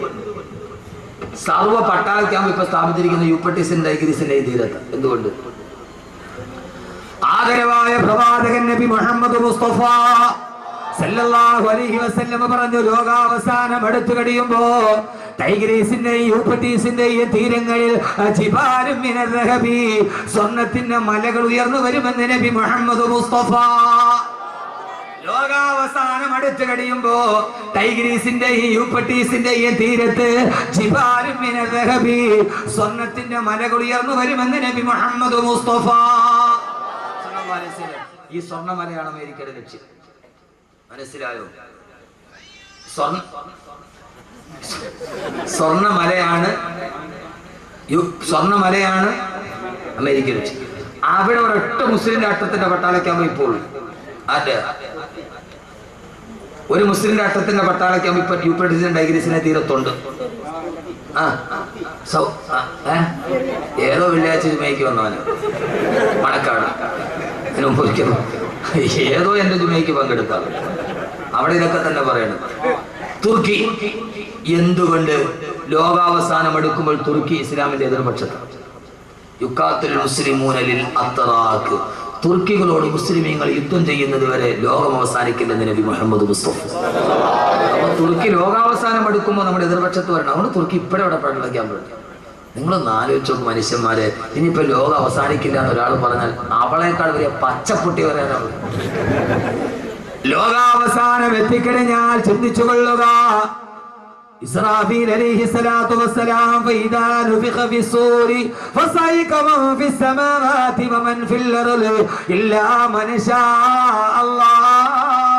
[SPEAKER 2] സർവ്വ പട്ടാള ക്യാമ്പ് ഇപ്പൊ സ്ഥാപിച്ചിരിക്കുന്ന യൂഫ്രട്ടീസിന്റെ ടൈഗ്രീസിന്റെയും തീരത്ത്? എന്തുകൊണ്ട്? ആദരവായ പ്രവാചകൻ നബി മുഹമ്മദ് മുസ്തഫ സല്ലല്ലാഹു അലൈഹി വസല്ലം പറഞ്ഞു, ലോകാവസാനം അടുത്തു കഴിയുമ്പോ ടൈഗ്രീസിന്റെയും യൂഫ്രട്ടീസിന്റെയും തീരങ്ങളിൽ ജിബാലും മിനർ റഹബി, സ്വർണ്ണത്തിന്റെ മലകൾ ഉയർന്നു വരുമെന്ന് നബി മുഹമ്മദ് മുസ്തഫ. ലോകാവസാനം അടുത്തു കഴിയുമ്പോ ടൈഗ്രീസിന്റെയും യൂഫ്രട്ടീസിന്റെയും തീരത്ത് ജിബാലും മിനർ റഹബി, സ്വർണ്ണത്തിന്റെ മലകൾ ഉയർന്നു വരുമെന്ന് നബി മുഹമ്മദ് മുസ്തഫ. ഈ സ്വർണ്ണമലയാണ് അമേരിക്കയുടെ ലക്ഷ്യം. മനസ്സിലായോ? സ്വർണ്ണമലയാണ് അമേരിക്ക ലക്ഷ്യം. അവിടെ ഒരൊറ്റ മുസ്ലിം രാഷ്ട്രത്തിന്റെ പട്ടാളക്കാകുമ്പോ ഇപ്പോൾ ഒരു മുസ്ലിം രാഷ്ട്രത്തിന്റെ പട്ടാളക്കാകുമ്പോ ഇപ്പൊ യൂഫ്രട്ടീസിന്റെ ടൈഗ്രീസിന്റെ തീരത്തുണ്ട്. ഏതോ വെള്ളിയാഴ്ച ജുമയ്ക്ക് വന്നവന് മണക്കാട് ഏതോ എന്റെ ജുമയ്ക്ക് പങ്കെടുക്കാം. അവിടെ ഇതൊക്കെ തന്നെ പറയണം. തുർക്കി എന്തുകൊണ്ട് ലോകാവസാനം എടുക്കുമ്പോൾ തുർക്കി ഇസ്ലാമിന്റെ എതിർപക്ഷത്താണ്. യുക്കാത്തുൽ മുസ്ലിമൂന ലിൽ അത്റാഖ്, തുർക്കികളോട് മുസ്ലിമീങ്ങൾ യുദ്ധം ചെയ്യുന്നത് വരെ ലോകം അവസാനിക്കില്ലെന്ന് നബി മുഹമ്മദ് മുസ്തഫ. അപ്പൊ തുർക്കി ലോകാവസാനം എടുക്കുമ്പോൾ നമ്മുടെ എതിർപക്ഷത്ത് വരണം. അതുകൊണ്ട് തുർക്കി ഇപ്പോഴവിടെ പടലക്കാൻ പറ്റും. നിങ്ങളൊന്ന് ആലോചിച്ചു നോക്കും മനുഷ്യന്മാരെ. ഇനിയിപ്പോ ലോകം അവസാനിക്കില്ല എന്ന് ഒരാൾ പറഞ്ഞാൽ അവളേക്കാൾ വലിയ പച്ചപ്പൊട്ടി വരാനാണ്. ലോകാവസാനം എത്തിക്കഴിഞ്ഞാൽ ചിന്തിച്ചു കൊള്ളുക. ഇസ്രാഫീൽ അലൈഹിസ്സലാത്തു വസ്സലാം ഫൈദാ നുഫിഖ ഫിസ്സൂരി ഫസൈക മൻ ഫിസ്സമാവാതി വമൻ ഫിൽ അർളി ഇല്ലാ മൻ ശാ അല്ലാഹ്.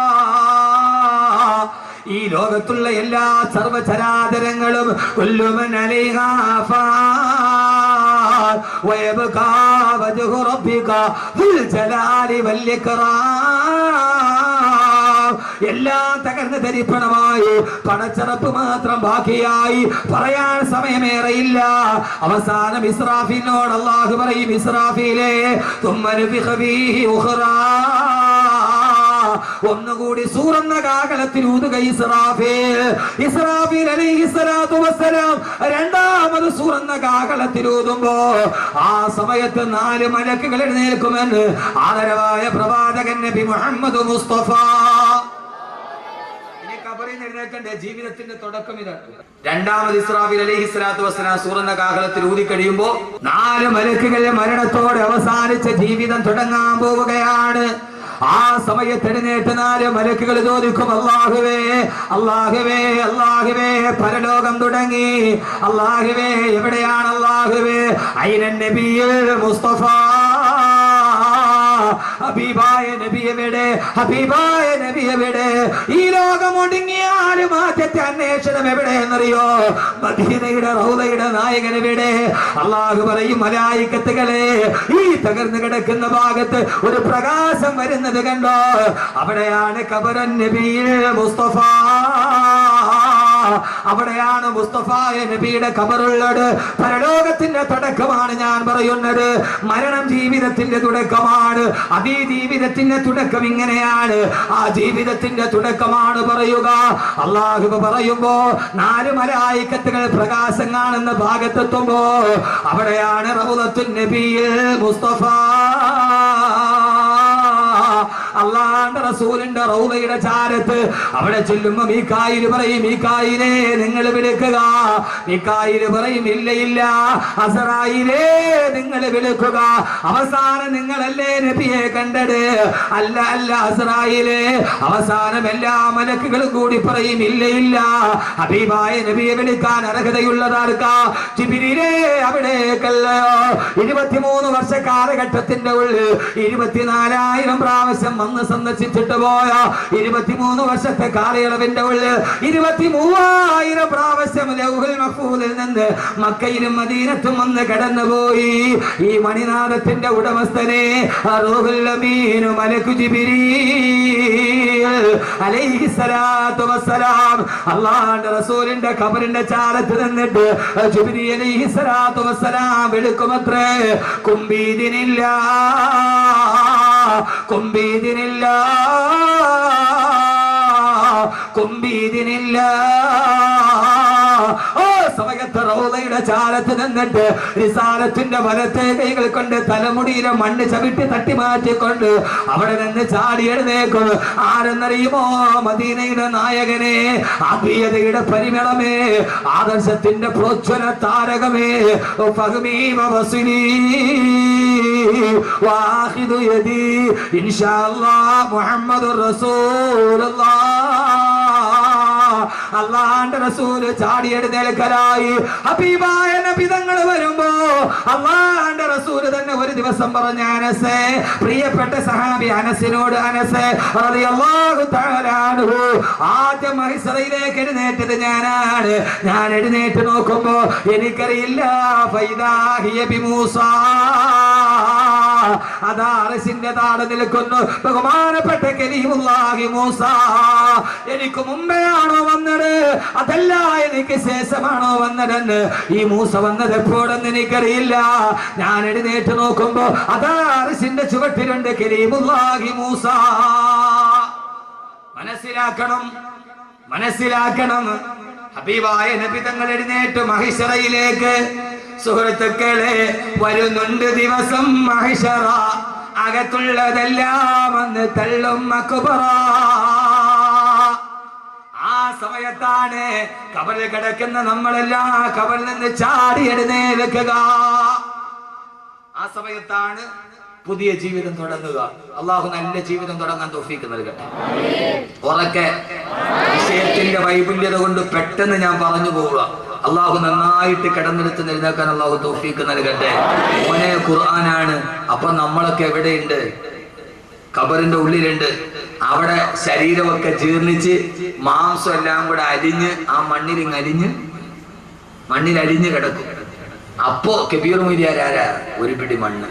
[SPEAKER 2] ഈ ലോകത്തുള്ള എല്ലാ സർവ്വചരാചരങ്ങളും കുല്ലുമൻ അലൈഹാ ഫാൻ വയബ്കാ വജ്ഹു റബ്ബിക ദുൽ ജലാലി വൽ ഇക്റാം. എല്ലാം തകർന്ന് തരിപ്പണമായി പടച്ചറപ്പ് മാത്രം ബാക്കിയായി. പറയാൻ സമയമേറെയില്ല. അവസാനം ഇസ്രാഫീലിനോട് അല്ലാഹു പറയും, ഇസ്രാഫീലേ തുമ്മ നുഫിഖ ഫീഹി ഉഖറാ, ഒന്നുകൂടി സൂറന്ന കാഹളത്തിൽ ഊതുക. ഇസ്രാഫീൽ അലൈഹിസ്സലാത്തു വസ്സലാം രണ്ടാമത് സൂറന്ന കാഹളത്തിൽ ഊതുമ്പോ ആ സമയത്ത് 4 മലക്കുകൾ എഴുന്നേൽക്കുമെന്ന് ആദരവായ പ്രവാചകൻ നബി മുഹമ്മദ് മുസ്തഫ. ജീവിതത്തിന്റെ തുടക്കം ഇതാണ്. രണ്ടാമത് ഇസ്രാഫീൽ അലൈഹിസ്സലാത്തു വസ്സലാം സൂറന്ന കാഹളത്തിൽ ഊതി കഴിയുമ്പോ 4 മലക്കുകളുടെ മരണത്തോടെ അവസാനിച്ച ജീവിതം തുടങ്ങാൻ പോവുകയാണ്. ആ സമയത്ത് എഴുന്നേറ്റ് 4 മലക്കുകൾ ചോദിക്കും, അല്ലാഹുവേ അല്ലാഹുവേ അല്ലാഹുവേ, പരലോകം തുടങ്ങി. അല്ലാഹുവേ എവിടെയാണ്? അല്ലാഹുവേ ഐനൻ നബിയുൽ മുസ്തഫ,
[SPEAKER 1] ഹബീബായ നബി എവിടെ? ഹബീബായ നബി എവിടെ? ഈ ലോകം ഒടുങ്ങിയാലും ആദ്യത്തെ അന്വേഷണം എവിടെയെന്നറിയോ? മദീനയുടെ റൗളയുടെ നായകൻ എവിടെ? അല്ലാഹു പറയും, മലായികത്തുകളെ, ഈ തകർന്നു കിടക്കുന്ന ഭാഗത്ത് ഒരു പ്രകാശം വരുന്നത് കണ്ടോ? അവിടെയാണ് ഖബറുൻ നബിയിൽ മുസ്തഫ. അവിടെയാണ് മുസ്തഫായ നബിയുടെ ഖബറുള്ളത്. പരലോകത്തിന്റെ തുടക്കമാണ് ഞാൻ പറയുന്നത്. മരണം ജീവിതത്തിന്റെ തുടക്കമാണ്. അതീ ജീവിതത്തിന്റെ തുടക്കം ഇങ്ങനെയാണ്. ആ ജീവിതത്തിന്റെ തുടക്കമാണ് പറയുക. അല്ലാഹു പറയുമ്പോ 4 മലായികത്തുകൾ പ്രകാശം കാണുന്ന ഭാഗത്തെത്തുമ്പോ അവിടെയാണ് റൗളത്തുൻ നബിയിൽ മുസ്തഫ. അല്ലാഹുവിന്റെ റസൂലിന്റെ റൗളയുടെ ചാരത്ത് അവിടെ ചെല്ലുമ്പോ മീകായിൽ പറയും, മീകായിലേ നിങ്ങൾ വിളിക്കുക. മീകായിൽ പറയും, ഇല്ല ഇല്ല അസ്രായീലേ നിങ്ങൾ വിളിക്കുക. അവസാനം നിങ്ങളല്ലേ നബിയെ കണ്ടത്? അല്ല അല്ല അസ്രായീലേ. അവസാനം എല്ലാ മലക്കുകളും കൂടി പറയും, ഇല്ല ഇല്ല, ഹബീബായ നബിയെ വിളിക്കാൻ അർഹതയുള്ളതാർക്കാ? ജിബ്രീലേ അവിടേക്കല്ലയോ? 23 വർഷ കാലഘട്ടത്തിന്റെ ഉള്ളിൽ 24,000 പ്രാവശ്യം വന്ന് സന്ദർശിച്ചിട്ട് പോയ 23 വർഷത്തെ കാലയളവിന്റെ ഉള്ളിൽ 23,000 പ്രാവശ്യം ലൗഹുൽ മഹ്ഫൂദിൽ നിന്ന് മക്കയിലും മദീനത്തും വന്ന് കടന്നുപോയി. ഈ മണിനാഥത്തിന്റെ ഉടമസ്ഥനെ റൂഹുൽ അമീൻ മലക്കു ജിബ്രീൽ അലൈഹിസ്സലാത്തു വസ്സലാം അല്ലാഹുവിന്റെ റസൂലിന്റെ ഖബറിന്റെ ചാരത്ത് നിന്നിട്ട് ജിബ്രീൽ അലൈഹിസ്സലാത്തു വസ്സലാം വിളിക്കുമത്രേ, കുംബീദിനില്ല കുംബീദിനില്ല കുംബീദിനില്ല. ഓ സമയത്ത് റൗളയുടെ ചാരത്ത് നിന്നിട്ട് റിസാലത്തിന്റെ വലത്തെ കൈകൾ കൊണ്ട് തലമുടിയിലെ മണ്ണ് ചവിട്ടി തട്ടി മാറ്റിക്കൊണ്ട് അവിടെ നിന്ന് ചാടി എഴുന്നേക്കും. ആരെന്നറിയുമോ? മദീനയുടെ നായകനെ, ആത്മീയതയുടെ പരിമളമേ, ആദർശത്തിന്റെ പ്രോജ്വല താരകമേ, ഫഹ്മീ വസ്ലീ വാഹിദു യദി ഇൻഷാഅല്ലാഹ് മുഹമ്മദുർ റസൂലുള്ളാഹ്. അല്ലാഹുവിന്റെ റസൂൽ ചാടി എഴുന്നേൽക്കലായി. ഹബീബായ നബി തങ്ങൾ വരുമ്പോ അല്ലാഹുവിന്റെ റസൂൽ തന്നെ ഒരു ദിവസം പറഞ്ഞ, അനസേ, പ്രിയപ്പെട്ട സഹാബി അനസിനോട്, അനസേ റളിയല്ലാഹു തആല അൻഹു, ആദ്യം മഹ്ശറയിലേക്ക് എഴുന്നേറ്റത് ഞാനാണ്. ഞാൻ എഴുന്നേറ്റ് നോക്കുമ്പോ എനിക്കറിയില്ല, ഫൈദാ ഹിയ ബിമൂസാ, അതാ അർശിന്റെ താഴെ നിൽക്കുന്നു ബഹുമാനപ്പെട്ട കലീമുല്ലാഹി മൂസ. എനിക്ക് മുമ്പെയാണോ വന്നത്, അതല്ല എനിക്ക് ശേഷമാണോ വന്നതെന്ന്, ഈ മൂസ വന്നത് എപ്പോഴെന്ന് എനിക്കറിയില്ല. ഞാൻ എഴുന്നേറ്റ് നോക്കുമ്പോ അതാ അർശിന്റെ ചുവട്ടിലുണ്ട് കലീമുല്ലാഹി മൂസ. മനസ്സിലാക്കണം, മനസ്സിലാക്കണം. ഹബീബായ നബി തങ്ങൾ എഴുന്നേറ്റ് മഹ്ശറയിലേക്ക്. സുഹൃത്തുക്കളെ, വരുന്നുണ്ട് ദിവസം മഹ്ശറ, അകത്തുള്ളതെല്ലാം വന്ന് തള്ളും അക്ബറ. ആ സമയത്താണ് ഖബറിൽ കിടക്കുന്ന നമ്മളെല്ലാം ഖബറിൽ നിന്ന് ചാടി എഴുന്നേൽക്കുക. ആ സമയത്താണ് പുതിയ ജീവിതം തുടങ്ങുക. അള്ളാഹു നല്ല ജീവിതം തുടങ്ങാൻ തൗഫീഖ് നൽകട്ടെ. ഉറക്കെ വിഷയത്തിന്റെ വൈപുല്യത കൊണ്ട് പെട്ടെന്ന് ഞാൻ പറഞ്ഞു പോവുക. അള്ളാഹു നന്നായിട്ട് കിടന്നെടുത്ത് എഴുന്നേക്കാൻ അള്ളാഹു തൗഫീഖ് നൽകട്ടെ. മോനെ, ഖുർആനാണ്. അപ്പൊ നമ്മളൊക്കെ എവിടെയുണ്ട്? ഖബറിന്റെ ഉള്ളിലുണ്ട്. അവിടെ ശരീരമൊക്കെ ജീർണിച്ച് മാംസം എല്ലാം കൂടെ അരിഞ്ഞ് ആ മണ്ണിൽ അലിഞ്ഞ് കിടക്കും. അപ്പോ കബീർ മൊയ്ലിയാർ ആരാ? ഒരു പിടി മണ്ണ്.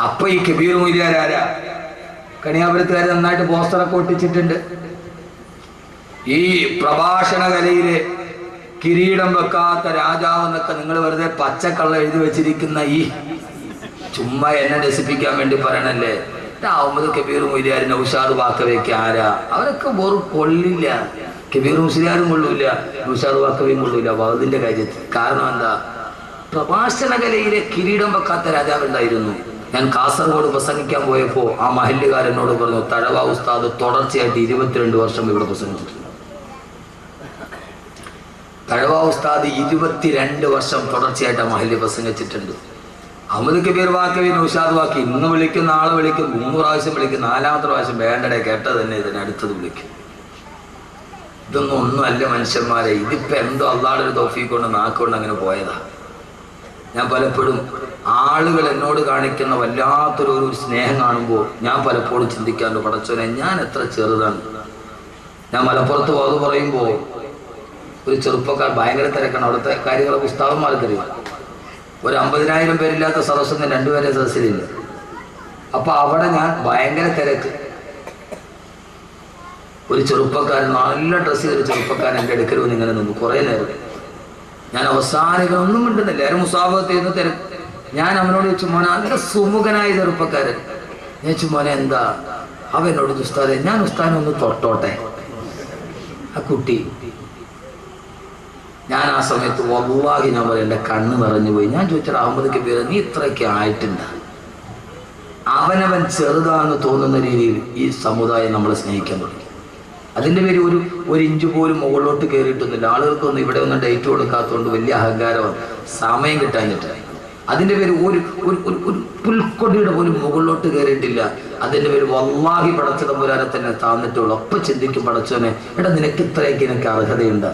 [SPEAKER 1] അപ്പൊ ഈ കബീർ മൊയ്ലിയാർ ആരാ? കണിയാപുരത്തുകാർ നന്നായിട്ട് പോസ്റ്ററൊക്കെ ഒട്ടിച്ചിട്ടുണ്ട്. ഈ പ്രഭാഷണ കലയിലെ കിരീടം വെക്കാത്ത രാജാവ് എന്നൊക്കെ നിങ്ങൾ വെറുതെ പച്ചക്കള്ള എഴുതി വെച്ചിരിക്കുന്ന ഈ ചുമ്മാ എന്നെ രസിപ്പിക്കാൻ വേണ്ടി പറയണല്ലേ. അഹമ്മദ് കബീർ മൊയ്ലിയാർ, നൗഷാദ് വാക്കവയ്ക്ക് ആരാ? അവരൊക്കെ വെറും കൊള്ളില്ല. കബീർ മുസ്ലിയാരും കൊള്ളൂല, നൗഷാദ് വാക്കവയും കൊള്ളൂല വഅദിന്റെ കാര്യത്തിൽ. കാരണം എന്താ? പ്രഭാഷണ കലയിലെ കിരീടം വെക്കാത്ത രാജാവുണ്ടായിരുന്നു. ഞാൻ കാസർഗോഡ് പ്രസംഗിക്കാൻ പോയപ്പോ ആ മഹല്ലുകാരനോട് പറഞ്ഞു, തഴവ ഉസ്താദ് തുടർച്ചയായിട്ട് 22 വർഷം ഇവിടെ പ്രസംഗിച്ചിട്ടുണ്ട്. തഴവ ഉസ്താദ് 22 വർഷം തുടർച്ചയായിട്ട് ആ മഹല്ല് പ്രസംഗിച്ചിട്ടുണ്ട്. അഹമ്മദ് കബീർ വാക്കവി, നൗഷാദ് വാക്കി ഇന്ന് വിളിക്കും, നാളെ വിളിക്കും, 3 പ്രാവശ്യം വിളിക്കും, 4ാമത്തെ പ്രാവശ്യം വേണ്ടടെ കേട്ടത് തന്നെ ഇതിനടുത്തത് വിളിക്കും. ഇതൊന്നും അല്ല മനുഷ്യന്മാരെ. ഇതിപ്പോ എന്തോ അള്ളാഹുവിന്റെ തൗഫീഖ് കൊണ്ട് നാക്കുകൊണ്ട് അങ്ങനെ പോയതാ.
[SPEAKER 2] ഞാൻ പലപ്പോഴും ആളുകൾ എന്നോട് കാണിക്കുന്ന വല്ലാത്തൊരു സ്നേഹം കാണുമ്പോൾ ഞാൻ പലപ്പോഴും ചിന്തിക്കാറുണ്ട്, പടച്ചോനെ ഞാൻ എത്ര ചെറുതാണ്. ഞാൻ മലപ്പുറത്ത് വാത് പറയുമ്പോൾ ഒരു ചെറുപ്പക്കാർ ഭയങ്കര തിരക്കാണ്. അവിടുത്തെ കാര്യങ്ങളെ പുസ്തകന്മാർക്കറിയാം. ഒരു 50,000 പേരില്ലാത്ത സദസ്സൊന്നും 2 പേരെ സദസ്സിലില്ല. അപ്പൊ അവിടെ ഞാൻ ഭയങ്കര തിരക്ക്. ഒരു ചെറുപ്പക്കാരൻ, നല്ല ഡ്രസ്സ് ചെയ്തൊരു ചെറുപ്പക്കാരൻ എൻ്റെ അടുക്കൽ വന്ന് ഇങ്ങനെ നിന്നു കുറേ നേരം. ഞാൻ അവസാനം ഒന്നും മിണ്ടുന്നില്ല. എല്ലാവരും മുസാഫത്ത് ചെയ്യുന്ന തിരക്ക്. ഞാൻ അവനോട് ചോദിച്ചു, മോനെ നല്ല സുമുഖനായ ചെറുപ്പക്കാരൻ. ഞാൻ ചോദിച്ചു, മോനെ എന്താ? അവൻ എന്നോട് ഉസ്താദെ ഞാൻ ഉസ്താദിനെ ഒന്ന് തൊട്ടോട്ടെ. ആ കുട്ടി, ഞാൻ ആ സമയത്ത് വല്ലാഹി ഞാൻ പറയാം എൻ്റെ കണ്ണ് നിറഞ്ഞു പോയി. ഞാൻ ചോദിച്ചാൽ അഹമ്മദ് പേര് നീ ഇത്രയൊക്കെ ആയിട്ടുണ്ട്? അവനവൻ ചെറുതാണെന്ന് തോന്നുന്ന രീതിയിൽ ഈ സമുദായം നമ്മളെ സ്നേഹിക്കാൻ തുടങ്ങി. അതിൻ്റെ പേര് ഒരു ഇഞ്ച് പോലും മുകളിലോട്ട് കയറിയിട്ടൊന്നുമില്ല. ആളുകൾക്കൊന്നും ഇവിടെ ഒന്നും ഡേറ്റ് കൊടുക്കാത്തതുകൊണ്ട് വലിയ അഹങ്കാരമാണ്, സമയം കിട്ടാഞ്ഞിട്ട്. അതിൻ്റെ പേര് ഒരു പുൽക്കൊടിയുടെ പോലും മുകളിലോട്ട് കയറിയിട്ടില്ല. അതിൻ്റെ പേര് വല്ലാഹി പടച്ച തമ്പുരാനെ തന്നെ താന്നിട്ടുള്ളൂ. അപ്പം ചിന്തിക്കും, പടച്ചോനെ എടാ നിനക്ക് ഇത്രയൊക്കെ എനിക്ക് അർഹതയുണ്ട്.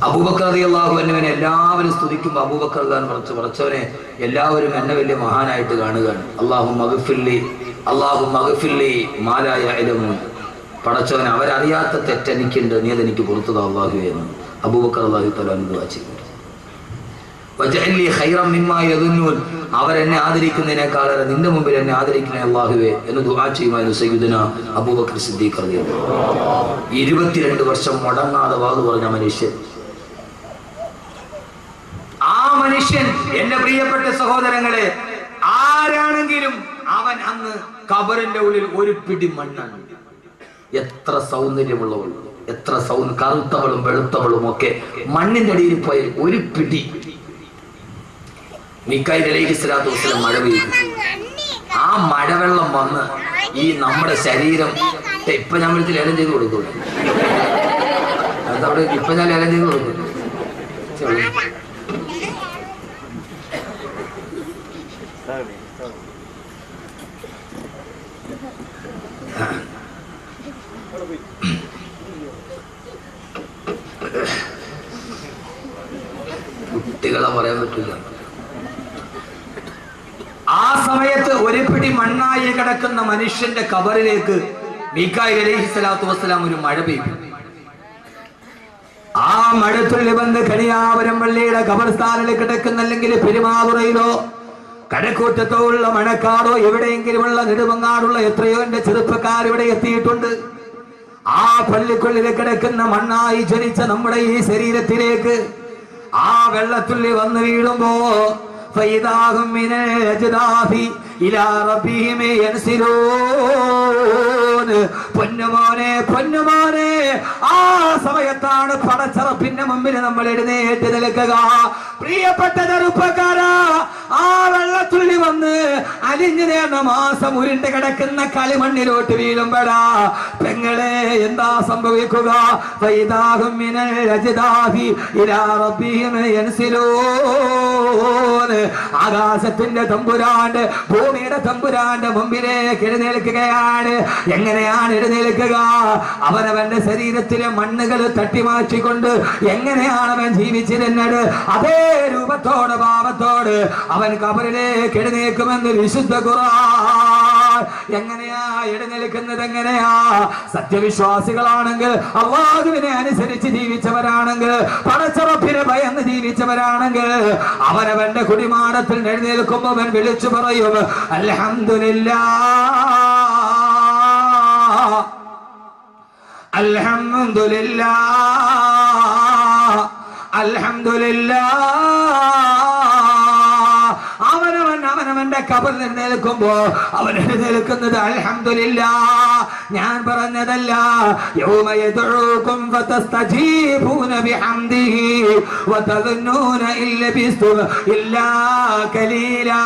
[SPEAKER 2] അബൂബക്കർ റളിയല്ലാഹു അൻഹുവിനെ എല്ലാവരും സ്തുതിക്കുമ്പോൾ അബൂബക്കർ ഖാൻ പടച്ചവനെ എല്ലാവരും എന്നെ വലിയ മഹാനായിട്ട് കാണുകയാണ്. അല്ലാഹുമ്മ ഗ്ഫിർലി മാ ലാ യഅലമൂൻ. പടച്ചവനെ അവരറിയാത്ത തെറ്റെനിക്കുണ്ട്, നീ അതെനിക്ക് പുറത്തു താ അല്ലാഹുവേ എന്ന് അബൂബക്കർ റളിയല്ലാഹു തആല ദുആ ചെയ്തു. വജഅലി ഖൈറൻ മിമ്മാ യദുന്നൂൻ. അവരെന്നെ ആദരിക്കുന്നതിനേക്കാളേറെ നിന്റെ മുമ്പിൽ എന്നെ ആദരിക്കണേ അല്ലാഹുവേ എന്ന് ദുആ ചെയ്യുമായിരുന്നു സയ്യിദുനാ അബൂബക്കർ സിദ്ദീഖ് റളിയല്ലാഹു അൻഹു. 22 വർഷം മുടങ്ങാതെ വാദ് പറഞ്ഞ മനുഷ്യൻ. ആ മനുഷ്യൻ, എന്റെ പ്രിയപ്പെട്ട സഹോദരങ്ങളെ, ആരാണെങ്കിലും അവൻ അന്ന് ഖബറിന്റെ ഉള്ളിൽ ഒരു പിടി മണ്ണാണ്. എത്ര സൗന്ദര്യമുള്ളവൾ, എത്ര കറുത്തവളും വെളുത്തവളും ഒക്കെ മണ്ണിന്റെ അടിയിൽ പോയ ഒരു പിടി. മീകായിൽ അലൈഹിസ്സലാത്തു വസ്സലാം മഴ പെയ്തു. ആ മഴവെള്ളം വന്ന് ഈ നമ്മുടെ ശരീരം ഇപ്പൊ ഞാൻ വിളിച്ച് ലേലം ചെയ്ത് കൊടുക്കും. അതവിടെ ഇപ്പൊ ഞാൻ ലേലം ചെയ്ത് കൊടുക്കും. കുട്ടികളെ പറയാൻ പറ്റില്ല. ആ സമയത്ത് ഒരു പിടി മണ്ണായി കിടക്കുന്ന മനുഷ്യന്റെ ഖബറിലേക്ക് മീകായിൽ അലൈഹിസ്സലാത്തു വസ്സലാം ഒരു മഴ പെയ്തു. ആ മഴത്തുള്ളി വന്ന് കണിയാപുരം പള്ളിയുടെ ഖബർസ്ഥാനിൽ കിടക്കുന്ന, അല്ലെങ്കിൽ പെരുമാതുറയിലോ കടക്കൂറ്റത്തോ ഉള്ള മണക്കാടോ എവിടെയെങ്കിലുമുള്ള നെടുമങ്ങാടുള്ള എത്രയോ എന്റെ ചെറുപ്പക്കാർ ഇവിടെ എത്തിയിട്ടുണ്ട്. ആ പള്ളിക്കുള്ളിൽ കിടക്കുന്ന മണ്ണായി ജനിച്ച നമ്മുടെ ഈ ശരീരത്തിലേക്ക് ആ വെള്ളത്തുള്ളി വന്ന് വീഴുമ്പോ ഫൈദാഹും മിനൽ അജ്ദാഫി ഇലാ റബ്ബിഹിം യൻസിലൂൻ. പൊന്നുമോനെ, ആ സമയത്താണ് പടച്ചറപ്പിന്റെ മുമ്പിൽ നമ്മൾ എഴുന്നേറ്റ് നിൽക്കുക. പ്രിയപ്പെട്ട ചെറുപ്പക്കാരാ, ആ വെള്ളത്തുള്ളി വന്ന് അലിഞ്ഞു നേർന്ന മാസം ഉരുണ്ട് കിടക്കുന്ന കളിമണ്ണിലോട്ട് വീഴുമ്പോഴാ പെങ്ങളെ എന്താ സംഭവിക്കുക? ഫൈദാഹും മിനൽ അജ്ദാഫി ഇലാ റബ്ബിഹിം യൻസിലൂൻ. ആകാശത്തിന്റെ തമ്പുരാന്റെ, ഭൂമിയുടെ തമ്പുരാന്റെ മുമ്പിലേക്ക് എഴുന്നേൽക്കുകയാണ്. എങ്ങനെയാണ് എഴുന്നേൽക്കുക? അവനവന്റെ ശരീരത്തിലെ മണ്ണുകൾ തട്ടിമാറ്റിക്കൊണ്ട് എങ്ങനെയാണ് അവൻ ജീവിച്ചിരുന്നത്, അതേ രൂപത്തോട് ഭാവത്തോട് അവൻ ഖബറിലേക്ക് എഴുന്നേൽക്കുമെന്ന് വിശുദ്ധ ഖുർആൻ. എങ്ങനെയാ എഴുന്നേൽക്കുന്നത്? എങ്ങനെയാ? സത്യവിശ്വാസികളാണെങ്കിൽ, അല്ലാഹുവിനെ അനുസരിച്ച് ജീവിച്ചവരാണെങ്കിൽ, പടച്ചറപ്പിനെ ഭയന്ന് ജീവിച്ചവരാണെങ്കിൽ അവനവന്റെ കുടിമാടത്തിൽ എഴുന്നേൽക്കുമ്പോൾ അവൻ വിളിച്ചു പറയും, അൽഹംദുലില്ലാഹ്, അൽഹംദുലില്ലാഹ്, അൽഹംദുലില്ലാഹ്. അവനവന്റെ ഖബറിൽ എഴുന്നേൽക്കുമ്പോ അവൻ എഴുന്നേൽക്കുന്നത് അൽഹംദുലില്ലാഹ്. ഞാൻ പറഞ്ഞതല്ല, യൗമ യദ്ഉകും ഫതസ്തജീബൂന ബിഹംദിഹി വതദുന്നൂന ഇല്ലബിസ്തും ഇല്ലാ ഖലീലാ.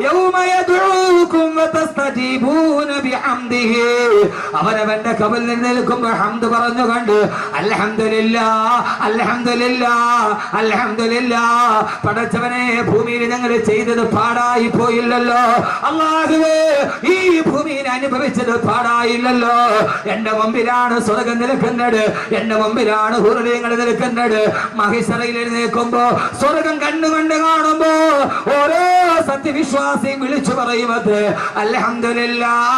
[SPEAKER 1] യൗമ യദ്ഊകും വതസ്തജീബൂന ബിഹംദിഹി അവനവന്റെ ഖബറിൽ നിൽക്കുമ്പോൾ ഹംദ് പറഞ്ഞുകൊണ്ട് അൽഹംദുലില്ലാഹ് അൽഹംദുലില്ലാഹ് അൽഹംദുലില്ലാഹ് പടച്ചവനെ ഭൂമിയിൽ ഞങ്ങൾ ചെയ്തത് പാടായി പോയില്ലല്ലോ അല്ലാഹുവേ ഈ ഭൂമിയിൽ അനുഭവിച്ചത് പാടായില്ലല്ലോ എന്റെ മുമ്പിലാണ് സ്വർഗ്ഗം നിൽക്കുന്നത് എന്റെ മുമ്പിലാണ് ഹുറുലിയങ്ങൾ നിൽക്കുന്നത് മഹിശറയിൽ എഴുന്നേൽക്കുമ്പോ സ്വർഗ്ഗം കണ്ണുകൊണ്ട് കാണുമ്പോ ഓരോ സത്യവിശ്വാസിയും വിളിച്ചു പറയുന്നത് അൽഹംദുലില്ലാഹ്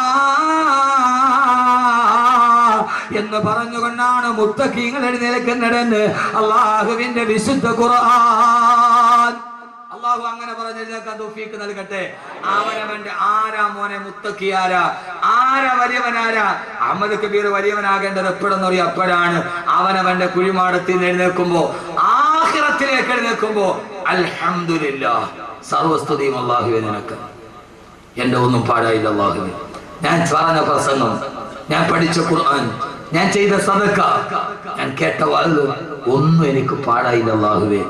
[SPEAKER 1] എന്ന് പറഞ്ഞുകൊണ്ടാണ് മുത്തഖീങ്ങൾ എഴുന്നേൽക്കുന്നതെന്ന് അല്ലാഹുവിന്റെ വിശുദ്ധ ഖുർആൻ. അല്ലാഹു അങ്ങനെ പറഞ്ഞെഴുന്നേൽക്കാൻ തൗഫീഖ് നൽകട്ടെ. അവനവന്റെ ആരാ മോനെ മുത്തഖി ആരാ വലിയവനാരാ? അഹമ്മദ് കബീർ വലിയവനാകേണ്ടത് എപ്പോഴെന്നറിയാം അപ്പോഴാണ് അവനവന്റെ കുഴിമാടത്തിൽ എഴുന്നേൽക്കുമ്പോ ആഖിറത്തിലേക്ക് എഴുന്നേൽക്കുമ്പോ അൽഹംദുലില്ലാഹ് സർവസ്തുതിയും അല്ലാഹുവേ നിനക്ക്. എന്റെ ഒന്നും പാടായില്ല അല്ലാഹുവേ. ഞാൻ പറഞ്ഞ പ്രസംഗം, ഞാൻ പഠിച്ച ഖുർആൻ, ഞാൻ ചെയ്ത സദഖ, ഞാൻ കേട്ട വാഴ് ഒന്നും എനിക്ക് പാടായില്ല അല്ലാഹുവേ.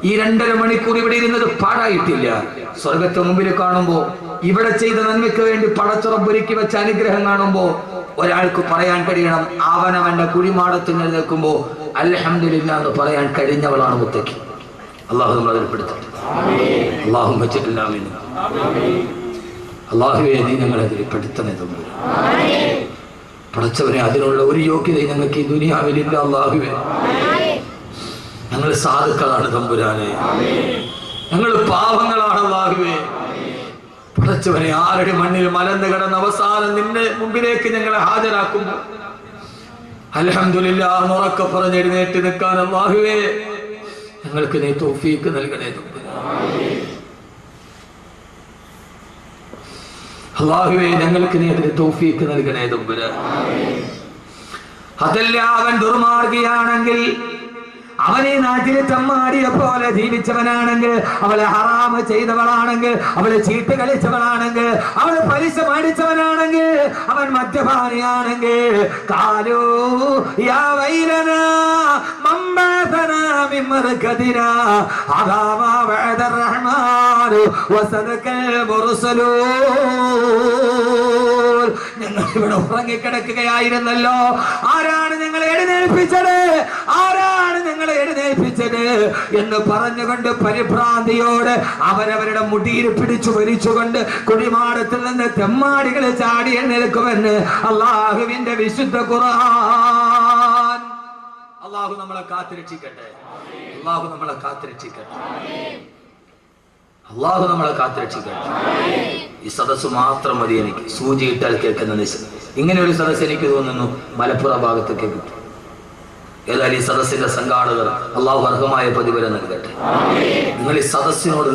[SPEAKER 1] ഈ 2.5 മണിക്കൂർ ഇവിടെ ഇരുന്നത് പാടായിട്ടില്ല. സ്വർഗത്തെ മുമ്പിൽ കാണുമ്പോ ഇവിടെ ചെയ്ത നന്മയ്ക്ക് വേണ്ടി പടച്ചുറപ്പൊരുക്കി വെച്ച അനുഗ്രഹം കാണുമ്പോ ഒരാൾക്ക് പറയാൻ കഴിയണം അവനവന്റെ കുഴിമാടത്തിൽ നിൽക്കുമ്പോ അൽഹംദുലില്ലാഹ് എന്ന് പറയാൻ കഴിഞ്ഞവളാണ് മുത്തഖി. അല്ലാഹു നമ്മളെ അതിൽപ്പെടുത്തട്ടെ. അല്ലാഹു വെച്ചിട്ടില്ല. അല്ലാഹുവേ നീ ഞങ്ങളെ അതിൽപ്പെടുത്തണേ തമ്പുരാൻ. പടച്ചവനെ അതിനുള്ള ഒരു യോഗ്യത ഞങ്ങൾക്ക് ഈ ദുനിയാവിലില്ല അല്ലാഹുവേ. ഞങ്ങൾ സാധുക്കളാണ് തമ്പുരാനെ, ഞങ്ങൾ പാവങ്ങളാണ് അല്ലാഹുവേ. പടച്ചവനെ ആരുടെ മണ്ണിൽ മലന്ന് കിടന്ന അവസാനം നിന്റെ മുമ്പിലേക്ക് ഞങ്ങളെ ഹാജരാക്കുമ്പോൾ അൽഹംദുലില്ലാഹ് എന്ന് ഉറക്കെ പറഞ്ഞ് എഴുന്നേറ്റ് നിൽക്കാൻ അല്ലാഹുവേ ഞങ്ങൾക്ക് നീ തൗഫീഖ് നൽകണേ തമ്പുരാനെ. അല്ലാഹുവേ ഞങ്ങൾക്ക് നീ അതിന് തൗഫീഖ് നൽകണേ തമ്പുരാനെ. അതല്ല അവൻ ദുർമാർഗിയാണെങ്കിൽ, അവനെ നാട്ടിൽ ചമ്മാടിയെ പോലെ ജീവിച്ചവനാണെങ്കിൽ, അവളെ ഹറാമ് ചെയ്തവളാണെങ്കിൽ, അവളെ ചീട്ട് കളിച്ചവളാണെങ്കിൽ, അവളെ പലിശ മേടിച്ചവനാണെങ്കിൽ, അവൻ മദ്യപാനിയാണെങ്കിൽ കാലോ യാ വൈലനാ മംബാതനാ മിമർകദിനാ അദാമാ വഅദർ റഹ്മാനു വസദകൽ മുർസലൂൻ. ഞങ്ങൾ ഇവിടെ ഉറങ്ങിക്കിടക്കുകയായിരുന്നല്ലോ, ആരാണ് ഞങ്ങളെ എഴുന്നേൽപ്പിച്ചത്? ആരാണ് ഞങ്ങളെ എഴുന്നേൽപ്പിച്ചത് എന്ന് പറഞ്ഞുകൊണ്ട് പരിഭ്രാന്തിയോട് അവരവരുടെ മുടിയിൽ പിടിച്ചു വലിച്ചുകൊണ്ട് കുഴിമാടത്തിൽ നിന്ന് തെമ്മാടികൾ ചാടി എഴുന്നേൽക്കുമെന്ന് അല്ലാഹുവിന്റെ വിശുദ്ധ ഖുർആൻ. അല്ലാഹു നമ്മളെ കാത്തുരക്ഷിക്കട്ടെ. അല്ലാഹു നമ്മളെ കാത്തുരക്ഷിക്കട്ടെ. അല്ലാഹു നമ്മളെ കാത്തുരക്ഷിക്കട്ടെ. ഈ സദസ്സ് മാത്രം മതി എനിക്ക്. സൂചിയിട്ടാൽ കേൾക്കുന്ന നിശ ഇങ്ങനെ ഒരു സദസ്സ് എനിക്ക് തോന്നുന്നു മലപ്പുറം ഭാഗത്തൊക്കെ കിട്ടും. ഏതായാലും ഈ സദസ്സിന്റെ സംഘാടകർ അല്ലാഹു അർഹമായ പ്രതിഫലം നൽകട്ടെ. നിങ്ങൾ ഈ സദസ്സിനോട്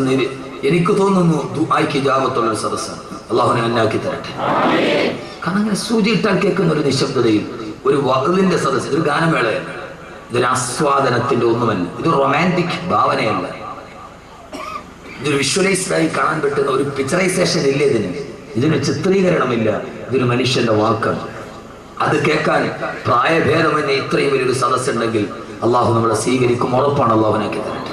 [SPEAKER 1] എനിക്ക് തോന്നുന്നു ദുആയ്ക്ക് ഇജാബത്തുള്ള ഒരു സദസ്സാണ്. അല്ലാഹുവിനെ അന്നാക്കി തരട്ടെ. കാരണം അങ്ങനെ സൂചിയിട്ടാൽ കേൾക്കുന്ന ഒരു നിശബ്ദതയിൽ ഒരു വഅദിന്റെ സദസ്സ്, ഇതൊരു ഗാനമേളയല്ല, ഇതൊരു ആസ്വാദനത്തിന്റെ ഒന്നുമല്ല, ഇതൊരു റൊമാൻറ്റിക് ഭാവനയല്ല, ഇതൊരു വിഷ്വലൈസ്ഡായി കാണാൻ പറ്റുന്ന ഒരു പിക്ചറൈസേഷൻ ഇല്ല ഇതിന് ചിത്രീകരണമില്ല. ഇതൊരു മനുഷ്യന്റെ വാക്കാണ്. അത് കേൾക്കാൻ പ്രായഭേദമെന്നെ ഇത്രയും വലിയൊരു സദസ്സുണ്ടെങ്കിൽ അള്ളാഹു നമ്മളെ സ്വീകരിക്കും, ഉറപ്പാണ്. അള്ളാഹുനാക്കി തരട്ടെ.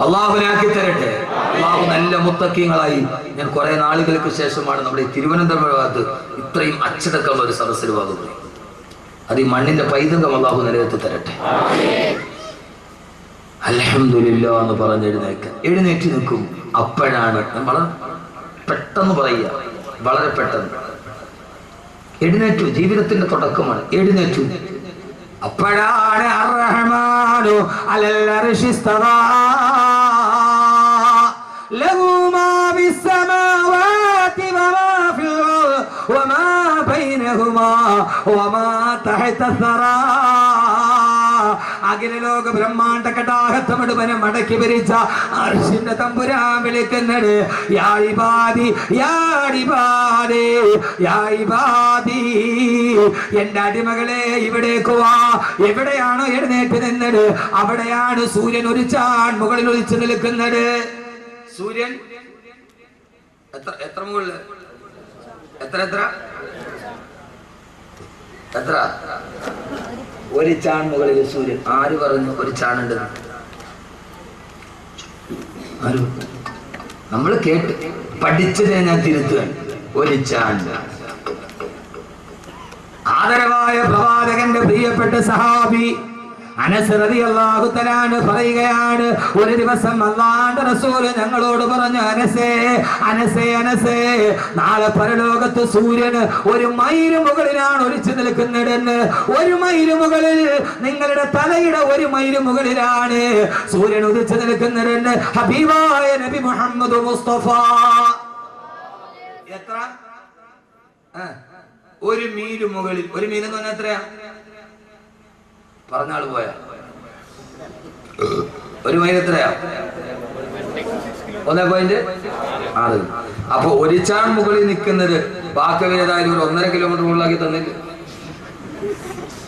[SPEAKER 1] അള്ളാഹുനാക്കി തരട്ടെ. അള്ളാഹു നല്ല മുത്തഖീങ്ങളായി. ഞാൻ കുറെ നാളുകൾക്ക് ശേഷമാണ് നമ്മുടെ ഈ തിരുവനന്തപുരം ഭാഗത്ത് ഇത്രയും അച്ചടക്കമുള്ള ഒരു സദസ്സിൽ ഭാഗത്ത്. അത് ഈ മണ്ണിന്റെ പൈതൃകം അള്ളാഹു നിലനിർത്തി തരട്ടെ. അൽഹംദുലില്ലാഹ് എന്ന് പറഞ്ഞ് എഴുന്നേറ്റ് നിൽക്കും. അപ്പോഴാണ് നമ്മൾ പെട്ടെന്ന് പറയുക, വളരെ പെട്ടെന്ന് എഴുന്നേറ്റു. ജീവിതത്തിന്റെ തുടക്കമാണ്. എഴുന്നേറ്റു. അപ്പോഴാണ് അർറഹ്മാനു അലൽ അർശി ഇസ്തവാ ലഹു മാ ഫിസ്സമാവാതി വമാ ഫിൽ വമാ ബൈനഹുമാ വമാ തഹത സറാ. അഖിലലോക ബ്രഹ്മാണ്ഡ കടാഹത്തമുഴുവനെ മടക്കി ഭരിച്ച അർശിന്റെ തമ്പുരാൻ വിളിക്കുന്നത് യാ ഇബാദി യാ ഇബാദി യാ ഇബാദി. എന്റെ അടിമകളെ ഇവിടേക്ക് വാ. എവിടെയാണോ എഴുന്നേറ്റ് നിന്നത് അവിടെയാണ് സൂര്യൻ ഒരു ചാൺ മുകളിൽ ഒളിച്ചു നിൽക്കുന്നത്. സൂര്യൻ എത്ര മുകളിൽ? എത്ര ഒരു ചാൺ മുകളിൽ സൂര്യൻ. ആര് പറഞ്ഞു ഒരു ചാണുണ്ടെന്ന്? ആര്?
[SPEAKER 2] നമ്മൾ കേട്ട് പഠിച്ചതിനെ ഞാൻ തിരുത്തുകയാണ്. ഒലിച്ചാണ്ട് ആദരവായ പ്രവാചകന്റെ പ്രിയപ്പെട്ട സഹാബി അനസ് റളിയല്ലാഹു തആല പറയുകയാണ്, ഒരു ദിവസം അല്ലാഹുവിന്റെ റസൂൽ ഞങ്ങളോട് പറഞ്ഞു, അനസേ അനസേ അനസേ, നാളെ പരലോകത്ത് സൂര്യന് 1 മൈൽ മുകളിലാണ് ഒലിച്ചു നിൽക്കുന്നതെന്ന്. 1 മൈൽ മുകളിൽ, നിങ്ങളുടെ തലയുടെ 1 മൈൽ മുകളിലാണ് സൂര്യൻ ഉദിച്ചു നിൽക്കുന്നതെന്ന് ഹബീബായ നബി മുഹമ്മദ് മുസ്തഫ. എത്ര? 1 മീൽ മുകളിൽ. 1 മീൽ എന്ന് പറഞ്ഞാൽ എത്രയാ? പറഞ്ഞാള് പോയ 1 മൈൽ എത്രയാ? 1.6. അപ്പൊ ഒരിച്ചാൺ മുകളിൽ നിൽക്കുന്നത് ബാക്കവി ഏതായാലും ഒരു 1.5 കിലോമീറ്റർ മുകളിലാക്കി തന്നില്ല.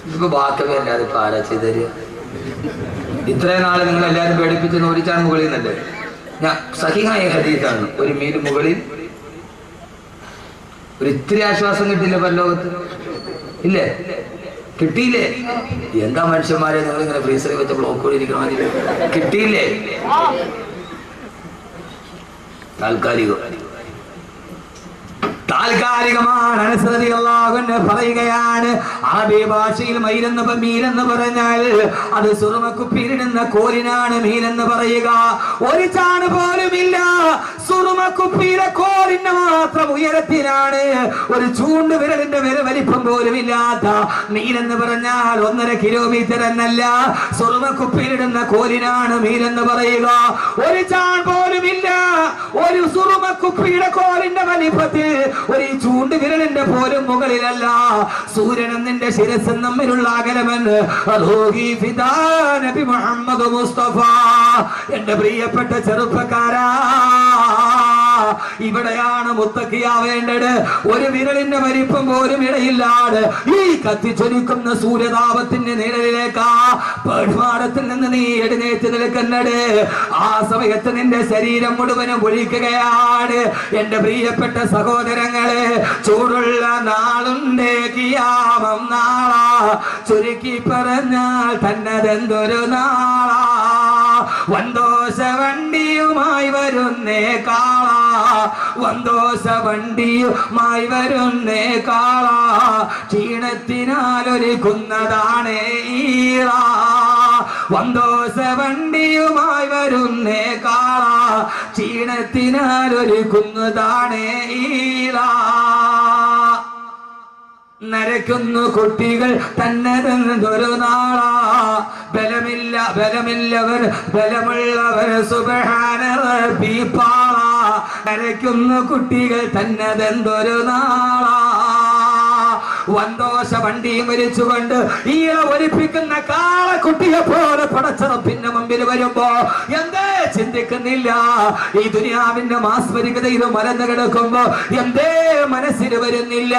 [SPEAKER 2] ഇതിപ്പോ ബാക്കവി അല്ലാതെ ഇപ്പൊ ആരാ ചെയ്തര്? ഇത്രയും നാളെ നിങ്ങൾ എല്ലാരും പേടിപ്പിച്ചെന്ന് ഒരിച്ചാൺ മുകളിൽ നിന്നല്ലേ? ഞാൻ സഹിഹായ ഹദീസാണ്. 1 മീൽ മുകളിൽ ഒരു ഇത്തിരി ആശ്വാസം കിട്ടില്ല പരലോകത്ത്? ഇല്ലേ? കിട്ടിയില്ലേ? എന്താ മനുഷ്യന്മാരെ നിങ്ങൾ ഇങ്ങനെ ഫ്രീസറിൽ വെച്ച ബ്ലോക്ക് ഇരിക്കണ കിട്ടിയില്ലേ? താൽക്കാലികമാണ്. അനസ് റളിയല്ലാഹു അൻഹു പറയുകയാണ്, അറബി ഭാഷയിൽ മീലെന്ന് പറഞ്ഞാൽ അത് സുറുമക്കുപ്പിയിലിടുന്ന കോലിനാണ് മീലെന്ന് പറയുക. ഒരു ചാണ് പോലുമില്ല, സുറുമക്കുപ്പിയിലെ കോലിന് മാത്രം ഉയരത്തിലാണ്, ഒരു ചൂണ്ട് വിരലിന്റെ വലിപ്പം പോലും ഇല്ലാത്ത മീലെന്ന് പറഞ്ഞാൽ 1.5 കിലോമീറ്റർ എന്നല്ല, സുറുമക്കുപ്പിയിലിടുന്ന കോലിനാണ് മീലെന്ന് പറയുക. ഒരു ചാൺ പോലുമില്ല, ഒരു സുറുമക്കുപ്പിയുടെ കോലിന്റെ വലിപ്പത്തിൽ, ഒരു ചൂണ്ട് വിരലിന്റെ പോലും മുകളിലല്ല സൂര്യനും നിന്റെ ശിരസും തമ്മിലുള്ള അകലമെന്ന് നബി മുഹമ്മദ് മുസ്തഫ. എന്റെ പ്രിയപ്പെട്ട ചെറുപ്പക്കാരാ, ഇവിടെയാണ് മുത്തക്കിയാവേണ്ടത്. ഒരു വിരലിന്റെ വലിപ്പം പോലും ഇടയില്ലാതെ ഈ കത്തിച്ചൊലിക്കുന്ന സൂര്യതാപത്തിന്റെ നിഴലിലേക്കാ പേഴ്മാടത്തിൽ നിന്ന് നീ എഴുന്നേറ്റ് നിൽക്കുന്നത്. ആ സമയത്ത് നിന്റെ ശരീരം മുഴുവനും ഒഴിക്കുകയാണ്. എന്റെ പ്രിയപ്പെട്ട സഹോദരങ്ങളെ, ചൂടുള്ള നാളുണ്ട് കിയാമം നാളാ, ചുരുക്കി പറഞ്ഞാൽ തന്നതെന്തൊരു നാളാ. വന്തോഷ വണ്ടിയുമായി വരുന്നേ കാള, വന്തോഷ വണ്ടിയുമായി വരുന്നേ കാള, ക്ഷീണത്തിനാലൊരുക്കുന്നതാണേ ഈള. വന്തോഷ വണ്ടിയുമായി വരുന്നേ കാള, ക്ഷീണത്തിനാലൊരുക്കുന്നതാണേ ഈള. നരക്കുന്നു കുട്ടികൾ തന്നതെന്തൊരു നാളാ, ബലമില്ലവർ ബലമുള്ളവർ സുബ്ഹാന റബ്ബി പാള. നരക്കുന്നു കുട്ടികൾ തന്നതെന്തൊരു നാളാ. വന്തോഷ വണ്ടിയും വലിച്ചുകൊണ്ട് ഈള ഒലിപ്പിക്കുന്ന കാളക്കുട്ടിയെ പോലെ പടച്ചറപ്പിന്റെ മുമ്പിൽ വരുമ്പോ എന്തേ ചിന്തിക്കുന്നില്ല? ഈ ദുനിയാവിന്റെ മാസ്മരികത ഇത് മലന്ന് കിടക്കുമ്പോ എന്തേ മനസ്സിൽ വരുന്നില്ല?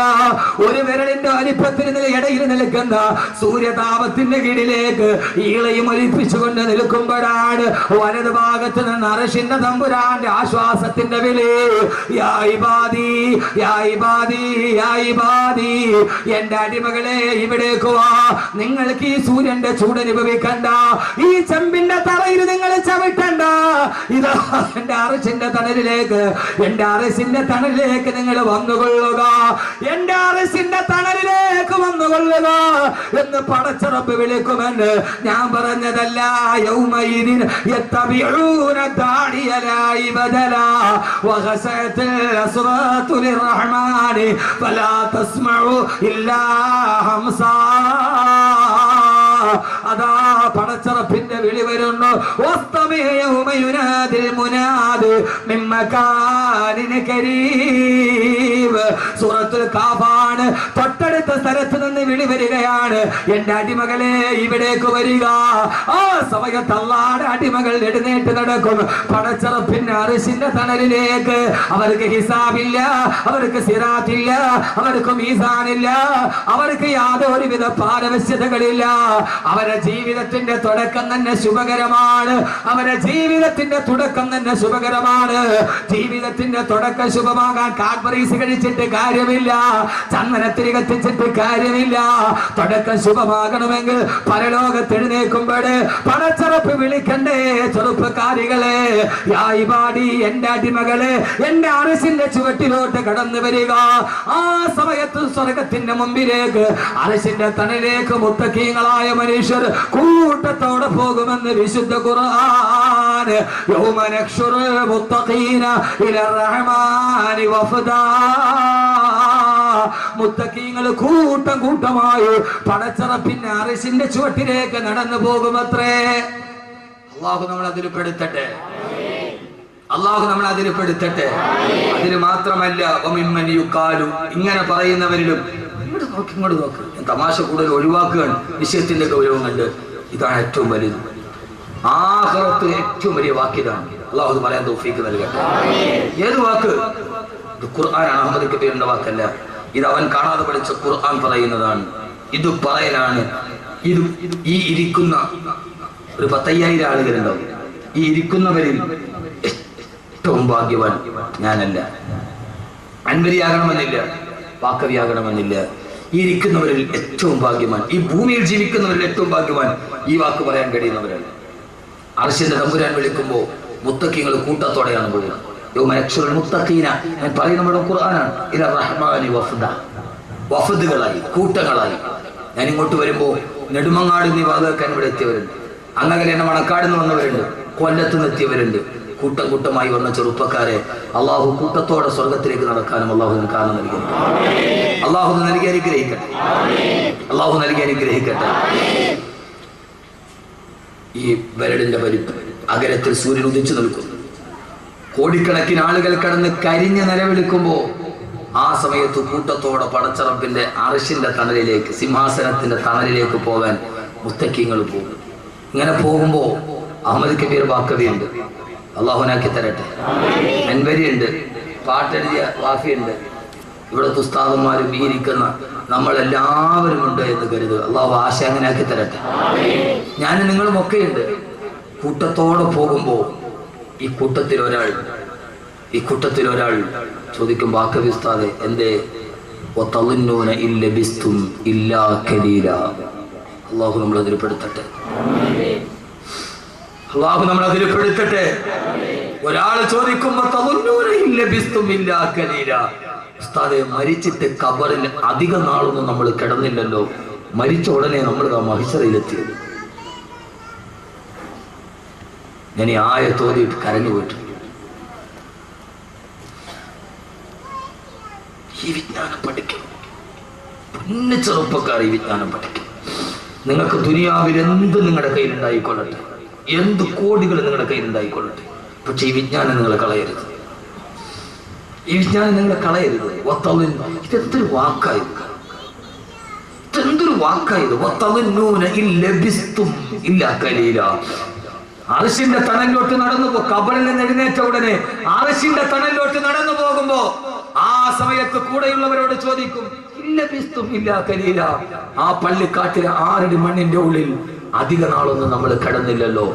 [SPEAKER 2] ഒരു വിരലിന്റെ വലിപ്പത്തിന് ഇടയിൽ നിൽക്കുന്ന സൂര്യതാപത്തിന്റെ കീഴിലേക്ക് ഈളയും ഒലിപ്പിച്ചുകൊണ്ട് നിൽക്കുമ്പോഴാണ് വലത് ഭാഗത്ത് നിന്ന് അർശിന്റെ തമ്പുരാന്റെ ആശ്വാസത്തിന്റെ വിളി. യാ ഇബാദി യാ ഇബാദി യാ ഇബാദി, എന്റെ അടിമകളെ ഇവിടേക്ക് വാ. നിങ്ങൾക്ക് ഈ സൂര്യന്റെ ചൂടനുഭവിക്കണ്ട, ഈ ചെമ്പിന്റെ തറയിൽ നിങ്ങൾ ചവിട്ടണ്ട. ഇതാ എന്റെ അറസിന്റെ തണലിലേക്ക്, എന്റെ അറസിന്റെ തണലിലേക്ക് നിങ്ങൾ വന്നുകൊള്ളുക, എന്റെ അറസിന്റെ തണലിലേക്ക് വന്നുകൊള്ളുക എന്ന് പടച്ചറപ്പ് വിളിക്കുമെന്ന് ഞാൻ പറഞ്ഞതല്ല. യൗമയിദിൻ യത്തബിഊന ദാഇയ ലാ ഇബദല വഖസഅത്തിൽ അസ്വാതു ലിർറഹ്മാനി ഫലാ തസ്മഉ ഇല്ലാ ഹംസാ. അതാ പടച്ചറപ്പിന്റെ വിളി വരുന്നു. സൂറത്തുൽ കാഫാണ്. തൊട്ടടുത്ത സ്ഥലത്ത് നിന്ന് വിളി വരികയാണ്, എന്റെ അടിമകളെ ഇവിടേക്ക് വരിക. ആ സമയത്ത് അല്ലാഹുവിന്റെ അടിമകൾ എഴുന്നേറ്റ് നടക്കും പടച്ചറപ്പിന്റെ അർശിന്റെ തണലിലേക്ക്. അവർക്ക് ഹിസാബില്ല, അവർക്ക് സിറാത്തില്ല, അവർക്ക് മീസാനില്ല, അവർക്ക് യാതൊരുവിധ പാരവശ്യതകളില്ല. അവരുടെ ജീവിതത്തിന്റെ തുടക്കം തന്നെ ശുഭകരമാണ്. അവരുടെ ജീവിതത്തിന്റെ തുടക്കം തന്നെ ശുഭകരമാണ്. ജീവിതത്തിന്റെ തുടക്കം ശുഭമാകാൻ കാഡ്ബറീസ് കഴിച്ചിട്ട് കാര്യമില്ല, ചന്ദനത്തിരി കത്തിച്ചിട്ട്
[SPEAKER 1] കരുതിയിട്ട് കാര്യമില്ല. തുടക്കം ശുഭമാകണമെങ്കിൽ പരലോകത്ത് എഴുന്നേൽക്കുമ്പോഴേ പടച്ചറപ്പ് വിളിക്കണ്ടേ? ചെറുപ്പക്കാരികളെ, യായിപാടി എന്റെ അടിമകളെ, എന്റെ അറസിന്റെ ചുവട്ടിലോട്ട് കടന്നു വരിക. ആ സമയത്ത് സ്വർഗത്തിന്റെ മുമ്പിലേക്ക്, അറസിന്റെ തണലിലേക്ക് മുത്തഖീങ്ങളായ മനുഷ്യർ കൂട്ടത്തോടെ പോകുമെന്ന് വിശുദ്ധ ഖുർആൻ. യൗമ നഹ്ശുറുൽ മുത്തഖീന ഇലർ റഹ്മാനി വഫദാ. മുത്തഖീങ്ങൾ കൂട്ടം കൂട്ടമായി പടച്ചറപ്പിന്റെ അറസിന്റെ ചുവട്ടിലേക്ക് നടന്നു പോകുമത്രേ. അല്ലാഹു നമ്മൾ അതിൽ പെടുത്തട്ടെ. അല്ലാഹു നമ്മൾ അതിൽ പെടുത്തട്ടെ. അതിന് മാത്രമല്ല, ഇങ്ങനെ പറയുന്നവരിലും ഇങ്ങോട്ട് നോക്ക്, തമാശ കൂടുതൽ ഒഴിവാക്കുകയാണ്. വിഷയത്തിന്റെ ഗൗരവം കണ്ട് ഇതാണ് ഏറ്റവും വലുത്. ആഖിറത്ത് ഏറ്റവും വലിയ വാക്കിതാണ്. അല്ലാഹു പറയാൻ തൗഫീഖ് നൽകട്ടെ. ഏത് വാക്ക്? ഇത് ഖുർആനാണ്, അഹമ്മദ് കബീറിന്റെ വാക്കല്ല. ഇത് അവൻ കാണാതെ പഠിച്ച ഖുർആൻ പറയുന്നതാണ്. ഇത് പറയലാണ്. ഈ ഇരിക്കുന്ന ഒരു 10,000 ആളുകളുണ്ടാവും. ഈ ഇരിക്കുന്നവരിൽ ഏറ്റവും ഭാഗ്യവാൻ ഞാനല്ല. അൻവരിയാകണമെന്നില്ല, വാക്കവിയാകണമെന്നില്ല. ഈ ഇരിക്കുന്നവരിൽ ഏറ്റവും ഭാഗ്യവാൻ, ഈ ഭൂമിയിൽ ജീവിക്കുന്നവരിൽ ഏറ്റവും ഭാഗ്യവാൻ ഈ വാക്ക് പറയാൻ കഴിയുന്നവരാണ്. അർശിന്റെ തമ്പുരാൻ വിളിക്കുമ്പോൾ മുത്തഖീങ്ങൾ കൂട്ടത്തോടെയാണ് പോകുന്നത്. മുത്തഖീന ഞാൻ പറയുന്ന ഖുർആനാണ്. ഇല റഹ്മാനി വഫദ, വഫദുകളായി, കൂട്ടങ്ങളായി. ഞാൻ ഇങ്ങോട്ട് വരുമ്പോ നെടുമങ്ങാട് നിവാദക്കാൻ ഇവിടെ എത്തിയവരുണ്ട്, അങ്ങനെ തന്നെ മണക്കാട് നിന്ന് വന്നവരുണ്ട്, കൊല്ലത്ത് നിന്ന് എത്തിയവരുണ്ട്. കൂട്ടം കൂട്ടമായി വന്ന ചെറുപ്പക്കാരെ അള്ളാഹു കൂട്ടത്തോടെ സ്വർഗത്തിലേക്ക് നടക്കാനും അള്ളാഹു കാരണം നൽകി. അള്ളാഹു നൽകി അനുഗ്രഹിക്കട്ടെ. അള്ളാഹു നൽകി അനുഗ്രഹിക്കട്ടെ. ഈ വരടിന്റെ വലിപ്പ്, അകരത്തിൽ സൂര്യൻ ഉദിച്ചു നിൽക്കുന്നു. കോടിക്കണക്കിന് ആളുകൾ കടന്ന് കരിഞ്ഞ് നിലവിളിക്കുമ്പോ ആ സമയത്ത് കൂട്ടത്തോടെ പടച്ചറപ്പിന്റെ അർശിന്റെ തണലിലേക്ക്, സിംഹാസനത്തിന്റെ തണലിലേക്ക് പോകാൻ മുത്തഖീങ്ങൾ പോകും. ഇങ്ങനെ പോകുമ്പോ അഹമ്മദ് കബീർ ബാക്കവിയുണ്ട്, അള്ളാഹുനാക്കി തരട്ടെ. അൻവരിയുണ്ട്, പാട്ടെഴുതിയ വാഫിയുണ്ട്. ഇവിടുത്തെ ഉസ്താദന്മാരും ഈ ഇരിക്കുന്ന നമ്മളെല്ലാവരും ഉണ്ട് എന്ന് കരുതുക. അള്ളാഹു ആശ അങ്ങനെ ആക്കി തരട്ടെ. ഞാനും നിങ്ങളും ഒക്കെയുണ്ട്. കൂട്ടത്തോടെ പോകുമ്പോ ഈ കൂട്ടത്തിൽ ഒരാൾ ചോദിക്കും, ബാക്കവി ഉസ്താദെ എന്തേ? അള്ളാഹു നമ്മളതിൽ പെടുത്തട്ടെ. അള്ളാഹു നമ്മളതിൽ പെടുത്തട്ടെ. ഒരാൾ ചോദിക്കുമ്പോ ഉസ്താദെ, മരിച്ചിട്ട് ഖബറിൽ അധിക നാളൊന്നും നമ്മൾ കിടന്നില്ലല്ലോ, മരിച്ച ഉടനെ നമ്മൾ മഹിശറയിലെത്തിയത്. ഞാൻ ഈ ആയ തോന്നിയിട്ട് കരഞ്ഞു പോയിട്ട്, ഈ വിജ്ഞാനം പഠിക്കും. പിന്നെ ചെറുപ്പക്കാർ ഈ വിജ്ഞാനം പഠിക്കും. നിങ്ങൾക്ക് ദുനിയാവിൽ എന്ത് നിങ്ങളുടെ കയ്യിലുണ്ടായിക്കൊള്ളട്ടെ, എന്ത് കോടികൾ നിങ്ങളുടെ കയ്യിലുണ്ടായിക്കൊള്ളട്ടെ, പക്ഷെ ഈ വിജ്ഞാനം നിങ്ങൾ കളയരുത്. ഈ വിജ്ഞാനം നിങ്ങൾ കളയരുത്. ഇതെന്തൊരു വാക്കായത്, ഇതെന്തൊരു വാക്കായത്. അർശിന്റെ തണലിലോട്ട് നടന്നു ഖബറിൽ നിന്ന് എഴുന്നേറ്റ ഉടനെ അർശിന്റെ തണലിലോട്ട് നടന്നു പോകുമ്പോ ആ സമയത്ത് കൂടെയുള്ളവരോട് ചോദിക്കും, ആ പള്ളിക്കാട്ടിലെ 6 അടി മണ്ണിന്റെ ഉള്ളിൽ അധിക നാളൊന്നും നമ്മൾ കിടന്നില്ലല്ലോ.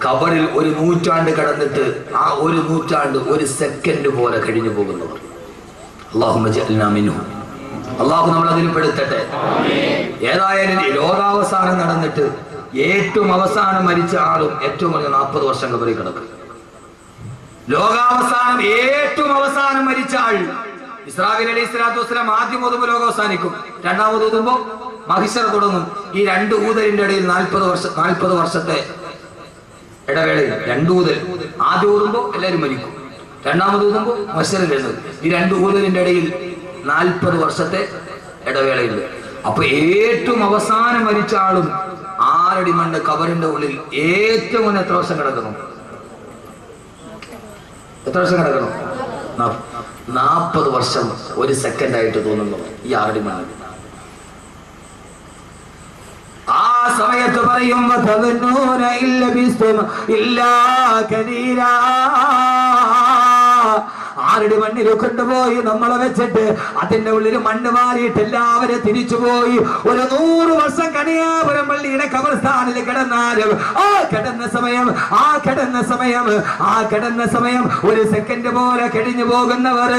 [SPEAKER 1] ഖബറിൽ 1 നൂറ്റാണ്ട് കിടന്നിട്ട് ആ 1 നൂറ്റാണ്ട് 1 സെക്കൻഡ് പോലെ കഴിഞ്ഞു പോകുന്നവർ. അള്ളാഹു നമ്മൾ അതിൽ പെടുത്തട്ടെ. ഏതായാലും ലോകാവസാനം നടന്നിട്ട് ഏറ്റവും അവസാനം മരിച്ച ആളും ഏറ്റവും കുറഞ്ഞ 40 വർഷം ഖബറിൽ കിടക്കും. ലോകാവസാനം ഏറ്റവും അവസാനം മരിച്ച ആൾ ഇസ്രാഫീൽ അലൈഹി സ്വലാത്തു വസ്സലാം ആദ്യം ഊതുമ്പോൾ ലോകം അവസാനിക്കും, രണ്ടാമത് ഊതുമ്പോ മഹിശറ തുടങ്ങും. ഈ 2 ഊതലിന്റെ ഇടയിൽ 40 വർഷത്തെ ഇടവേളയിൽ 2 ഊതൽ. ആദ്യം ഊതുമ്പോ എല്ലാവരും മരിക്കും, രണ്ടാമത് ഊതുമ്പോ മഹിശറിൽ എഴുതും. ഈ 2 ഊതലിന്റെ ഇടയിൽ 40 വർഷത്തെ ഇടവേളയുണ്ട്. അപ്പൊ ഏറ്റവും അവസാനം മരിച്ച ആളും 6 അടി മണ്ണ് ഖബറിന്റെ ഉള്ളിൽ ഏറ്റവും മുന്നേ എത്ര വർഷം കിടക്കണം? എത്ര വർഷം കിടക്കണം? 40 വർഷം 1 സെക്കൻഡ് ആയിട്ട് തോന്നുന്നു ഈ 6 അടി മണ്ണ്. ആ സമയത്ത് പറയുമ്പോ ആരുടെ മണ്ണിൽ കൊണ്ടുപോയി നമ്മളെ വെച്ചിട്ട് അതിന്റെ ഉള്ളിൽ മണ്ണ് വാരിയിട്ട് എല്ലാവരും തിരിച്ചുപോയി. ഒരു 100 വർഷം കണിയാപുരം പള്ളിയുടെ കബർസ്ഥാനിൽ കിടന്നാലും ആ കിടന്ന സമയം ഒരു സെക്കൻഡ് പോലെ കഴിഞ്ഞു പോകുന്നവർ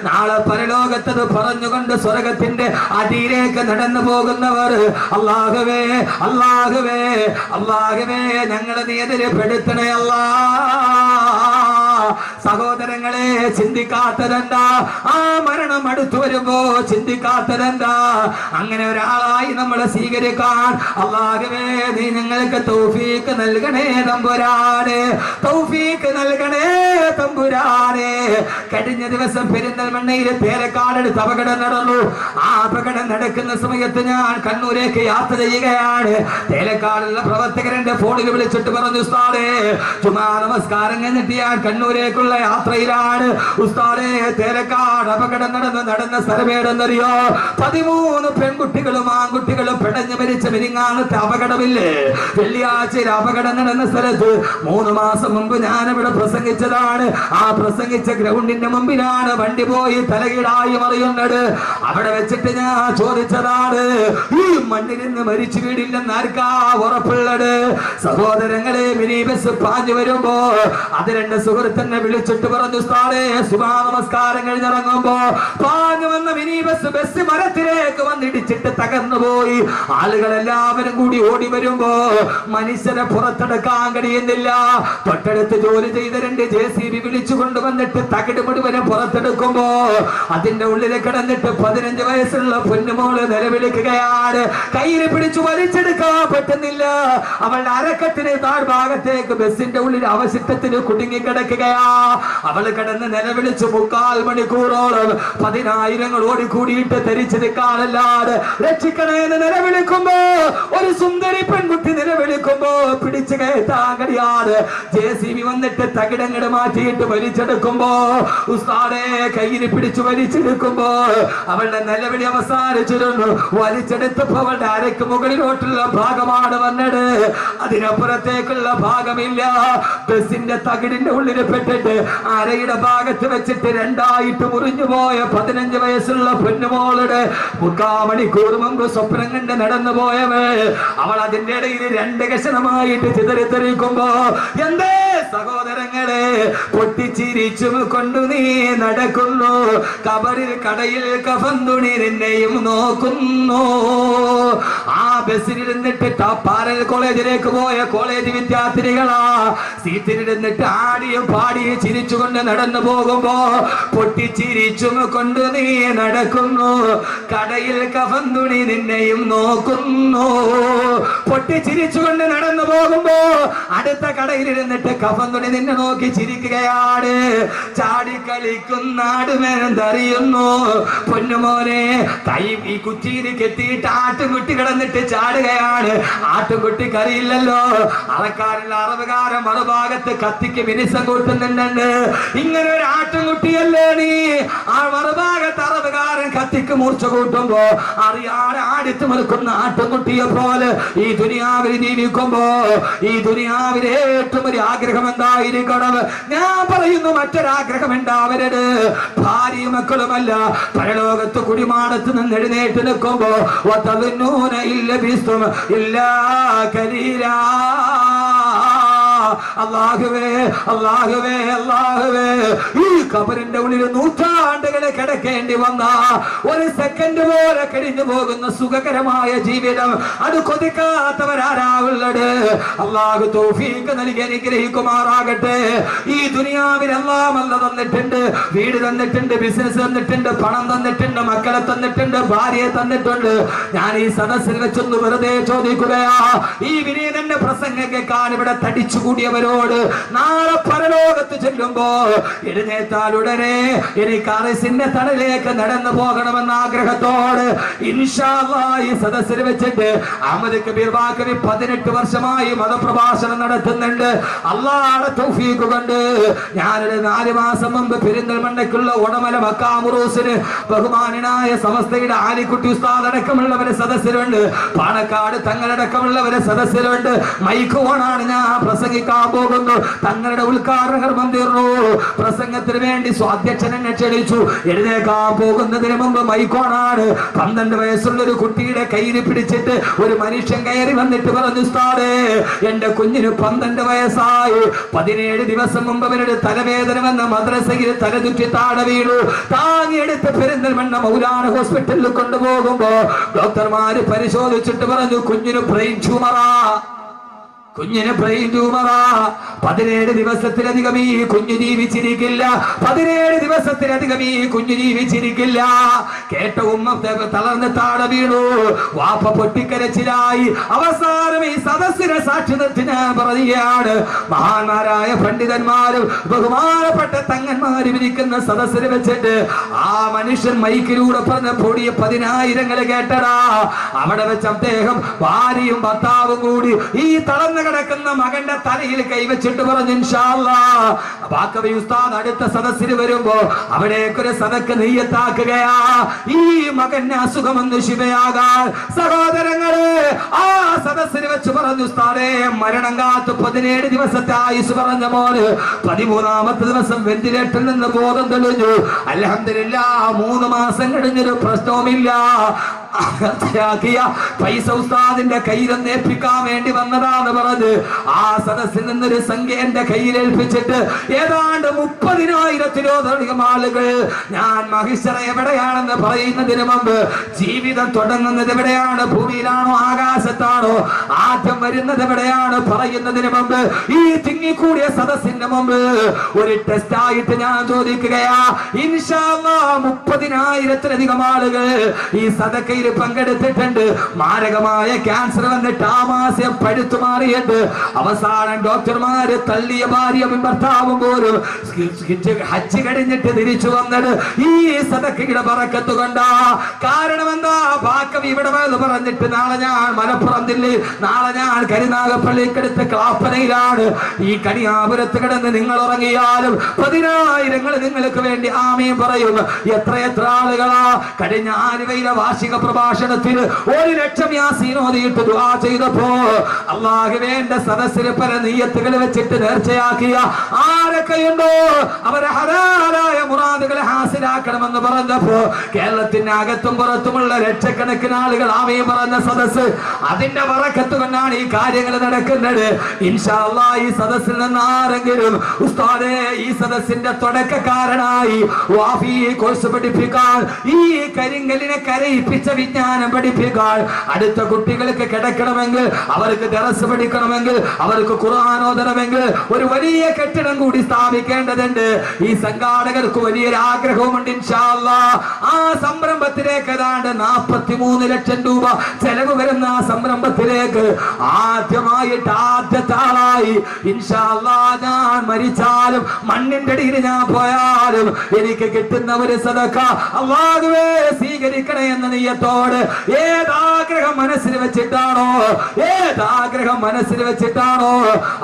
[SPEAKER 1] നാളെ പരലോകത്തത് പറഞ്ഞുകൊണ്ട് സ്വർഗത്തിന്റെ അടിയിലേക്ക് നടന്നു പോകുന്നവർ അല്ലാഹുവേ അല്ലാഹുവേ അല്ലാഹുവേ ഞങ്ങളെ നീ എതിരെപ്പെടുത്തണേ അല്ലാ. സഹോദരങ്ങളെ, ചിന്തിക്കാത്തതെന്താ? ആ മരണം അടുത്തു വരുമ്പോ ചിന്തിക്കാത്തതെന്താ? അങ്ങനെ ഒരാളായി നമ്മളെ സ്വീകരിക്കാൻ അല്ലാഹുവേ നീ ഞങ്ങൾക്ക് തൗഫീക്ക് നൽകണേ തമ്പുരാനെ, തൗഫീക്ക് നൽകണേ തമ്പുരാനെ. കഴിഞ്ഞ ദിവസം പെരിന്തൽമണ്ണയിൽ തേലക്കാടടുത്ത് അപകടം നടന്നു. ആ അപകടം നടക്കുന്ന സമയത്ത് ഞാൻ കണ്ണൂരേക്ക് യാത്ര ചെയ്യുകയാണ്. തേലക്കാടുള്ള പ്രവർത്തകരന്റെ ഫോണിൽ വിളിച്ചിട്ട് പറഞ്ഞു, ഉസ്താദേ ജുമാ നമസ്കാരം കഴിഞ്ഞിട്ട് ഞാൻ കണ്ണൂരേക്കുള്ള യാത്രയിലാണ്. ഉസ്താദേ തേലക്കാട് അപകടം നടന്ന സ്ഥലമേടെന്നറിയോ? 13 പെൺകുട്ടികളും ആൺകുട്ടികളും പിടഞ്ഞു മരിച്ച മിനിങ്ങാനത്തെ അപകടമില്ലേ? വെള്ളിയാഴ്ചയിൽ അപകടം നടന്ന സ്ഥലത്ത് 3 മാസം മുമ്പ് ഞാൻ ഇവിടെ പ്രസംഗിച്ചതാണ്. ആ പ്രസംഗിച്ച ഗ്രൗണ്ടിന്റെ മുമ്പിലാണ് വണ്ടി പോയി തലകീടായി മറിയുന്നത്. അവിടെ വെച്ചിട്ട് ഞാൻ ചോദിച്ചതാണ്, ഈ മണ്ണിൽ നിന്ന് മരിച്ചു വീടില്ലെന്ന് ആർക്കാ ഉറപ്പുള്ളത്? സഹോദരങ്ങളെ, മിനി ബസ് പാഞ്ഞു വരുമ്പോ അത് 2 സുഹൃത്തിനെ വിളിച്ചിട്ട് പറഞ്ഞു, ഉസ്താദേ സുബഹാ നമസ്കാരം കഴിഞ്ഞിറങ്ങുമ്പോ പാഞ്ഞു വന്ന മിനി ബസ് മരത്തിലേക്ക് വന്നിടിച്ചിട്ട് തകർന്നു പോയി. ആളുകളെല്ലാവരും കൂടി ഓടി വരുമ്പോ മനുഷ്യരെ പുറത്തെടുക്കാൻ കഴിയുന്നില്ല. തൊട്ടടുത്ത് ജോലി ചെയ്ത 2 JCB വിളിച്ചു കൊണ്ടുവന്നിട്ട് തകിട് മുഴുവനും പുറത്തെടുക്കുമ്പോ അതിന്റെ ഉള്ളിൽ കിടന്നിട്ട് 15 വയസ്സുള്ള പൊന്നുമോള് നിലവിളിക്കുകയാണ്. കയ്യിൽ പിടിച്ചു വലിച്ചെടുക്കാൻ പറ്റുന്നില്ല. അവളുടെ അരക്കത്തിന് താഴ്ഭാഗത്തേക്ക് ബസിന്റെ ഉള്ളിൽ അവശിഷ്ടത്തിന് കുടുങ്ങിക്കിടക്കുകയാ. അവള് കിടന്ന് നിലവിളിച്ചു 3/4 മണിക്കൂറോളം 10,000 ഓടിക്കൂടിയിട്ട് ധരിച്ചു നിൽക്കാനല്ലാതെ രക്ഷിക്കണേന്ന് നിലവിളിക്കുമ്പോ ഒരു സുന്ദരി പെൺകുട്ടി നിലവിളിക്കുമ്പോ പിടിച്ചു കയറ്റാൻ കഴിയാതെ JCB വന്നിട്ട് തകിടങ്ങട് മാറ്റിയിട്ട് വലിച്ചെടുക്കുമ്പോ ഉസ്താദേ കയ്യിൽ പിടിച്ചു വലിച്ചെടുക്കുമ്പോ അവളുടെ നിലവിളി അവസാനിച്ചിരുന്നു. വലിച്ചെടുത്തപ്പോ അവളുടെ അരക്ക് മുകളിലോട്ടുള്ള ഭാഗമാണ് വന്നത്, അതിനപ്പുറത്തേക്കുള്ള ഭാഗമില്ല. ബസിന്റെ തകിടിന്റെ ഉള്ളിൽ പെട്ടിട്ട് അരയുടെ ഭാഗത്ത് വെച്ചിട്ട് 2ആയിട്ട് മുറിഞ്ഞു പോയ 15 വയസ്സുള്ള പൊന്നുമോളുടെ 3/4 മണിക്കൂർ മുമ്പ് സ്വപ്നം കണ്ട് നടന്നു പോയവേ അവൾ അതിന്റെ ഇടയിൽ 2 കഷണമായിട്ട് ചിതറിത്തെറിക്കുമ്പോ എന്തേ സഹോദരങ്ങളെ, പൊട്ടിച്ചിരിച്ചും കൊണ്ടു നീ നടക്കുന്നു. കബറിൽ കടയിൽ കഫൻ തുണി നിന്നെയും നോക്കുന്നു. ആ ബസ്സിലിരുന്നിട്ട് പാരൽ കോളേജിലേക്ക് പോയ കോളേജ് വിദ്യാർത്ഥിനികളാ സീറ്റിലിരുന്നിട്ട് ആടിയും പാടിയും ചിരിച്ചുകൊണ്ട് നടന്നു പോകുമ്പോ പൊട്ടിച്ചിരിച്ചും കൊണ്ട് നീ നടക്കുന്നു. കടയിൽ കഫൻ തുണി നിന്നെയും നോക്കുന്നു. പൊട്ടിച്ചിരിച്ചുകൊണ്ട് നടന്നു പോകുമ്പോ അടുത്ത കടയിലിരുന്നിട്ട് കഫൻ തുണി നിന്നെ നോക്കി ചിരിക്കുകയാണ്. ചാടിക്കളിക്കുന്നാടുമെന്തറിയുന്നു പൊന്നുമോനെ. കൈ ഈ കുറ്റിയിൽ കെട്ടിയിട്ട് ആട്ടുംകുട്ടി കിടന്നിട്ട് ചാടുകയാണ്. ആട്ടുംകുട്ടിക്ക് അറിയില്ലല്ലോ അറക്കാരുള്ള അറവുകാരൻ മറുഭാഗത്ത് കത്തിക്ക് മിനിസം കൂട്ടുന്നുണ്ട്. ഇങ്ങനെ ഒരു ആട്ടുംകുട്ടിയല്ലേ നീ? ആ മറുഭാഗത്ത് അറവുകാരൻ കത്തിക്ക് മൂർച്ച കൂട്ടുമ്പോ അറിയാതെ ആടിത്തു നിൽക്കുന്ന ആട്ടുംകുട്ടിയെ പോലെ ഈ ദുനിയാവിൽ ജീവിക്കുമ്പോ ഈ ദുനിയാവിൽ ഏറ്റവും ഒരു ആഗ്രഹം എന്തായിരിക്കണം? ഞാൻ പറയുന്നു, മറ്റൊരാഗ്രഹം ഉണ്ടാവരുത്. ഭാര്യയും മക്കളുമല്ല, പരലോകത്ത് കുടിമാടത്ത് നിന്ന് എഴുന്നേറ്റ് നിൽക്കുമ്പോ അല്ലാഹുവേ അല്ലാഹുവേ അല്ലാഹുവേ, ഈ ഖബറിന്റെ ഉള്ളിൽ നൂറ്റാണ്ടുകളെ കിടക്കേണ്ടി വന്ന ഒരു സെക്കൻഡ് പോലെ കഴിഞ്ഞു പോകുന്ന സുഖകരമായ ജീവിതം അത് കൊതിക്കാത്തവരാരാവുള്ളത്? അല്ലാഹു തൗഫീഖ് നൽകി അനുഗ്രഹിക്കുമാറാകട്ടെ. ഈ ദുനിയാവിൽ എല്ലാം അല്ല തന്നിട്ടുണ്ട്. വീട് തന്നിട്ടുണ്ട്, ബിസിനസ് തന്നിട്ടുണ്ട്, പണം തന്നിട്ടുണ്ട്, മക്കളെ തന്നിട്ടുണ്ട്, ഭാര്യയെ തന്നിട്ടുണ്ട്. ഞാൻ ഈ സദസ്സിൽ വെച്ചൊന്ന് വെറുതെ ചോദിക്കുകയാ, ഈ വിനീതന്റെ പ്രസംഗം കേൾക്കാൻ ഇവിടെ തടിച്ചുകൂടിയവരോട് നാളെ പരലോകത്ത് ചെല്ലുമ്പോ എഴുന്നേറ്റാൽ ഉടനെ എനിക്ക് അറിസിന്റെ തടലേക്ക് നടന്നു പോകണമെന്ന ആഗ്രഹത്തോട് ഇൻഷാ അല്ലാഹ് ഈ സദസ്സിൽ വെച്ചിട്ട് അഹമ്മദ് കബീർ ബാക്കവി 18 വർഷമായി മതപ്രഭാഷണം നടത്തുന്നുണ്ട്. അല്ലാഹുവിന്റെ തൗഫീഖ് കൊണ്ട് ഞാനൊരു 4 മാസം മുമ്പ് പെരിന്തൽമണ്ണയ്ക്കുള്ള ഉടമല മക്കാമുറൂസിന് ബഹുമാനായ സമസ്തയുടെ ആലിക്കുട്ടി ഉസ്താദ് അടക്കമുള്ളവരെ സദസ്സിലുണ്ട്. പാണക്കാട് തങ്ങളടക്കമുള്ളവരെ സദസ്സിലുണ്ട്. മൈക്ക് ഓണാണ്, ഞാൻ പ്രസംഗിക്കാൻ പ്രസംഗിക്കാൻ പോകുന്നു. തങ്ങളുടെ ഉദ്ഘാടന കർമ്മം തീർന്നു. പ്രസംഗത്തിന് വേണ്ടി സ്വാധ്യക്ഷനെ ക്ഷണിച്ചു. എഴുന്നേക്കാൻ പോകുന്നതിന് മുമ്പ് മൈക്കോണാണ്. 12 വയസ്സുള്ള ഒരു കുട്ടിയുടെ കയ്യിൽ പിടിച്ചിട്ട് ഒരു മനുഷ്യൻ കയറി വന്നിട്ട് പറഞ്ഞു, ഉസ്താദേ, എന്റെ കുഞ്ഞിന് 12 വയസ്സായി. 17 ദിവസം മുമ്പ് അവരുടെ തലവേദന വന്ന മദ്രസയിൽ തലചുറ്റി താഴെ വീണു. താങ്ങിയെടുത്ത് പെരിന്തൽമണ്ണ മൗലാന ഹോസ്പിറ്റലിൽ കൊണ്ടുപോകുമ്പോ ഡോക്ടർമാര് പരിശോധിച്ചിട്ട് പറഞ്ഞു, കുഞ്ഞിന് ബ്രെയിൻ ട്യൂമറാ. 17 ദിവസത്തിലധികം ഈ കുഞ്ഞു ജീവിച്ചിരിക്കില്ല. 17 ദിവസത്തിലധികം ഈ കുഞ്ഞു ജീവിച്ചിരിക്കില്ല. കേട്ട ഉമ്മ തളർന്ന് താഴെ വീണു. വാപ്പ പൊട്ടിക്കരച്ചിലായി. അവസാനം ഈ സദസ്സിനെ സാക്ഷി നിർത്തി ഞാൻ പറയുകയാണ്, മഹാന്മാരായ പണ്ഡിതന്മാരും ബഹുമാനപ്പെട്ട തങ്ങന്മാരും ഇരിക്കുന്ന സദസ്സിൽ വെച്ചിട്ട് ആ മനുഷ്യൻ മൈക്കിലൂടെ പറഞ്ഞ പൊടിയ 10,000 കേട്ടടാ. അവിടെ വെച്ച് അദ്ദേഹം ഭാര്യയും ഭർത്താവും കൂടി ഈ തളർന്ന് കിടക്കുന്ന മകന്റെ തലയിൽ കൈവച്ചിട്ട് പറഞ്ഞു, ഇൻഷാ അല്ലാഹ് ബാക്കവി ഉസ്താദ് അടുത്ത സദസ്സിൽ വരുമ്പോ അവിടേക്കൊരു സദക്ക് നെയ്യത്താക്കുകയാ. ഈ മകന് അസുഖമെന്ന് ശിവയാകാൻ. സഹോദരങ്ങളെ, ആ സദസ്സിൽ വെച്ച് പറഞ്ഞു, ഉസ്താദേ, മരണം കാത്ത് 17 ദിവസത്തെ ആയുസ് പറഞ്ഞ മോന് 13ാമത്തെ ദിവസം വെന്റിലേറ്ററിൽ നിന്ന് ബോധം തെളിഞ്ഞു. അൽഹംദുലില്ലാഹ് 3 മാസം കഴിഞ്ഞൊരു പ്രശ്നവുമില്ല. പൈസ ഉസ്താദിന്റെ കയ്യിലൊന്ന് ഏൽപ്പിക്കാൻ വേണ്ടി വന്നതാന്ന് പറഞ്ഞ് ആ സദസ്സിൽ നിന്നൊരു സംഖ്യ എന്റെ കയ്യിലേൽപ്പിച്ചിട്ട് ഏതാണ്ട് 30,000-ത്തിലധികം ആളുകൾ ഞാൻ മഹിഷറ എവിടെയാണെന്ന് പറയുന്നതിന് മുമ്പ്, ജീവിതം തുടങ്ങുന്നത് എവിടെയാണ്, ഭൂമിയിലാണോ ആകാശത്താണോ, ആദ്യം വരുന്നത് എവിടെയാണ് പറയുന്നതിന് മുമ്പ് ഈ തിങ്ങിക്കൂടിയ സദസ്സിന്റെ മുമ്പ് ഒരു ടെസ്റ്റ് ആയിട്ട് ഞാൻ ചോദിക്കുകയാ. ഇൻഷാ അല്ലാഹ് 30,000-ത്തിലധികം ആളുകൾ ഈ സദക്കയിൽ പങ്കെടുത്തിട്ടുണ്ട്. മാരകമായ ക്യാൻസർ വന്നിട്ട് ആമാശയം പഴുത്തു മാറിയിട്ട് അവസാനം ഡോക്ടർമാര് തള്ളിയ ഭാര്യയും ഭർത്താവും പോലും ഹജ്ജ് കഴിഞ്ഞിട്ട് തിരിച്ചു വന്നത് ഈ സദക്കയുടെ ബറക്കത്ത് കൊണ്ടാ. കാരണം എന്താ, ബാക്കവി ഇവിടെ പറഞ്ഞിട്ട് നാളെ ഞാൻ മലപ്പുറം ജില്ലയിൽ, നാളെ ഞാൻ കരുനാഗപ്പള്ളിക്കടുത്ത് ക്ലാപ്പനയിലാണ്. ഈ കണിയാപുരത്ത് കിടന്ന് നിങ്ങൾ ഉറങ്ങിയാലും 10,000 നിങ്ങൾക്ക് വേണ്ടി ആമീൻ പറയും. എത്ര ആളുകളാ കഴിഞ്ഞ ആലുവയിലെ വാർഷിക പ്രഭാഷണത്തിന് 1,00,000 യാസീൻ ഓതിയിട്ട് ദുആ ചെയ്തപ്പോ അല്ലാഹുവിന്റെ സദസ്സിൽ പല നിയ്യത്തുകൾ വെച്ചിട്ട് നേർച്ചയാക്കിയ ആരൊക്കെയുണ്ടോ അവരെ ഹലാലായ മുറാദുകൾ ഹാസിലാക്കണമെന്ന് പറഞ്ഞപ്പോ കേരളത്തിന്റെ അകത്തും പുറത്തുമുള്ള ലക്ഷക്കണക്കിന് ആളുകൾ ആമീൻ പറഞ്ഞ സദസ്സ്, അതിന്റെ ബറക്കത്ത് കൊണ്ടാണ് ഈ കാര്യങ്ങൾ നടക്കുന്നത്. ഇൻഷാ അല്ലാഹ് ഈ സദസ്സിൽ നിന്ന് ആരെങ്കിലും ഉസ്താദേ ഈ സദസ്സിന്റെ തുടക്കക്കാരനായി വാഫി കോഴ്സ് പഠിപ്പിക്കാൻ, ഈ കരിങ്കലിനെ കരയിപ്പിച്ച വിജ്ഞാനം പഠിപ്പിക്കാൻ, അടുത്ത കുട്ടികൾക്ക് കിടക്കണമെങ്കിൽ, അവർക്ക് ദറസ് പഠിക്കണമെങ്കിൽ, അവർക്ക് ഖുർആൻ ഓതണമെങ്കിൽ ഒരു വലിയ കെട്ടിടം കൂടി സ്ഥാപിക്കേണ്ടതുണ്ട്. ഈ സംഘാടകർക്ക് വലിയൊരു ആഗ്രഹവുമുണ്ട്. ഇൻഷാ അല്ലാഹ് ആ സംരംഭത്തിലേക്ക് ഏതാണ്ട് 43 ലക്ഷം രൂപ ചെലവ് വരുന്ന ആ സംരംഭത്തിലേക്ക് ആദ്യത്തെ ആളായി ഇൻഷാ അല്ലാഹ് ഞാൻ മരിച്ചാലും മണ്ണിന്റെ അടിയിൽ ഞാൻ പോയാലും എനിക്ക് കിട്ടുന്ന ഒരു സദഖ അല്ലാഹുവേ സ്വീകരിക്കണേ എന്ന നിയ്യത്തോട് ഏതാഗ്രഹം മനസ്സിൽ വെച്ചിട്ടാണോ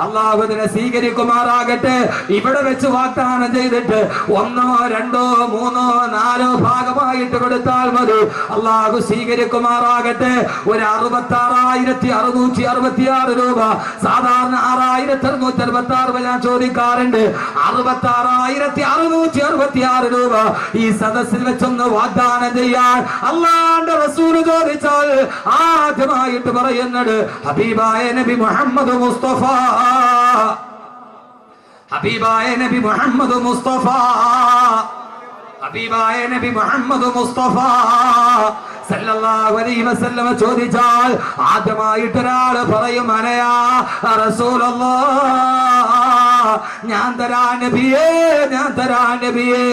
[SPEAKER 1] അല്ലാഹു അതിനെ സ്വീകരിക്കുമാറാകട്ടെ. ഇവിടെ വെച്ച് വാഗ്ദാനം ചെയ്തിട്ട് 1, 2, 3, 4 ഭാഗമായിട്ട് കൊടുത്താൽ മതി. അല്ലാഹു സ്വീകരിക്കുമാറാകട്ടെ. ഒരു 66,666 രൂപ, സാധാരണ 6,666 ഞാൻ ചോദിക്കാറുണ്ട്. 66,666 രൂപ ഈ സദസ്സിൽ വെച്ചൊന്ന് വാഗ്ദാനം ചെയ്യാൻ അല്ലാഹുവിന്റെ റസൂൽ ചോദിച്ചാൽ ആദ്യമായിട്ട് പറയുന്നത് ഹബീബായ നബി മുഹമ്മദ് മുസ്തഫ, ഹബീബായ നബി മുഹമ്മദ് മുസ്തഫ, ഹബീബായ നബി മുഹമ്മദ് മുസ്തഫ സല്ലല്ലാഹു അലൈഹി വസല്ലം ചോദിച്ചാൽ ആദ്യമായിട്ട് ഒരാൾ പറയും അനയാ റസൂലല്ലാഹ്, ഞാൻ തരാ നബിയേ, ഞാൻ തരാ നബിയേ.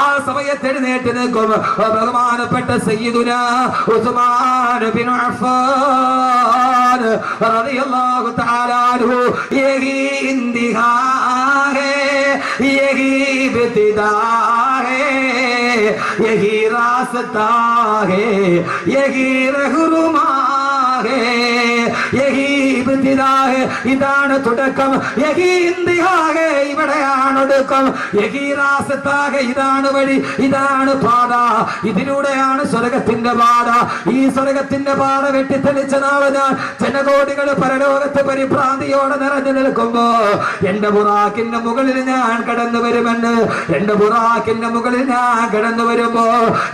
[SPEAKER 1] ആ സമയത്ത് എഴുന്നേറ്റ് നിൽക്കും ബഹുമാനപ്പെട്ട സയ്യിദുനാ ഉസ്മാൻ ബിൻ അഫ്ഫാൻ റളിയല്ലാഹു തആല അൻഹു. യഹി ഇന്തിഹാ ഹേ, യഹി ഇബ്തിദാ ഹേ, യഹി रास्ता है यही रहनुमा है ഇതാണ് തുടക്കം, ഇവിടെയാണ് ഒടുക്കം, ഇതാണ് വഴി, ഇതാണ് പാത, ഇതിലൂടെയാണ് സ്വർഗത്തിന്റെ പാത. ഈ സ്വർഗത്തിന്റെ പാത വെട്ടിത്തെളിച്ച നാളെ ജനകോടികൾ പരലോകത്ത് പരിഭ്രാന്തിയോടെ നിറഞ്ഞു നിൽക്കുമ്പോ എന്റെ ബുറാക്കിന്റെ മുകളിൽ ഞാൻ കടന്നു വരുമെന്ന്, എന്റെ ബുറാക്കിന്റെ മുകളിൽ ഞാൻ കടന്നു വരുമ്പോ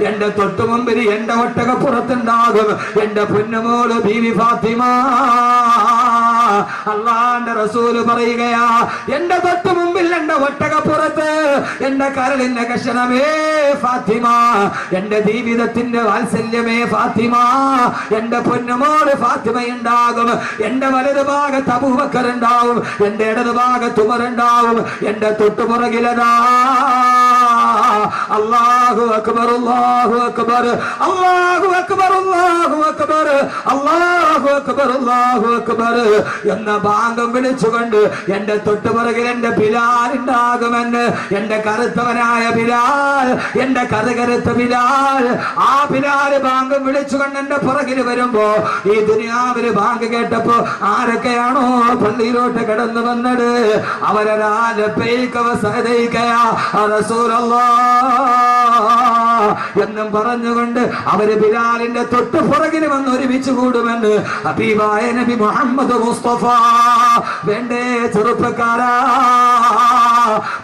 [SPEAKER 1] എന്റെ തൊട്ടു മുമ്പിൽ എന്റെ ഒട്ടകപ്പുറത്തുണ്ടാകും എന്റെ പൊന്നുമോള് ബീവി ഫാത്തിമ. അള്ളാന്റെ റസൂല് പറയുകയാ, എന്റെ തൊട്ടു മുമ്പിൽ എന്റെ ഒട്ടകപ്പുറത്ത് എന്റെ കരളിന്റെ കഷണമേ ഫാത്തിമ, എന്റെ ജീവിതത്തിന്റെ വാത്സല്യമേ ഫാത്തിമ, എന്റെ പൊന്നുമോള് ഫാത്തിമ ഉണ്ടാകും. എന്റെ വലതു ഭാഗത്ത് അബൂബക്കർ ഉണ്ടാവും, എന്റെ ഇടതു ഭാഗത്ത് ഉമർ ഉണ്ടാവും, എന്റെ തൊട്ടുപുറകിലതാ അല്ലാഹു അക്ബർ അല്ലാഹു അക്ബർ അല്ലാഹു അക്ബർ അല്ലാഹു അക്ബർ അല്ലാഹു അക്ബർ അല്ലാഹു അക്ബർ എന്ന ബാങ്കം വിളിച്ചുകൊണ്ട് എന്റെ തൊട്ടുപുറകിൽ എന്റെ ബിലാൽ ഉണ്ടാകുമെന്ന്. എന്റെ കറുത്തവനായ ബിലാൽ, എന്റെ കറുകറുത്ത ബിലാൽ, ആ ബിലാൽ ബാങ്കം വിളിച്ചുകൊണ്ട് എന്റെ പുറകിൽ വരുമ്പോ ഈ ദുനിയാവില് ബാങ്ക് കേട്ടപ്പോ ആരൊക്കെയാണോ പള്ളിയിലോട്ട് കടന്നു വന്നത് അവരാ എന്നും പറഞ്ഞുകൊണ്ട് അവര് ബിലാലിന്റെ തൊട്ട് പുറകിൽ വന്ന് ഒരുമിച്ച് കൂടുമെന്ന് ഹബീബായ നബി മുഹമ്മദ് മുസ്തഫ. വേണ്ടേ ചെറുപ്പക്കാരാ,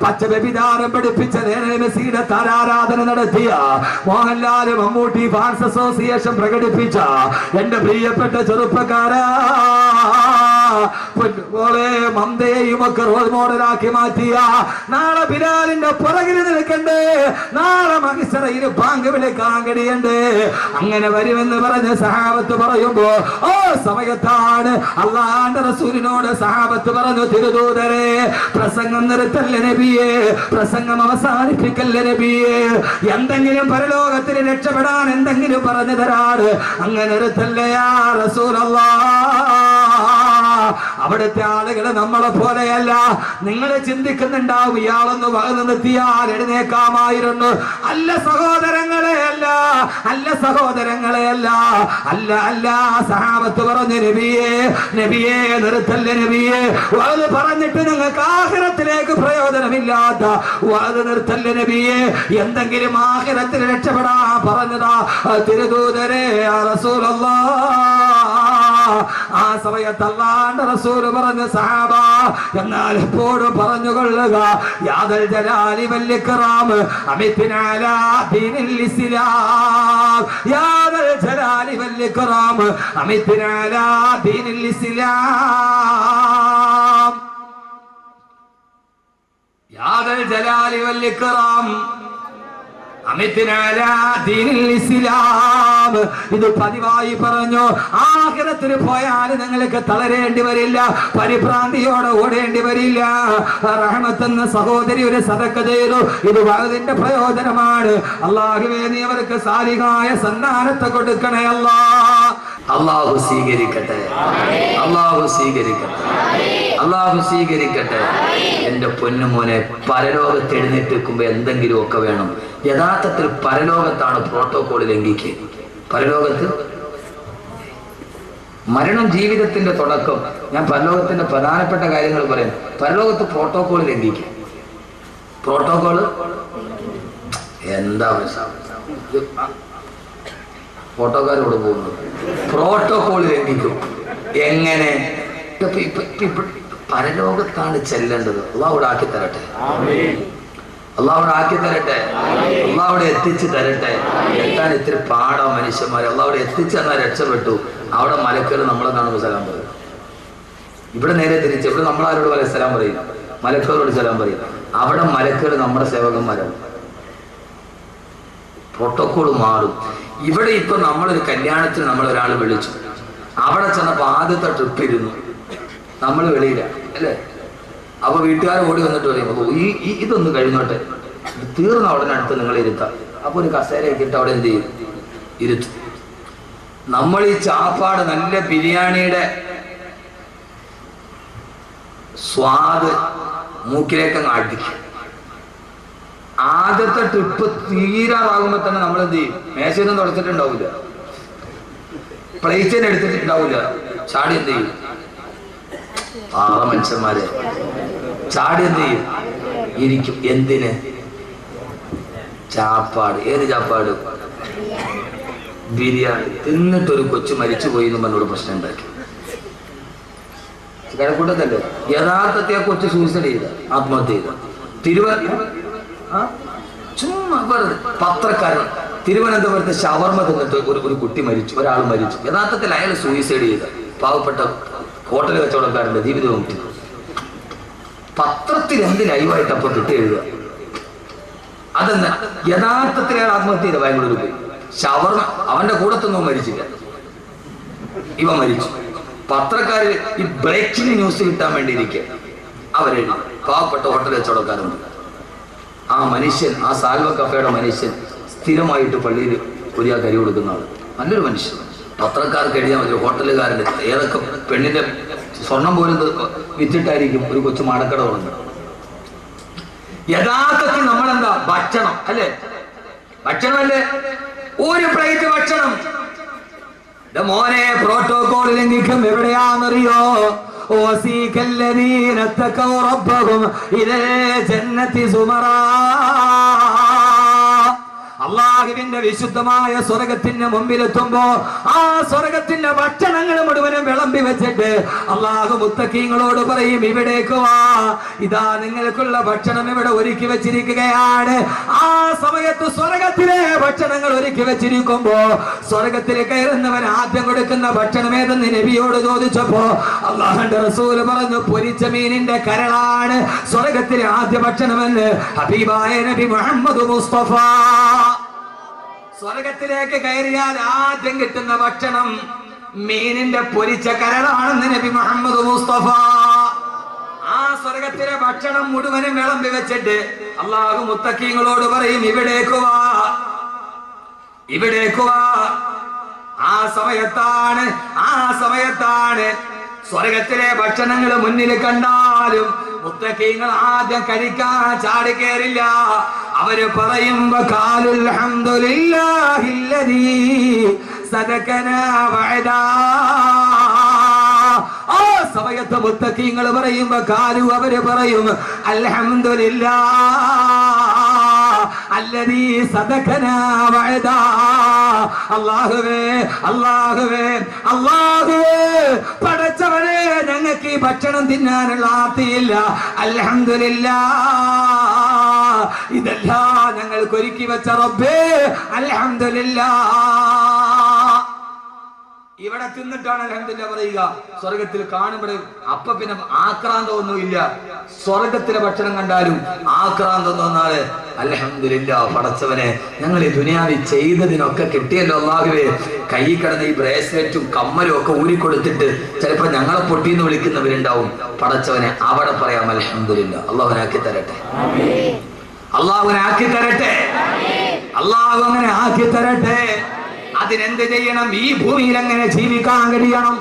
[SPEAKER 1] പച്ച വ്യഭിചാരം പഠിപ്പിച്ച മെസ്സിയുടെ താരാരാധന നടത്തിയ മോഹൻലാൽ മമ്മൂട്ടി ഫാൻസ് അസോസിയേഷൻ പ്രകടിപ്പിച്ച എന്റെ പ്രിയപ്പെട്ട ചെറുപ്പക്കാരാ, മന്ദയും ഒക്കെ റോൾ മോഡലാക്കി മാറ്റിയ നാളെ ബിലാലിന്റെ പുറകിൽ നിൽക്കണ്ടേ, നാളെ മഹിസറയിൽ ബാങ്ക് വിളിക്കാൻ കഴിയണ്ടേ. അങ്ങനെ വരുമെന്ന് പറഞ്ഞ് സഹാബത്ത് പറയുമ്പോ ഓ സമയത്താണ് അള്ളാന്റെ റസൂലിനോട് സഹാബത്ത് പറഞ്ഞു, തിരുദൂതരെ പ്രസംഗം നിർത്തല്ല നബിയെ, പ്രസംഗം അവസാനിപ്പിക്കല്ല നബിയെ, എന്തെങ്കിലും പരലോകത്തിന് രക്ഷപ്പെടാൻ എന്തെങ്കിലും പറഞ്ഞു തരാട്, അങ്ങനെ നിർത്തല്ലേ യാ റസൂലല്ലാഹ്. അവിടുത്തെ ആളുകൾ നമ്മളെ പോലെയല്ല. നിങ്ങൾ ചിന്തിക്കുന്നുണ്ടാവും ഇയാളൊന്ന് വകന്ന് നിർത്തിയാൽ എഴുന്നേക്കാമായിരുന്നു. അല്ല സഹോദരങ്ങളെ, അല്ല അല്ല സഹോദരങ്ങളെ, അല്ല അല്ല അല്ല. സഹാബത്ത് പറഞ്ഞു, നബിയെ നബിയെ നിർത്തല്ല നബിയെ, അത് പറഞ്ഞിട്ട് നിങ്ങൾക്ക് ആഖിറത്തിലേക്ക് പ്രയോജനമില്ലാത്ത അത് നിർത്തല്ല നബിയെ, എന്തെങ്കിലും ആഖിറത്തിൽ രക്ഷപ്പെടാൻ പറഞ്ഞതാ തിരുദൂതരെ റസൂലല്ലാഹ്. ആ സമയത്ത് അല്ലാഹുവിന്റെ റസൂൽ പറഞ്ഞു, സഹാബ എന്നാൽ എപ്പോഴും പറഞ്ഞുകൊള്ളുക, യാദൽ ജലാലി വൽ ഇക്റാം അമിത്നാ അലാ ദീനിൽ ഇസ്ലാം, യാദൽ ജലാലി വൽ ഇക്റാം അമിത്നാ അലാ ദീനിൽ ഇസ്ലാം, യാദൽ ജലാലി വൽ ഇക്റാം അമിത്നാ അലാ ദീനിൽ ഇസ്ലാം. ഇത് പതിവായി പറഞ്ഞു. ആഖിറത്തിൽ പോയാൽ നിങ്ങൾക്ക് തളരേണ്ടി വരില്ല, പരിഭ്രാന്തിയോടെ ഓടേണ്ടി വരില്ല. റഹ്മത്ത് എന്ന സഹോദരി ഒരു സദഖ ചെയ്തു. ഇത് വഅദിന്റെ പ്രയോജനമാണ്. അല്ലാഹുവേ നീ അവർക്ക് സാലിഹായ സന്താനത്തെ കൊടുക്കണേ അല്ലാഹ്.
[SPEAKER 2] അല്ലാഹു സ്വീകരിക്കട്ടെ, അല്ലാഹു സ്വീകരിക്കട്ടെ, അല്ലാഹു സ്വീകരിക്കട്ടെ. എന്റെ പൊന്നുമോനെ, പരലോകത്ത് എഴുന്നേറ്റ് വെക്കുമ്പോ എന്തെങ്കിലും ഒക്കെ വേണം. യഥാർത്ഥത്തിൽ പരലോകത്താണ് പ്രോട്ടോകോൾ ലംഘിക്കുക. പരലോകത്ത് മരണം ജീവിതത്തിന്റെ തുടക്കം. ഞാൻ പരലോകത്തിന്റെ പ്രധാനപ്പെട്ട കാര്യങ്ങൾ പറയാം. പരലോകത്ത് പ്രോട്ടോകോൾ ലംഘിക്കുക. പ്രോട്ടോകോള് എന്താ ഫോട്ടോക്കാരോട് പോകുന്നത്? പ്രോട്ടോകോൾ ലംഘിക്കും. എങ്ങനെ? പരലോകത്താണ് ചെല്ലേണ്ടത്. അള്ളാഹുവിടെ ആക്കി തരട്ടെ, അള്ളാഹുവിടെ ആക്കി തരട്ടെ, അള്ളാഹുവിടെ എത്തിച്ചു തരട്ടെ. എത്താൻ ഇത്തിരി പാടാ മനുഷ്യന്മാരെ. അള്ളാഹുവിടെ എത്തിച്ചു തന്നാൽ രക്ഷപ്പെട്ടു. അവിടെ മലക്കുകൾ നമ്മളെ കാണുമ്പോൾ സലാം പറയും. ഇവിടെ നേരെ തിരിച്ച്, ഇവിടെ നമ്മളാരോട് പോലെ സലാം പറയും, മലക്കുകളോട് സലാം പറയും. അവിടെ മലക്കുകൾ നമ്മുടെ സേവകന്മാരാണ്. പ്രോട്ടോകോൾ മാറും. ഇവിടെ ഇപ്പൊ നമ്മളൊരു കല്യാണത്തിന് നമ്മളൊരാൾ വിളിച്ചു, അവിടെ ചെന്നപ്പോ ആദ്യത്തെ ട്രിപ്പ് ഇരുന്നു, നമ്മൾ വെളിയില്ല അല്ലേ? അപ്പൊ വീട്ടുകാർ ഓടി വന്നിട്ട് പറയും, ഇതൊന്ന് കഴിഞ്ഞോട്ടെ, തീർന്ന ഉടനെ അടുത്ത് നിങ്ങൾ ഇരുത്താം. അപ്പൊ ഒരു കസേരയൊക്കെ ഇട്ട് അവിടെ എന്ത് ചെയ്യും? ഇരുത്തും. നമ്മൾ ഈ ചാപ്പാട് നല്ല ബിരിയാണിയുടെ സ്വാദ് മൂക്കിലേക്കങ്ങ് അടിക്കും. ആദ്യത്തെ ട്രിപ്പ് തീരാറാകുമ്പോ തന്നെ നമ്മൾ എന്ത് ചെയ്യും? മേശയൊന്നും തുടച്ചിട്ടുണ്ടാവില്ല, പ്ലേറ്റിന് എടുത്തിട്ടുണ്ടാവില്ല, ചാടി എന്ത് ചെയ്യും? മനുഷ്യന്മാരെ ചാടി എന്ത് ചെയ്യും? ഇരിക്കും. എന്തിന്? ചാപ്പാട്. ഏത് ചാപ്പാട്? ബിരിയാണി തിന്നിട്ടൊരു കൊച്ചു മരിച്ചുപോയി എന്ന് പറഞ്ഞൊരു പ്രശ്നം ഉണ്ടാക്കി. കഴക്കൂട്ടത്തല്ലേ യഥാർത്ഥത്തെ ആ കൊച്ചു സൂസൈഡ് ചെയ്ത, ആത്മഹത്യ ചെയ്ത. ചുമ്മാ പത്രക്കാരൻ തിരുവനന്തപുരത്ത് ഷവർമ തിന്നിട്ട് ഒരു കുട്ടി മരിച്ചു, ഒരാൾ മരിച്ചു. യഥാർത്ഥത്തിൽ അയാൾ സൂയിസൈഡ് ചെയ്ത പാവപ്പെട്ട ഹോട്ടൽ കച്ചവടക്കാരന്റെ ജീവിതം മുട്ടി. പത്രത്തിൽ എന്ത് ലൈവായിട്ട് അപ്പോൾ കിട്ടി എഴുതുക. അതെന്താ? യഥാർത്ഥത്തിൽ അയാൾ ആത്മഹത്യ ചെയ്ത ബാംഗ്ലൂരിൽ പോയി. ഷവർമ അവന്റെ കൂടത്തൊന്നും മരിച്ചില്ല, ഇവ മരിച്ചു. പത്രക്കാര് ഈ ബ്രേക്കിംഗ് ന്യൂസ് കിട്ടാൻ വേണ്ടി ഇരിക്കുക. അവരെഴുതി പാവപ്പെട്ട ഹോട്ടൽ കച്ചവടക്കാരുണ്ട്. ആ മനുഷ്യൻ, ആ സാൽവ കഫേയുടെ മനുഷ്യൻ സ്ഥിരമായിട്ട് പള്ളിയിൽ ഒരു കരി കൊടുക്കുന്ന ആള്, നല്ലൊരു മനുഷ്യൻ. പത്രക്കാർക്ക് എഴുതിയാൽ മതി ഹോട്ടലുകാരൻ്റെ ഏതൊക്കെ പെണ്ണിന്റെ സ്വർണം പോലും വിറ്റിട്ടായിരിക്കും ഒരു കൊച്ചു മാടക്കട തുടങ്ങുന്നത്. യഥാർത്ഥത്തിൽ നമ്മളെന്താ? ഭക്ഷണം അല്ലേ? ഭക്ഷണമല്ലേ? ഒരു പ്ലേറ്റ് ഭക്ഷണം. മോനെ പ്രോട്ടോകോൾ ലംഘിക്കും എവിടെയാണെന്നറിയോ? അള്ളാഹുവിന്റെ വിശുദ്ധമായ സ്വർഗത്തിന്റെ മുമ്പിലെത്തുമ്പോ ആ സ്വർഗത്തിന്റെ ഭക്ഷണങ്ങൾ മുഴുവനും വിളമ്പി വെച്ചിട്ട് അള്ളാഹു മുത്തഖീങ്ങളോട് പറയും, ഇവിടേക്ക് വാ, ഇതാ നിങ്ങൾക്കുള്ള ഭക്ഷണം ഇവിടെ ഒരുക്കി വെച്ചിരിക്കുകയാണ്. ആ സമയത്ത് സ്വർഗത്തിലെ ഭക്ഷണങ്ങൾ ഒരുക്കി വെച്ചിരിക്കുമ്പോ സ്വർഗത്തിൽ കയറുന്നവൻ ആദ്യം കൊടുക്കുന്ന ഭക്ഷണം ഏതെന്ന് നബിയോട് ചോദിച്ചപ്പോ അള്ളാഹുന്റെ റസൂല് പറഞ്ഞു, പൊരിച്ച മീനിന്റെ കരളാണ് സ്വർഗത്തിലെ ആദ്യ ഭക്ഷണമെന്ന് ഹബീബായ നബി മുഹമ്മദ് മുസ്തഫ. സ്വർഗത്തിലേക്ക് കയറിയാൽ ആദ്യം കിട്ടുന്ന ഭക്ഷണം മീനിന്റെ പൊരിച്ച കരളാണെന്ന് നബി മുഹമ്മദ് മുസ്തഫ. ആ സ്വർഗത്തിലെ ഭക്ഷണം മുഴുവനും വിളമ്പി വെച്ചിട്ട് അള്ളാഹു മുത്തഖീങ്ങളോട് പറയും, ഇവിടേക്ക് വാ, ഇവിടേക്ക് വാ. ആ സമയത്താണ് സ്വർഗത്തിലെ ഭക്ഷണങ്ങൾ മുന്നിൽ കണ്ടാലും മുത്തഖീങ്ങൾ ആദ്യം കഴിക്കാൻ ചാടി കയറില്ല. അവര് പറയും, വഖാലുൽ ഹംദുലില്ലാഹില്ലദീ സദകനാ വഅദാ. ആ സമയത്ത് മുത്തഖീങ്ങൾ പറയും, വഖാലു അവര് പറയും, അൽഹംദുലില്ലാഹ് അല്ലദീ സദകനാ വഅദാ. അല്ലാഹുവേ, അല്ലാഹുവേ, അല്ലാഹുവേ, പടച്ചവനെ ഞങ്ങൾക്ക് ഈ ഭക്ഷണം തിന്നാനുള്ള ആർത്തിയില്ല. അൽഹംദുലില്ലാഹ്, ഇതെല്ലാം ഞങ്ങൾക്ക് ഒരുക്കി വെച്ച റബ്ബേ, അൽഹംദുലില്ലാഹ്. ഇവിടെ തിന്നിട്ടാണ് അൽഹംദുലില്ലാഹ് പറയുക. സ്വർഗത്തിൽ കാണുമ്പോൾ അപ്പൊ പിന്നെ ആക്രാന്തമൊന്നുമില്ല. സ്വർഗത്തിലെ ഭക്ഷണം കണ്ടാലും ആക്രാന്തം തോന്നാതെ അൽഹംദുലില്ലാഹ്, പടച്ചവനെ ഞങ്ങൾ ഈ ദുനിയാവിൽ ചെയ്തതിനൊക്കെ കിട്ടിയല്ലോ അല്ലാഹുവേ. കൈ കിടന്ന ഈ ബ്രേസ്ലെറ്റും കമ്മലും ഒക്കെ ഊരിക്കൊടുത്തിട്ട് ചിലപ്പോ ഞങ്ങളെ പൊട്ടിന്ന് വിളിക്കുന്നവരുണ്ടാവും. പടച്ചവനെ അവിടെ പറയാം അൽഹംദുലില്ലാഹ്. അള്ളാഹുനാക്കി തരട്ടെ, അള്ളാഹുനാക്കി തരട്ടെ, അള്ളാഹു അങ്ങനെ ആക്കി തരട്ടെ. അതിനെന്ത് ചെയ്യണം? ഈ ഭൂമിയിൽ എങ്ങനെ ജീവിക്കാൻ കഴിയണം?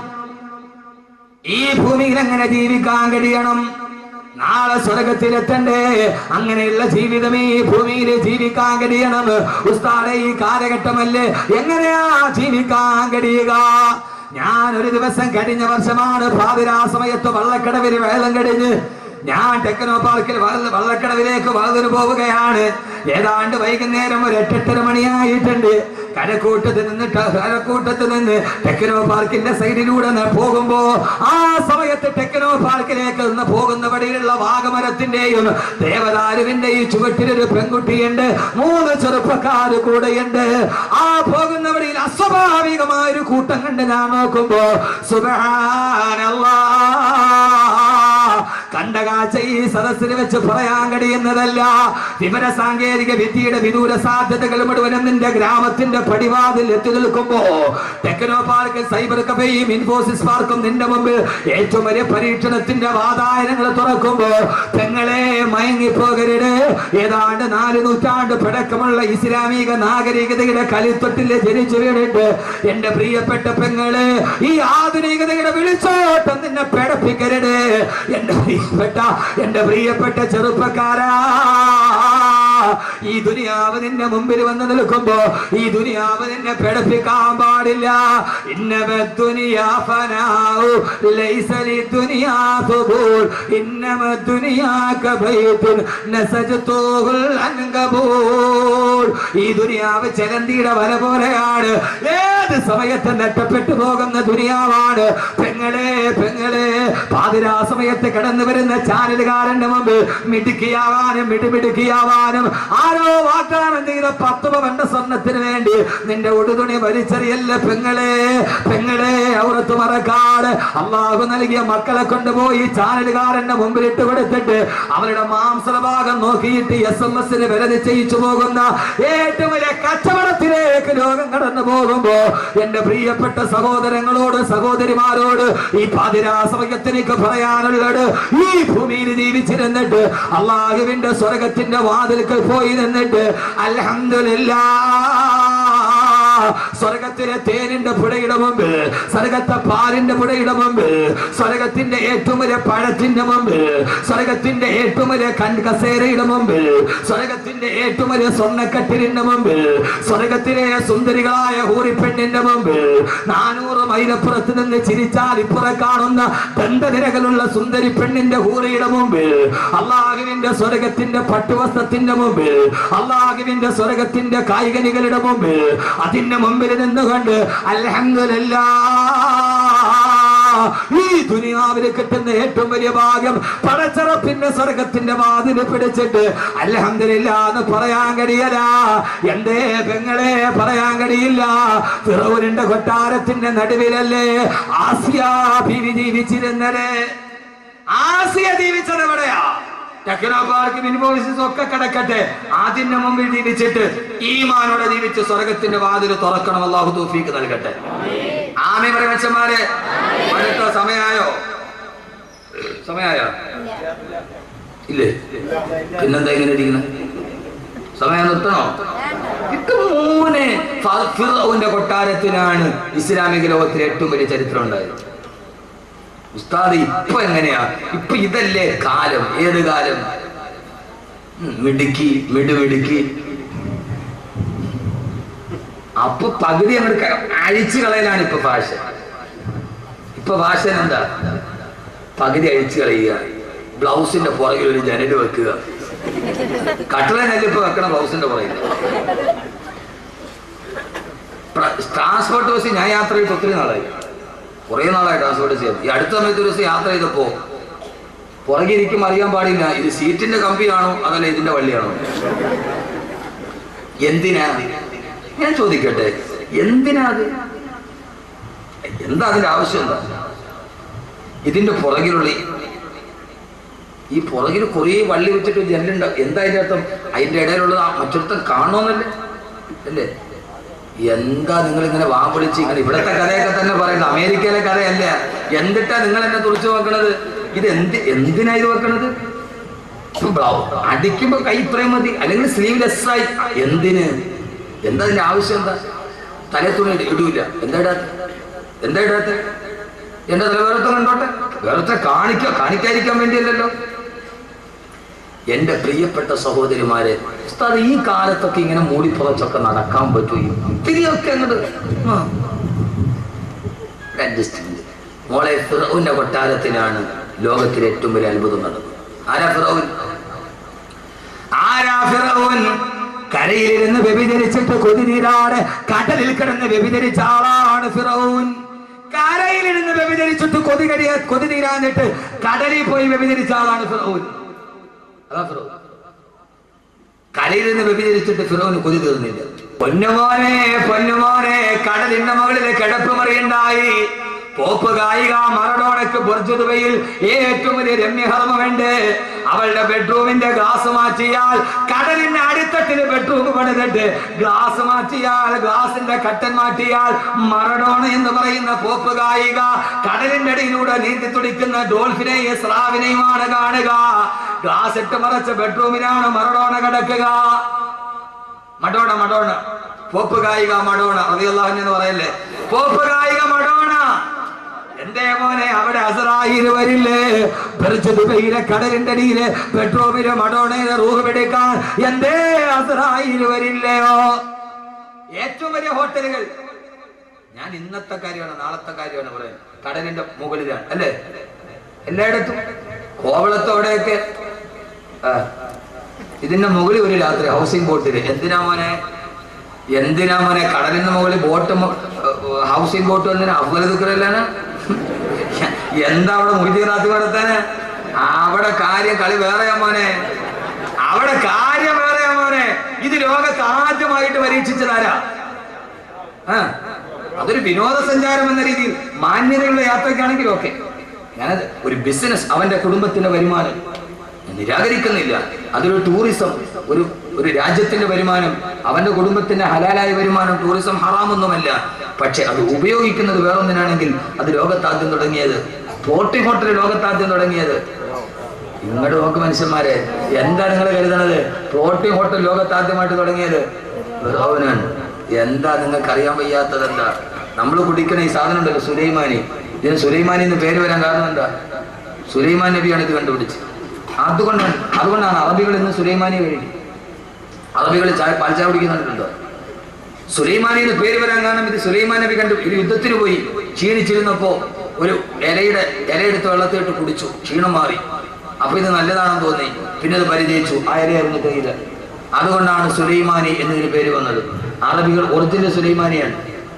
[SPEAKER 2] ഈ ഭൂമിയിൽ എങ്ങനെ ജീവിക്കാൻ കഴിയണം? നാളെ സ്വർഗത്തിലെത്തണ്ടേ? അങ്ങനെയുള്ള ജീവിതം ഈ ഭൂമിയിൽ ജീവിക്കാൻ കഴിയണം. ഉസ്താദേ, ഈ കാലഘട്ടമല്ലേ, എങ്ങനെയാ ജീവിക്കാൻ കഴിയുക? ഞാൻ ഒരു ദിവസം കഴിഞ്ഞ വർഷമാണ് പാതിരാ സമയത്ത് വള്ളക്കടവിൽ വേളം കഴിഞ്ഞ് ഞാൻ ടെക്നോ പാർക്കിൽ വള്ളക്കടവിലേക്ക് വളർന്നു പോവുകയാണ്. ഏതാണ്ട് വൈകുന്നേരം ഒരു 8-8:30 മണിയായിട്ടുണ്ട്. കരക്കൂട്ടത്ത് നിന്ന് ടെക്നോ പാർക്കിന്റെ സൈഡിലൂടെ പോകുമ്പോ ആ സമയത്ത് ടെക്നോ പാർക്കിലേക്ക് നിന്ന് പോകുന്ന വഴിയിലുള്ള വാഗമരത്തിന്റെയും ദേവദാരുവിന്റെയും ചുവട്ടിലൊരു പെൺകുട്ടിയുണ്ട്, 3 ചെറുപ്പക്കാര് കൂടെയുണ്ട്. ആ പോകുന്ന വഴിയിൽ അസ്വാഭാവികമായ ഒരു കൂട്ടം കണ്ട് ഞാൻ നോക്കുമ്പോ സുബ്ഹാനല്ലാഹ്, കണ്ട കാഴ്ച ഈ സദസ്സിൽ വെച്ച് പറയാൻ കഴിയുന്നതല്ല. വിവര സാങ്കേതിക വിദ്യയുടെ വിദൂര സാധ്യതകൾ മുഴുവനും നിന്റെ ഗ്രാമത്തിന്റെ പടിവാതിൽ എത്തി നിൽക്കുമ്പോ ടെക്നോ പാർക്ക്, സൈബർ കഫേയും ഇൻഫോസിസ് പാർക്കും നിന്റെ മുമ്പിൽ ഏറ്റവും വലിയ പരീക്ഷണത്തിന്റെ വാതായനങ്ങൾ തുറക്കുമ്പോ പെങ്ങളെ മയങ്ങിപ്പോകരുത്. ഏതാണ്ട് 4 നൂറ്റാണ്ട് പഴക്കമുള്ള ഇസ്ലാമിക നാഗരികതയുടെ കളിത്തൊട്ടിൽ ജനിച്ചു വീണിട്ട് എന്റെ പ്രിയപ്പെട്ട പെങ്ങളെ, ഈ ആധുനികതയുടെ വിളിച്ചോട്ടം നിന്നെ പേടപ്പിക്കരുത്. എന്റെ പ്രിയപ്പെട്ട ചെറുപ്പക്കാരാ,
[SPEAKER 1] ഈ ദുനിയാവ് നിന്റെ മുമ്പിൽ വന്ന് നിൽക്കുമ്പോ ഈ ദുനിയാവ് നിന്നെ പേടിപ്പിക്കാൻ പാടില്ല. ഇന്നമ ദുനിയാ ഫനാഉ ലൈസ ലിദുനിയാ ഖുബൂർ ഇന്നമ ദുനിയാ കബൈതുൻ നസജതുൽ അൻകബൂർ. ഈ ദുനിയാവ് ചെലന്തിയുടെ വല പോലെയാണ്, ഏത് സമയത്ത് നഷ്ടപ്പെട്ടു പോകുന്ന ദുനിയാവാണ്. പെങ്ങളെ പെങ്ങളെ, പാതിരാ സമയത്ത് കടന്നു വരുന്ന ചാനലുകാരന്റെ മുമ്പ് മിടുക്കിയാവാനും മിടുമിടുക്കിയാവാനും ആരോ വാഗ്ദാനം ചെയ്ത 10 പവന്റെ സ്വർണത്തിന് വേണ്ടി നിന്റെ ഉടുതുണി വലിച്ചെറിയല്ല പെങ്ങളെ. പെങ്ങളെ, ഔറത്ത് മറക്കാട് അള്ളാഹു നൽകിയ മക്കളെ കൊണ്ടുപോയി ചാനലുകാരന്റെ മുമ്പിൽ ഇട്ട് കൊടുത്തിട്ട് അവരുടെ മാംസഭാഗം നോക്കിയിട്ട് SMS വില നിശ്ചയിച്ചു പോകുന്ന ഏറ്റവും വലിയ കച്ചവടത്തിലേക്ക് ലോകം കടന്നു പോകുമ്പോ എന്റെ പ്രിയപ്പെട്ട സഹോദരങ്ങളോട് സഹോദരിമാരോട് ഈ പാതിരാ സമയത്തിലേക്ക് പറയാനുള്ളത്, ഈ ഭൂമിയിൽ ജീവിച്ചിരുന്നിട്ട് അള്ളാഹുവിന്റെ സ്വർഗത്തിന്റെ വാതിൽക്കൽ പോയി നിന്നിട്ട് അൽഹംദുലില്ലാഹ് സ്വർഗത്തിലെ തേനിന്റെ പുഴയുടെ മുമ്പ്, സ്വർഗത്തെ പാലിന്റെ പുഴയുടെ മുമ്പ്, സ്വർഗത്തിന്റെ ഏറ്റവും വലിയ പഴത്തിന്റെ മുമ്പ്, സ്വർഗത്തിന്റെ ഏറ്റവും വലിയ കസേരയുടെ മുമ്പ്, സ്വർഗത്തിന്റെ ഏറ്റവും വലിയ സ്വർണ്ണക്കട്ടിലിന്റെ മുമ്പ്, സ്വർഗത്തിലെ സുന്ദരികളായ ഹൂറിപ്പെണ്ണിന്റെ മുമ്പ്, 400 മൈലപ്പുറത്ത് നിന്ന് ചിരിച്ചാൽ ഇപ്പുറം കാണുന്ന ദന്തനിരകളുള്ള സുന്ദരി പെണ്ണിന്റെ ഹൂറിയുടെ മുമ്പ്, അള്ളാഹുവിന്റെ സ്വർഗത്തിന്റെ പട്ടുവസ്ത്രത്തിന്റെ മുമ്പ്, അള്ളാഹുവിന്റെ സ്വർഗത്തിന്റെ കായികനികളുടെ മുമ്പ്, അതിന്റെ മുമ്പിൽ നിന്നുകൊണ്ട് അൽഹംദുലില്ലാഹ് ഈ ദുനിയാവിൽ കിട്ടുന്ന ഏറ്റവും വലിയ ഭാഗ്യം പടച്ചറപ്പിന്റെ സ്വർഗത്തിന്റെ വാതില് പിടിച്ചിട്ട് അൽഹംദുലില്ലാഹ് എന്ന് പറയാൻ കഴിയല. എന്തേ പെങ്ങളെ പറയാൻ കഴിയില്ല? ഫിറൗനിന്റെ കൊട്ടാരത്തിന്റെ നടുവിലല്ലേ ആസിയ ബീവി ജീവിച്ചിരുന്നേ. ആസിയ ജീവിച്ചത് എവിടെയാ? ടെക്നോ പാർക്കും ഇൻവോയ്സസ് ഒക്കെ കിടക്കട്ടെ, അതിന്റെ മുമ്പിൽ ജീവിച്ചിട്ട് ഈമാനോടെ ജീവിച്ച് സ്വർഗത്തിന്റെ വാതിൽ തുറക്കണം. അല്ലാഹു തൗഫീഖ് നൽകട്ടെ. ആമീൻ പറ മച്ചന്മാരെ. അടുത്ത സമയായോ? സമയായോ? ഇല്ലേ? പിന്നെന്താ ഇങ്ങനെ ഇരിക്കുന്നത്? സമയം നിർത്തണോ? മോനെ ഫിറൗന്റെ കൊട്ടാരത്തിനാണ് ഇസ്ലാമിക ലോകത്തിലെ ഏറ്റവും വലിയ ചരിത്രം ഉണ്ടായത്. ഉസ്താദ് ഇപ്പൊ എങ്ങനെയാ? ഇപ്പൊ ഇതല്ലേ കാലം? ഏത് കാലം? മിടുക്കി മിടുമിടുക്കി. അപ്പൊ പകുതി അങ്ങോട്ട് അഴിച്ചു കളയലാണ് ഇപ്പൊ ഫാഷൻ. ഇപ്പൊ ഫാഷൻ എന്താ? പകുതി അഴിച്ചു കളയുക, ബ്ലൗസിന്റെ പുറകിൽ ഒരു ജനല് വെക്കുക. കട്ടളനല്ല ഇപ്പൊ വെക്കണം ബ്ലൗസിന്റെ പുറകിൽ. ട്രാൻസ്പോർട്ട് ബസ് ഞാൻ യാത്ര ചെയ്തിട്ട് ഒത്തിരി നാളായി, കുറെ നാളായി ട്രാൻസ്പോർട്ട് ചെയ്യാം. ഈ അടുത്ത സമയത്ത് ഒരു ദിവസം യാത്ര ചെയ്തപ്പോ പുറകിരിക്കും അറിയാൻ പാടില്ല ഇത് സീറ്റിന്റെ കമ്പിയാണോ അതല്ല ഇതിന്റെ വള്ളിയാണോ. എന്തിനാ ഞാൻ ചോദിക്കട്ടെ, എന്തിനാ അത്? എന്താ അതിന്റെ ആവശ്യം? എന്താ ഇതിന്റെ പുറകിലുള്ള ഈ പുറകിൽ കുറേ വള്ളി വെച്ചിട്ട് ജനലുണ്ടാവും. എന്താ അതിന്റെ അർത്ഥം? അതിന്റെ ഇടയിലുള്ളത് മറ്റൊരുത്തം കാണണമെന്നല്ലേ അല്ലേ? എന്താ നിങ്ങൾ ഇങ്ങനെ വാവിളിച്ച് ഇങ്ങനെ? ഇവിടത്തെ കഥയൊക്കെ തന്നെ പറയുന്നത്, അമേരിക്കയിലെ കഥയല്ല. എന്നിട്ടാ നിങ്ങൾ എന്നെ തുറച്ചു നോക്കണത്? ഇത് എന്തിനാ ഇത് വെക്കണത്? അടിക്കുമ്പോ കൈ ഇത്രയും മതി, അല്ലെങ്കിൽ സ്ലീവ്ലെസ് ആയി. എന്തിന്? എന്താ അതിന്റെ ആവശ്യം? എന്താ തലേ തുണി ഇടൂല? എന്താ ഇടാത്ത? എന്താ ഇടാത്ത? എന്റെ തല വേറൊരുത്തം കണ്ടോട്ടെ, വേറൊരുത്തം കാണിക്കാതിരിക്കാൻ വേണ്ടിയല്ലല്ലോ. എന്റെ പ്രിയപ്പെട്ട സഹോദരിമാരെ, ഉസ്താദ് ഈ കാലത്തൊക്കെ ഇങ്ങനെ മൂടിപ്പുറച്ചൊക്കെ നടക്കാൻ പറ്റുകയും തിരിയൊക്കെ അങ്ങോട്ട് അഡ്ജസ്റ്റ്മെന്റ്. മോളെ, ഫിറൗന്റെ കൊട്ടാരത്തിലാണ് ലോകത്തിലെ ഏറ്റവും വലിയ അത്ഭുതം നടന്നത്. ആരാ ഫിറൗൻ? ആരാ ഫിറൗൻ? കരയിലിരുന്ന് വ്യഭിചരിച്ചിട്ട് കൊതിനീരാണ് കടലിൽ കിടന്ന് വ്യഭിചരിച്ച ആളാണ് ഫിറൗൻ. കരയിലിരുന്ന് വ്യഭിചരിച്ചിട്ട് കൊതി തീരാന്നിട്ട് കടലിൽ പോയി വ്യഭിചരിച്ച ആളാണ് ഫിറൗൻ. അതാ ഫിറൗൻ. കരയിൽ നിന്ന് വ്യഭിചരിച്ചിട്ട് ഫിറൗന് കൊതി തീർന്നില്ല. പൊന്നുമോനെ പൊന്നുമോനെ, കടലിന്റെ മുകളിൽ കിടപ്പ് മറിയുണ്ടായി. പോപ്പ് ഗായിക മറഡോണയ്ക്ക് ബുർജ് ദുബൈയിൽ ഏറ്റവും വലിയ രമ്യഹർമ്മമുണ്ട്. അവളുടെ ബെഡ്റൂമിന്റെ ഗ്ലാസ് മാറ്റിയാൽ, കടലിന്റെ അടിത്തട്ടില് ബെഡ്റൂം പണിതിട്ട് ഗ്ലാസ് മാറ്റിയാൽ, ഗ്ലാസിന്റെ കട്ടൻ മാറ്റിയാൽ, മറഡോണ എന്ന് പറയുന്ന പോപ്പ് ഗായിക കടലിന്റെ അടിയിലൂടെ നീന്തി തുടിക്കുന്ന ഡോൾഫിനെയും സ്രാവിനെയുമാണ് കാണുക. ഗ്ലാസ് ഇട്ട് മറച്ച ബെഡ്റൂമിലാണ് മറഡോണ കിടക്കുക. മഡോണ പോപ്പ് ഗായിക മഡോണ റളിയല്ലാഹു അൻഹ എന്ന് പറയല്ലേ, പോപ്പ് ഗായിക മഡോണ. എന്തേ മോനെ അവിടെ അസ്രായീൽ വരില്ലേ? ദുബൈയിലെ കടലിന്റെ അടിയിലെ പെട്രോമിലെ മഡോണയിലെ റൂഹ് പിടിക്കാൻ എന്തേ അസ്രായീൽ വരില്ലയോ? ഏറ്റവും വലിയ ഹോട്ടലുകൾ, ഞാൻ ഇന്നത്തെ കാര്യമാണ് നാളത്തെ കാര്യമാണ് പറയുന്നത്, കടലിന്റെ മുകളിലാണ് അല്ലേ? എല്ലായിടത്തും കോവളത്തോടെയൊക്കെ ഇതിന്റെ മുകളിൽ ഒരു രാത്രി ഹൗസിംഗ് ബോട്ടില്. എന്തിനാ മോനെ കടലിന്റെ മുകളിൽ ബോട്ട്, ഹൗസിംഗ് ബോട്ട് വന്നതിന് അഫ്ഗലതുക്കറല്ലാണ്. എന്താ അവിടെ മൊയ്തീറാത്ത് നടത്താന്? അവിടെ കാര്യം കളി വേറെയാ മോനെ, അവിടെ കാര്യം വേറെയാ മോനെ. ഇത് ലോകത്ത് ആദ്യമായിട്ട് പരീക്ഷിച്ചതാരാ? അതൊരു വിനോദസഞ്ചാരം എന്ന രീതിയിൽ മാന്യതയുള്ള യാത്രയ്ക്കാണെങ്കിലും ഒക്കെ, ഞാനത് ഒരു ബിസിനസ്, അവന്റെ കുടുംബത്തിന്റെ വരുമാനം നിരാകരിക്കുന്നില്ല. അതൊരു ടൂറിസം, ഒരു രാജ്യത്തിന്റെ വരുമാനം, അവന്റെ കുടുംബത്തിന്റെ ഹലാലായ വരുമാനം. ടൂറിസം ഹറാമൊന്നുമല്ല, പക്ഷെ അത് ഉപയോഗിക്കുന്നത് വേറൊന്നിനാണെങ്കിൽ അത് ലോകത്താദ്യം തുടങ്ങിയത്, ഫ്ലോട്ടിംഗ് ഹോട്ടൽ ലോകത്താദ്യം തുടങ്ങിയത്. ഇങ്ങോട്ട് നോക്ക് മനുഷ്യന്മാരെ, എന്താ നിങ്ങൾ കരുതണത്? ഫ്ലോട്ടിംഗ് ഹോട്ടൽ ലോകത്താദ്യമായിട്ട് തുടങ്ങിയത് ഫിറഔനാണ്. എന്താ നിങ്ങൾക്ക് അറിയാൻ വയ്യാത്തത്? എന്താ നമ്മൾ കുടിക്കണ ഈ സാധനം ഉണ്ടല്ലോ സുലൈമാനി, ഇതിന് സുലൈമാനി എന്ന് പേര് വരാൻ കാരണം എന്താ? സുലൈമാൻ നബിയാണ് ഇത് കണ്ടുപിടിച്ചത്. അതുകൊണ്ടാണ് അറബികൾ ഇന്ന് സുലൈമാനി കഴിക്കും. അറബികൾ പാൽച്ചായ കുടിക്കുന്നുണ്ടോ? സുലൈമാനിന്ന് പേര് വരാൻ കാരണം ഇത് സുലൈമാൻ നബി ഇത് യുദ്ധത്തിന് പോയി ക്ഷീണിച്ചിരുന്നപ്പോ ഒരു ഇലയെടുത്ത് വെള്ളത്തിലിട്ട് കുടിച്ചു, ക്ഷീണം മാറി. അപ്പൊ ഇത് നല്ലതാണെന്ന് തോന്നി, പിന്നെ അത് പരിചയിച്ചു. ആ ഇലയായിരുന്നു തേയില. അതുകൊണ്ടാണ് സുലൈമാനി എന്നതിന് പേര് വന്നത്. അറബികൾ ഒറിജിനൽ സുലൈമാനിയാണ്.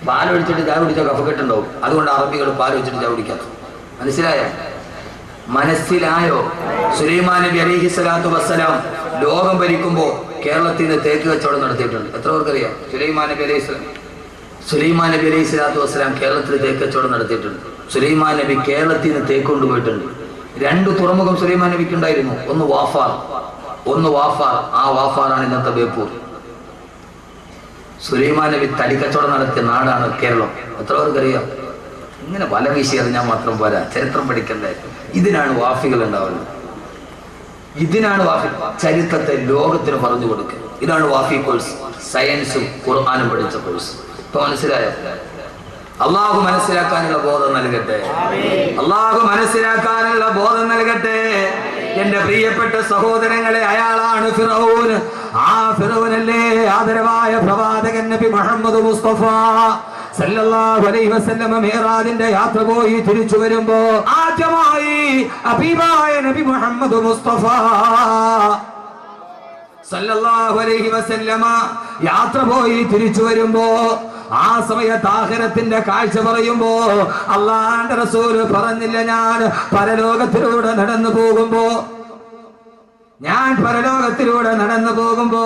[SPEAKER 1] പാലൊഴിച്ചിട്ട് ചായ കുടിച്ചാൽ കഫക്കെട്ടുണ്ടാവും. അതുകൊണ്ട് അറബികൾ പാലൊഴിച്ചിട്ട് ചായ കുടിക്കാത്ത. മനസ്സിലായോ? സുലൈമാൻ നബി അലൈഹി സ്വലാത്തു വസ്സലാം ലോകം ഭരിക്കുമ്പോ കേരളത്തിൽ നിന്ന് തേക്ക് കച്ചവടം നടത്തിയിട്ടുണ്ട്. എത്ര പേർക്കറിയാം? സുലൈമാൻ നബി അലൈഹി സ്വലാത്തു വസ്സലാം കേരളത്തിൽ തേക്ക് കച്ചവടം നടത്തിയിട്ടുണ്ട്. സുലൈമാൻ നബി കേരളത്തിൽ നിന്ന് തേക്ക് കൊണ്ടുപോയിട്ടുണ്ട്. 2 തുറമുഖം സുലൈമാൻ നബിക്ക് ഉണ്ടായിരുന്നു. ഒന്ന് വാഫാർ. ആ വാഫാറാണ് ഇന്നത്തെ ബേപ്പൂർ. സുലൈമാൻ നബി തടിക്കച്ചവടം നടത്തിയ നാടാണ് കേരളം. എത്ര പേർക്കറിയാം? ഇങ്ങനെ വല വീശി അറിഞ്ഞാൽ മാത്രം പോരാ, ചരിത്രം പഠിക്കണ്ടേ. ഇതിനാണ് വാഫികൾ ഉണ്ടാവുന്നത്. ഇതിനാണ് വാഫി ചരിത്രത്തെ ലോകത്തിന് പറഞ്ഞു കൊടുക്കുക. ഇതാണ് വാഫി കോഴ്സ്. സയൻസും ഖുർആനും പഠിച്ച കോഴ്സ്. ഇപ്പൊ മനസ്സിലായോ? അള്ളാഹു മനസ്സിലാക്കാനുള്ള ബോധം നൽകട്ടെ. എന്റെ പ്രിയപ്പെട്ട സഹോദരങ്ങളെ, അയാളാണ് ഫിറഔൻ. ആ ഫിറഔനല്ലേ ആദരവായ പ്രവാചകൻ നബി മുഹമ്മദ് മുസ്തഫ സല്ലല്ലാഹു അലൈഹി വസല്ലം മിഅ്റാജിന്റെ യാത്ര പോയി തിരിച്ചു വരുമ്പോ ആദ്യമായി ഹബീബായ നബി മുഹമ്മദ് മുസ്തഫ സല്ലല്ലാഹു അലൈഹി വസല്ലമ യാത്ര പോയി തിരിച്ചു വരുമ്പോ ആ സമയത്ത് ആഖിറത്തിന്റെ കാഴ്ച പറയുമ്പോ അല്ലാഹുവിന്റെ റസൂൽ പറഞ്ഞില്ല, ഞാൻ പരലോകത്തിലൂടെ നടന്നു പോകുമ്പോ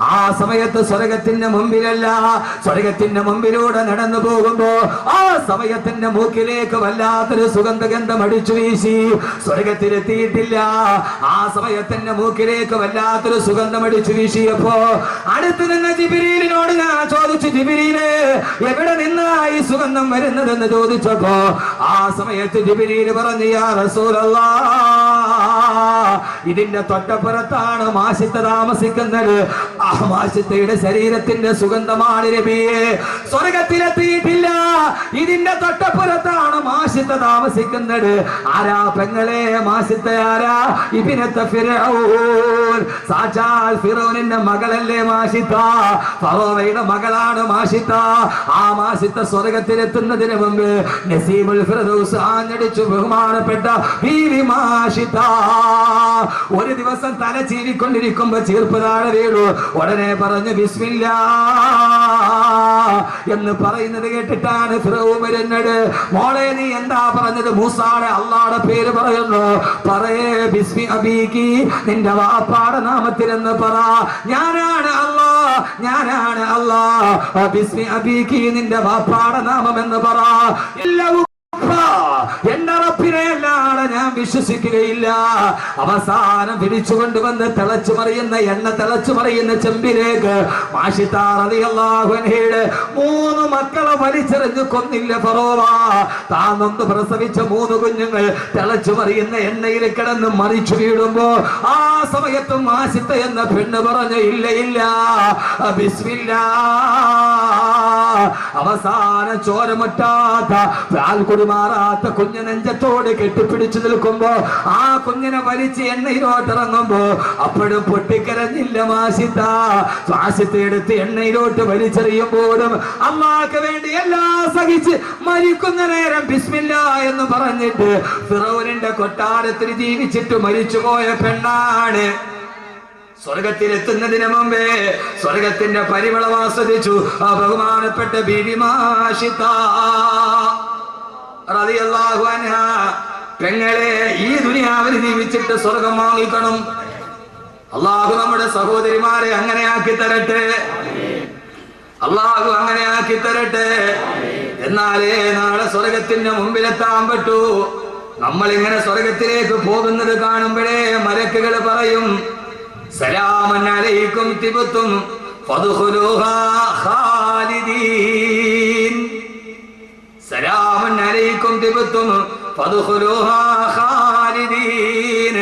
[SPEAKER 1] ആ സമയത്ത് സ്വർഗത്തിന്റെ മുമ്പിലല്ല, സ്വർഗത്തിന്റെ മുമ്പിലൂടെ നടന്നു പോകുമ്പോ ആ സമയത്തിന്റെ മൂക്കിലേക്ക് വല്ലാത്തൊരു സുഗന്ധഗന്ധം അടിച്ചു വീശി. സ്വർഗത്തിലെത്തിയിട്ടില്ല, ആ സമയത്തിന്റെ മൂക്കിലേക്ക് വല്ലാത്തൊരു സുഗന്ധം അടിച്ചു വീശിയപ്പോ അടുത്ത് നിന്ന് ജിബ്രീലിനോട് ഞാൻ ചോദിച്ചു, ജിബ്രീലേ, എവിടെ നിന്നാ ഈ സുഗന്ധം വരുന്നതെന്ന് ചോദിച്ചപ്പോ ആ സമയത്ത് ജിബ്രീൽ പറഞ്ഞു, യാ റസൂലല്ലാഹ്, ഇതിന്റെ തൊട്ടപ്പുറത്താണ് മാഷിത്ത താമസിക്കുന്നത്. ആ മാഷിത്തയുടെ ശരീരത്തിന്റെ സുഗന്ധമാണ് നബിയെ. സ്വർഗത്തിലെത്തിയിട്ടില്ല, ഇതിന്റെ തൊട്ടപ്പുറത്താണ് മാഷിത്ത താമസിക്കുന്നത്. ആരാ പെങ്ങളെ മാഷിത്ത? ആരാ? ഇബ്നത്ത് ഫിർഔൻ. സാക്ഷാൽ ഫിറൗനിന്റെ മകളല്ലേ മാഷിത്ത? ഫറോവയുടെ മകളാണ് മാഷിത്ത. ആ മാഷിത്ത സ്വർഗത്തിലെത്തുന്നതിന് മുമ്പ് നസീമുൽ ഫിർദൗസ് ആഞ്ഞടിച്ചു ബഹുമാനപ്പെട്ട ബീവി മാഷിത്ത ഒരു ദിവസം തല ചീവിക്കൊണ്ടിരിക്കുമ്പോ ചീർപ്പ് താഴെ വീണു. ഉടനെ പറഞ്ഞു ബിസ്മില്ലാ എന്ന് പറയുന്നത് കേട്ടിട്ടാണ് ഫിറഔൻ വരുന്നത്. മോളെ, നീ എന്താ പറഞ്ഞത്? മൂസാടെ അള്ളാടെ പേര് പറയുന്നു. പറയേ ബിസ്മി അബീകി, നിന്റെ വാപ്പാടെ നാമത്തിലെന്ന് പറ. ഞാനാണ് അല്ലാഹ്. ബിസ്മി അബീകി, നിന്റെ വാപ്പാടെ നാമം എന്ന് പറ. എല്ലാവരും എന്റെ റബ്ബിനെ അല്ലാതെ ഞാൻ വിശ്വസിക്കുകയില്ല. അവസാനം പിടിച്ചു കൊണ്ടുവന്ന് തിളച്ചു മറിയുന്ന ചെമ്പിലേക്ക് മാഷിത്ത റളിയല്ലാഹു അൻഹയുടെ 3 മക്കളെ വലിച്ചെറിഞ്ഞു കൊന്നില്ല ഫറോവ. താൻ നൊന്ത് പ്രസവിച്ച 3 കുഞ്ഞുങ്ങൾ തിളച്ചു മറിയുന്ന എണ്ണയിൽ കിടന്ന് മറിച്ചു വീഴുമ്പോ ആ സമയത്ത് മാഷിത്ത എന്ന പെണ്ണ് പറഞ്ഞു, ഇല്ല ബിസ്മില്ലാ അവസാന ചോരമുറ്റാത്ത പാൽക്കുടി മാറാത്ത കുഞ്ഞു നെഞ്ചത്തോട് കെട്ടിപ്പിടിച്ചു നിൽക്കുമ്പോ ആ കുഞ്ഞിനെ വലിച്ച് എണ്ണയിലോട്ടിറങ്ങുമ്പോ അപ്പോഴും പൊട്ടിക്കരഞ്ഞില്ല മാസിത്ത. ശ്വാസത്തെ എടുത്ത് എണ്ണയിലോട്ട് വലിച്ചെറിയുമ്പോഴും അള്ളാഹ്ക്ക് വേണ്ടി എല്ലാം സഹിച്ച് മരിക്കുന്ന നേരം ബിസ്മില്ലാ എന്ന് പറഞ്ഞിട്ട് ഫിറൗനിന്റെ കൊട്ടാരത്തിൽ ജീവിച്ചിട്ട് മരിച്ചുപോയ പെണ്ണാണ്. സ്വർഗത്തിലെത്തുന്നതിന് മുമ്പേ സ്വർഗത്തിന്റെ പരിമളം ആസ്വദിച്ചു ആ ബഹുമാനപ്പെട്ട ബീവി മാഷിത റളിയല്ലാഹു അൻഹാ. പെങ്ങളെ, ഈ ദുനിയാവിൽ ജീവിച്ചിട്ട് സ്വർഗം വാങ്ങിക്കണം. അള്ളാഹു നമ്മുടെ സഹോദരിമാരെ അങ്ങനെ ആക്കി തരട്ടെ. അള്ളാഹു അങ്ങനെ ആക്കി തരട്ടെ. എന്നാലേ നാളെ സ്വർഗത്തിന്റെ മുമ്പിലെത്താൻ പറ്റൂ. നമ്മൾ ഇങ്ങനെ സ്വർഗത്തിലേക്ക് പോകുന്നത് കാണുമ്പോഴേ മലക്കുകൾ പറയും, സലാമൻ അലൈക്കും തിബ്തും ഫദ്ഖുലൂഹാ ഖാലിദീൻ. സലാമൻ അലൈക്കും തിബ്തും ഫദ്ഖുലൂഹാ ഖാലിദീൻ.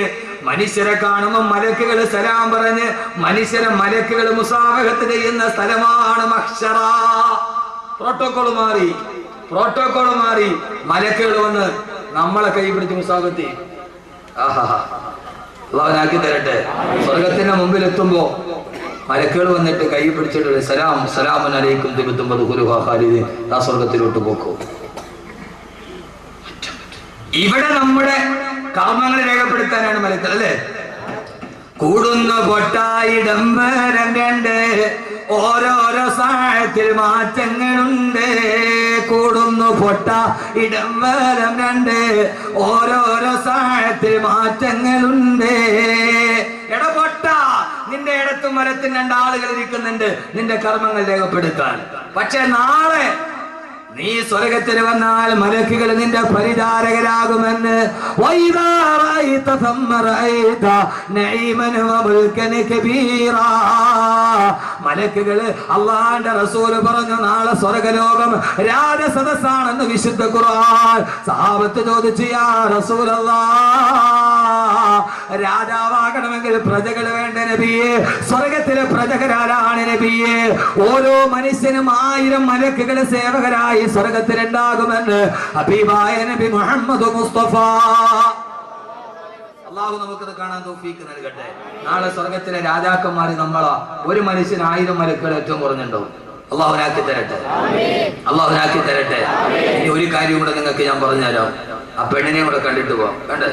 [SPEAKER 1] മനുഷ്യരെ കാണുമ്പോൾ മലക്കുകൾ സലാം പറഞ്ഞ് മനുഷ്യരെ മലക്കുകൾ മുസാഫഹത്ത് ചെയ്യുന്ന സ്ഥലമാണ് മഹ്ശറ. പ്രോട്ടോകോൾ മാറി മലക്കുകൾ വന്ന് നമ്മളെ കൈ പിടിച്ച് മുസാഫഹത്ത്. അള്ളാഹുനാക്കി തരട്ടെ. സ്വർഗത്തിന്റെ മുമ്പിൽ എത്തുമ്പോ മലക്കുകൾ വന്നിട്ട് കൈ പിടിച്ചിട്ട് സലാമുൻ അലൈക്കും തിബ്തും ഫദ്ഖുലൂഹാ ഖാലിദീൻ. ആ സ്വർഗത്തിലോട്ട് പോക്കോ. ഇവിടെ നമ്മുടെ കർമ്മങ്ങൾ രേഖപ്പെടുത്താനാണ് മലക്കുകൾ, അല്ലേ? കൂടുന്ന പൊട്ടായിടം വരം രണ്ട്, ഓരോരോ സാഹത്തിൽ മാറ്റങ്ങളുണ്ട്. കൂടുന്നു പൊട്ട ഇടം വരം രണ്ട്, ഓരോരോ സാഹത്തിൽ മാറ്റങ്ങളുണ്ട്. എടാ പൊട്ട, നിന്റെ ഇടത്തും വലത്തും രണ്ടാളുകൾ ഇരിക്കുന്നുണ്ട് നിന്റെ കർമ്മങ്ങൾ രേഖപ്പെടുത്താൻ. പക്ഷെ നാളെ നീ സ്വർഗത്തിൽ വന്നാൽ മലക്കുകൾ നിന്റെ പരിചാരകരാകുമെന്ന്. മലക്കുകള് അള്ളാന്റെ റസൂല് പറഞ്ഞു, നാളെ സ്വർഗലോകം രാജസദസ്സാണെന്ന് വിശുദ്ധ ഖുർആൻ. സഹാബത്ത് ചോദിച്ചു, യാ റസൂലല്ലാഹ്, രാജാവാകണമെങ്കിൽ പ്രജകൾ വേണ്ട നബിയെ? സ്വർഗത്തിലെ പ്രജകരാരാണ് നബിയെ? ഓരോ മനുഷ്യനും 1000 മലക്കുകളെ സേവകരായി സ്വർഗത്തിലുണ്ടാകുമെന്ന് ഹബീബായ നബി മുഹമ്മദ് മുസ്തഫ. അള്ളാഹു നമുക്കത് കാണാൻ തൗഫീഖ് നൽകട്ടെ. നാളെ സ്വർഗത്തിലെ രാജാക്കന്മാര് നമ്മളാ. ഒരു മനുഷ്യന് 1000 മലക്കുകൾ ഏറ്റവും കുറഞ്ഞുണ്ടാവും. അള്ളാഹുനാക്കി തരട്ടെ. ഇനി ഒരു കാര്യം കൂടെ നിങ്ങൾക്ക് ഞാൻ പറഞ്ഞുതരാം. ആ പെണ്ണിനെ കൂടെ കണ്ടിട്ട് പോവാം, വേണ്ടേ?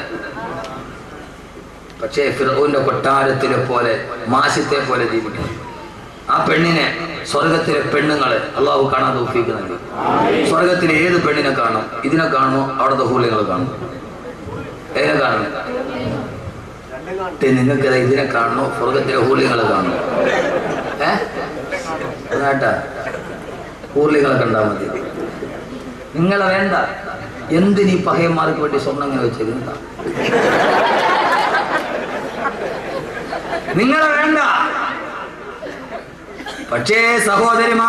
[SPEAKER 1] പക്ഷേ ഫിർഔന്റെ കൊട്ടാരത്തിലെ പോലെ മാസിത്തെ പോലെ ജീവിക്കണം. ആ പെണ്ണിനെ സ്വർഗത്തിലെ പെണ്ണുങ്ങളെ അള്ളാഹു കാണാൻ തൗഫീഖ് നൽകി. സ്വർഗത്തിലെ ഏത് പെണ്ണിനെ കാണും? ഇതിനെ കാണുമോ? അവിടുത്തെ ഹൂലിങ്ങൾ കാണും. ഏതിനെ കാണും? നിങ്ങൾക്ക് ഇതിനെ കാണണോ? സ്വർഗത്തിലെ ഹൂലിങ്ങൾ കാണും. കേട്ടാ, ഹൂർലിങ്ങളെ കണ്ടാൽ മതി. നിങ്ങളെ വേണ്ട. എന്തിനീ പഹയന്മാർക്ക് വേണ്ടി സ്വർണ്ണം ഇങ്ങനെ വെച്ചിരുന്ന? നിങ്ങളെ വേണ്ട. പക്ഷേ സഹോദരിമാർ